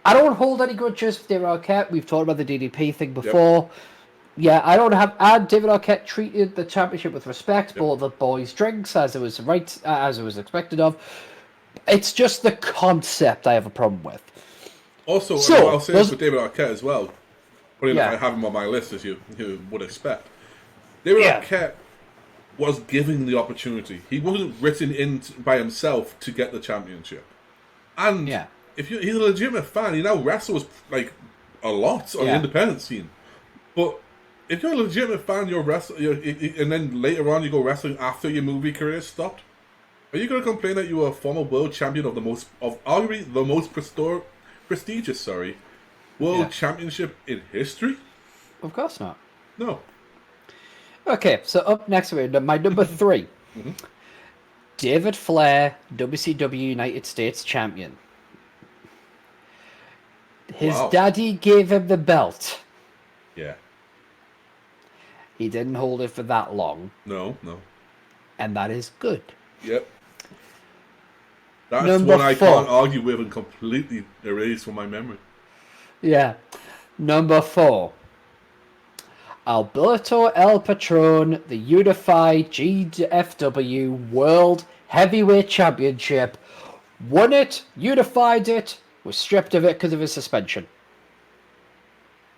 I don't hold any grudges for David Arquette. We've talked about the DDP thing before. Yep. Yeah, I don't have. And David Arquette treated the championship with respect. Bought the boys drinks as it was as it was expected of. It's just the concept I have a problem with. Also, so, I'll say this for David Arquette as well. Funny enough, I have him on my list, as you would expect. David Arquette was given the opportunity. He wasn't written in by himself to get the championship. And if he's a legitimate fan, he now wrestles like a lot on the independent scene. But if you're a legitimate fan, and then later on you go wrestling after your movie career stopped, are you going to complain that you were a former world champion of arguably the most prestigious world championship in history? Of course not. No. Okay, so up next, my number 3. David Flair, WCW United States Champion. His daddy gave him the belt. Yeah. He didn't hold it for that long. No. And that is good. Yep. That's one I can't argue with and completely erase from my memory. Yeah. Number 4. Alberto El Patron, the unified GFW World Heavyweight Championship. Won it, unified it, was stripped of it because of his suspension.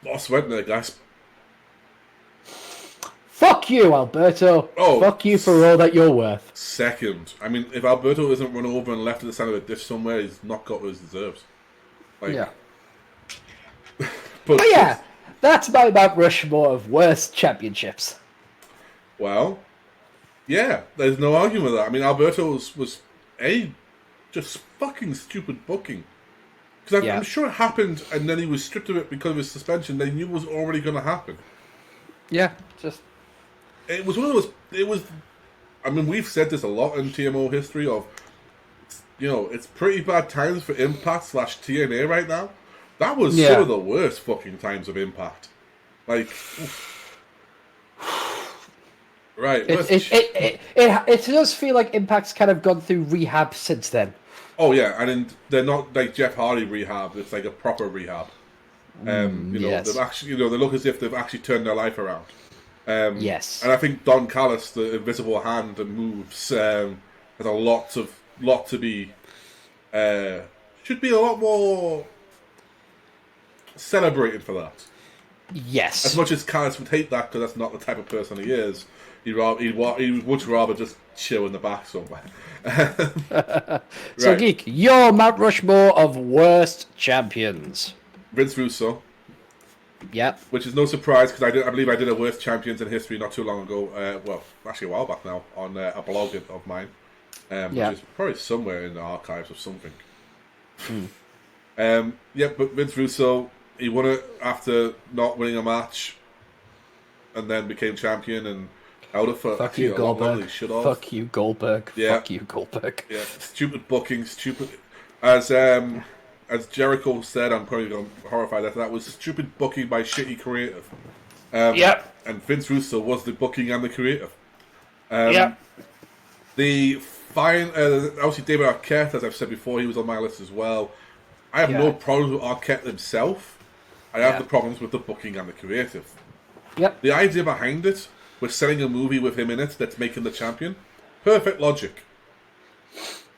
Lost went there, guys. Fuck you, Alberto. Oh, fuck you for all that you're worth. Second. I mean, if Alberto isn't run over and left at the side of a dish somewhere, he's not got what he deserves. Yeah. but yeah, that's my Mount Rushmore of worst championships. Well, yeah, there's no argument with that. I mean, Alberto's was just fucking stupid booking. Because I'm sure it happened, and then he was stripped of it because of his suspension. They knew it was already going to happen. Yeah, it was one of those. I mean, we've said this a lot in TMO history of, it's pretty bad times for Impact / TNA right now. That was some of the worst fucking times of Impact. Like, right. It does feel like Impact's kind of gone through rehab since then. Oh yeah, and they're not like Jeff Hardy rehab. It's like a proper rehab. They've actually, they look as if they've actually turned their life around. Yes. And I think Don Callis, the invisible hand and moves, has a lot to be. Should be a lot more celebrated for that. Yes. As much as Callis would hate that because that's not the type of person he is, he would much rather just chill in the back somewhere. So, Geek, your Mount Rushmore of worst champions. Vince Russo. Yep. Which is no surprise because I believe I did a worst champions in history not too long ago. Well, actually a while back now on a blog of mine, which is probably somewhere in the archives of something. But Vince Russo, he won it after not winning a match, and then became champion and out of for fuck you, Goldberg. Fuck you, Goldberg. Yeah. Fuck you, Goldberg. Yeah, stupid booking, stupid. As Jericho said, I'm probably going to horrify that was stupid booking by shitty creative. And Vince Russo was the booking and the creative. The obviously David Arquette, as I've said before, he was on my list as well. I have no problems with Arquette himself. I have the problems with the booking and the creative. Yep. The idea behind it was selling a movie with him in it that's making the champion. Perfect logic.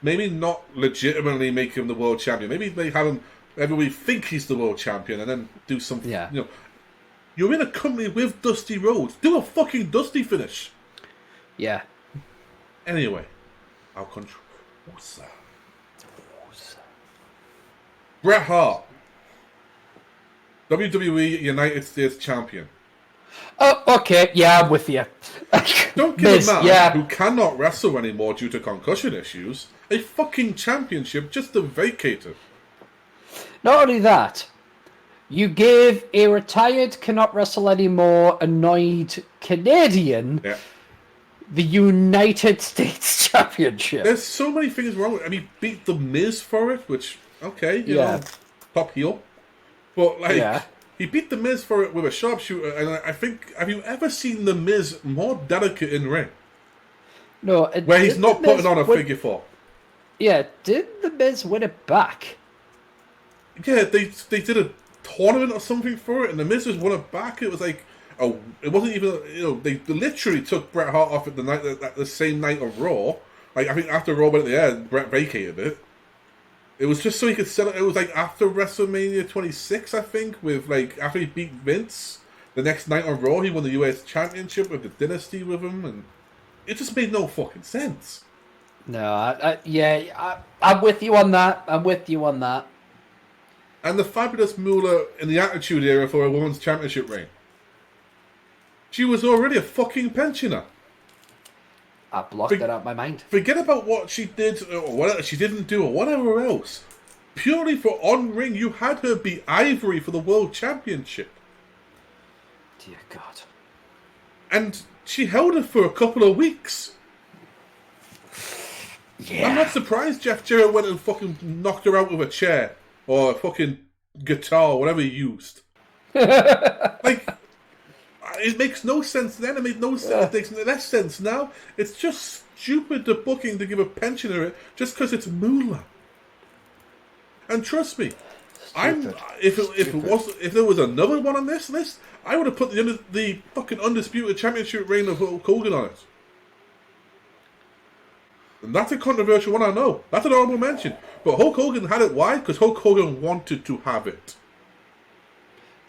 Maybe not legitimately make him the world champion. Maybe they have him, everybody think he's the world champion and then do something, you know. You're in a company with Dusty Rhodes. Do a fucking Dusty finish. Yeah. Anyway, our country. What's that? Bret Hart. WWE United States Champion. Oh, okay. Yeah, I'm with you. Don't give a man who cannot wrestle anymore due to concussion issues a fucking championship just to vacate it. Not only that, you gave a retired, cannot wrestle anymore, annoyed Canadian the United States Championship. There's so many things wrong with it. And he beat The Miz for it, which, okay, you know, top heel. But, like, he beat The Miz for it with a sharpshooter, and I think, have you ever seen The Miz more delicate in ring? No. Where he's not putting on a figure four. Yeah, did The Miz win it back? Yeah, they did a tournament or something for it, and The Miz just won it back. It was like, oh, it wasn't even, you know, they literally took Bret Hart off at the same night of Raw. Like, I think after Raw went at the end, Bret vacated it. It was just so he could sell it. It was like after WrestleMania 26, I think, with like after he beat Vince. The next night on Raw, he won the US Championship with the Dynasty with him, and it just made no fucking sense. No, I'm with you on that. And the fabulous Moolah in the Attitude Era for a women's championship reign. She was already a fucking pensioner. I blocked it out of my mind. Forget about what she did or what she didn't do or whatever else. Purely for on-ring, you had her beat Ivory for the World Championship. Dear God. And she held it for a couple of weeks. Yeah. I'm not surprised Jeff Jarrett went and fucking knocked her out with a chair or a fucking guitar or whatever he used. Like, it makes no sense then. It made no sense. It makes less sense now. It's just stupid, the booking to give a pensioner it just because it's Moolah. And trust me, if there was another one on this list, I would have put the fucking undisputed championship reign of Hulk Hogan on it. And that's a controversial one, I know. That's an honorable mention. But Hulk Hogan had it. Why? Because Hulk Hogan wanted to have it.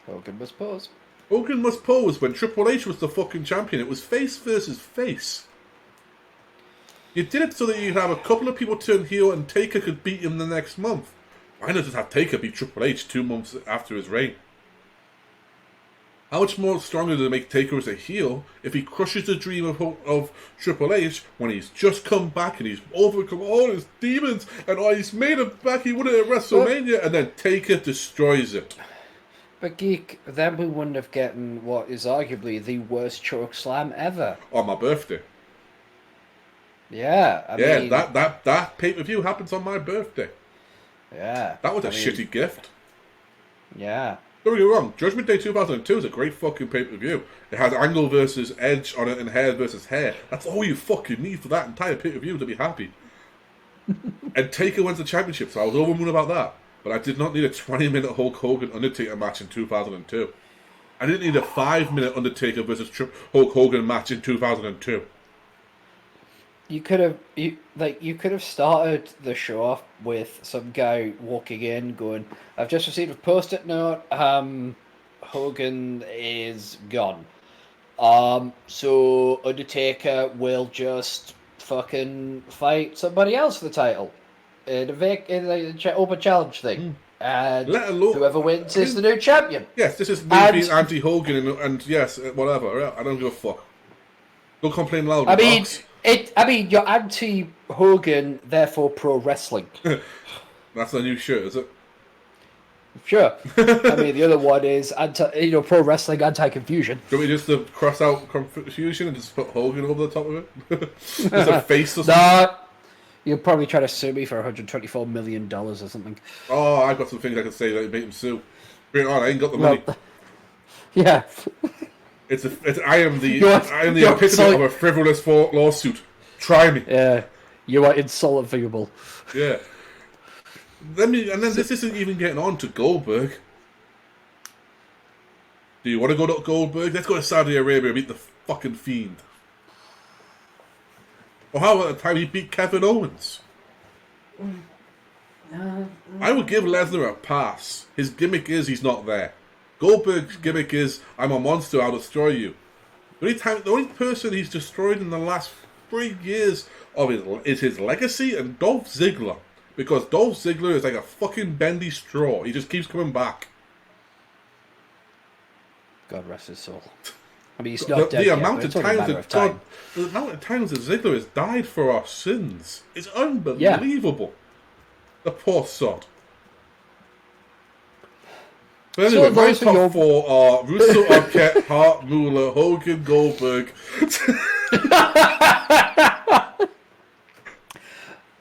Hogan must pose. Hogan must pose when Triple H was the fucking champion. It was face versus face. You did it so that you'd have a couple of people turn heel and Taker could beat him the next month. Why not just have Taker beat Triple H 2 months after his reign? How much more stronger does it make Taker as a heel if he crushes the dream of Triple H when he's just come back and he's overcome all his demons and he's made it back, he won it at WrestleMania, and then Taker destroys it. But Geek, then we wouldn't have gotten what is arguably the worst choke slam ever. On my birthday. Yeah, I mean, that pay-per-view happens on my birthday. Yeah. That was a shitty gift. Yeah. Don't get me wrong, Judgment Day 2002 is a great fucking pay-per-view. It has Angle versus Edge on it and hair versus hair. That's all you fucking need for that entire pay-per-view to be happy. And Taker wins the championship, so I was over the moon about that. But I did not need a 20-minute Hulk Hogan Undertaker match in 2002. I didn't need a 5-minute Undertaker versus Hulk Hogan match in 2002. You could have started the show off with some guy walking in going, "I've just received a post-it note. Hogan is gone. So Undertaker will just fucking fight somebody else for the title in a open challenge thing, and let alone whoever wins is the new champion." Yes, this is me being anti-Hogan and yes, whatever. I don't give a fuck. Don't complain loud. I mean, you're anti-Hogan, therefore pro-wrestling. That's a new shirt, is it? Sure. I mean, the other one is pro-wrestling, anti-confusion. Do we just cross out confusion and just put Hogan over the top of it? Just a face or something? Nah, you'll probably try to sue me for $124 million or something. Oh, I've got some things I can say that make him sue. Bring it on, I ain't got the money. Yeah. I am the epitome of a frivolous lawsuit. Try me. Yeah, you are insolvable. Yeah. This isn't even getting on to Goldberg. Do you want to go to Goldberg? Let's go to Saudi Arabia and meet the fucking Fiend. Or how about the time he beat Kevin Owens? I would give Lesnar a pass. His gimmick is he's not there. Goldberg's gimmick is I'm a monster, I'll destroy you. The only person he's destroyed in the last 3 years is his legacy and Dolph Ziggler. Because Dolph Ziggler is like a fucking bendy straw. He just keeps coming back. God rest his soul. I mean, he's not dead the yet, amount but of it's only a times matter of time. the amount of times that Ziggler has died for our sins is unbelievable. The poor sod. But anyway, my top 4 are Russo, Arquette, Hart, Moolah, Hogan, Goldberg.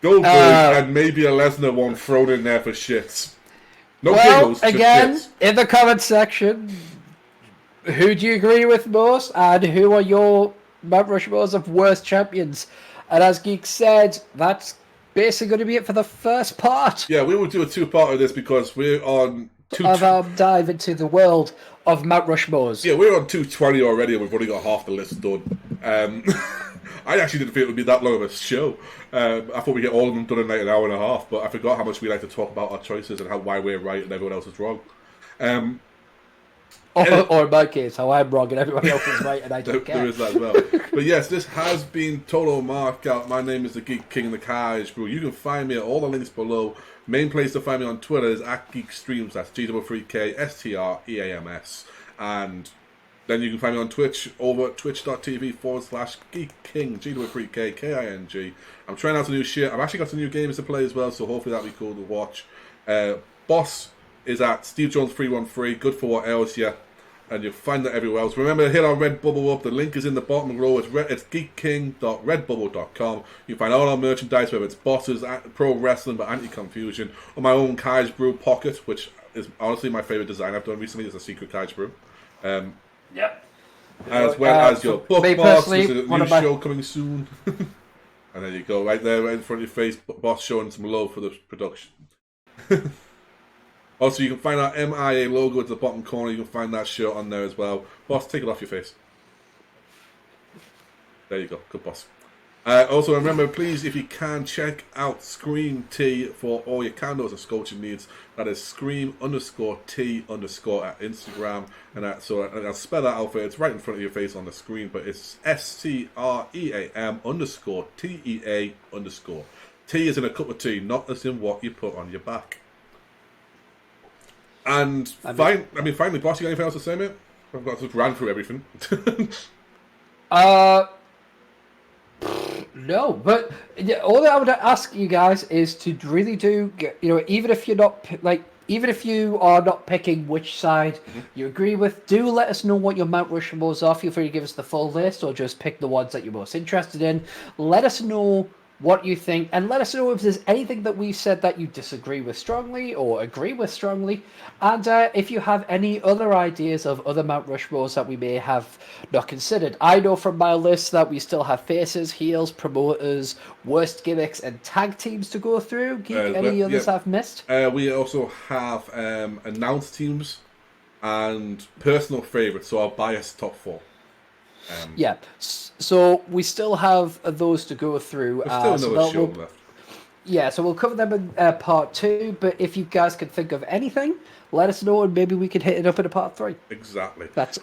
Goldberg and maybe a Lesnar one thrown in there for shits. No giggles, just again, shits. in the comment section, who do you agree with most, and who are your Mount Rushmores of worst champions? And as Geek said, that's basically going to be it for the first part. Yeah, we will do a 2-part of this because we're on of our dive into the world of Mount Rushmores. Yeah, we're on 220 already, and we've only got half the list done. I actually didn't think it would be that long of a show. I thought we'd get all of them done in like an hour and a half, but I forgot how much we like to talk about our choices and why we're right and everyone else is wrong. Or in my case, how I'm wrong and everyone else is right and I don't care. There is that as well. But yes, this has been Total Markout. My name is the Geek King, the Carriage Brew. You can find me at all the links below. Main place to find me on Twitter is @GeekStreams. That's G33K and then you can find me on Twitch over at twitch.tv/GeekKing, G33K King. I'm trying out some new shit. I've actually got some new games to play as well, so hopefully that'll be cool to watch. Boss is at SteveJones313. Good for what else, yeah. And you'll find that everywhere else. Remember to hit our Redbubble up. The link is in the bottom row. It's geekking.redbubble.com. You can find all our merchandise, whether it's bosses, pro wrestling, but anti-confusion, or my own Kaj Brew pocket, which is honestly my favourite design I've done recently. It's a secret Kaj Brew. Yep. As well as your bookmarks. There's a new show coming soon. And there you go, right there, right in front of your face. Boss showing some love for the production. Also, you can find our MIA logo at the bottom corner. You can find that shirt on there as well. Boss, take it off your face. There you go. Good boss. Also, remember, please, if you can, check out Scream T for all your candles and sculpture needs. That is Scream_T_ at Instagram. And I'll spell that out for you. It's right in front of your face on the screen, but it's SCREAM_TEA_. T is in a cup of tea, not as in what you put on your back. And finally, boss, you got anything else to say, mate? I've got to ran through everything. No, but all that I would ask you guys is to really do, even if you're not even if you are not picking which side you agree with, do let us know what your Mount Rushmores are. Feel free to give us the full list or just pick the ones that you're most interested in. Let us know what you think, and let us know if there's anything that we said that you disagree with strongly or agree with strongly, and if you have any other ideas of other Mount Rushmores that we may have not considered. I know from my list that we still have faces, heels, promoters, worst gimmicks, and tag teams to go through. Any others I've missed? We also have announced teams and personal favourites, so our biased top 4. So we still have those to go through. There's still another show left. Yeah, so we'll cover them in part 2, but if you guys can think of anything, let us know and maybe we can hit it up in a part 3. Exactly. That's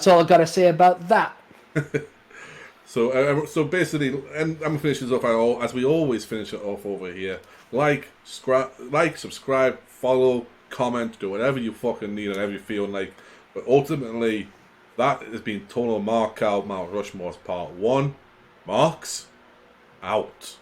all I've got to say about that. So basically, and I'm finishing this off as we always finish it off over here. Like, subscribe, follow, comment, do whatever you fucking need and whatever you feel like. But ultimately, that has been Total Markout Mount Rushmore's Part 1. Marks out.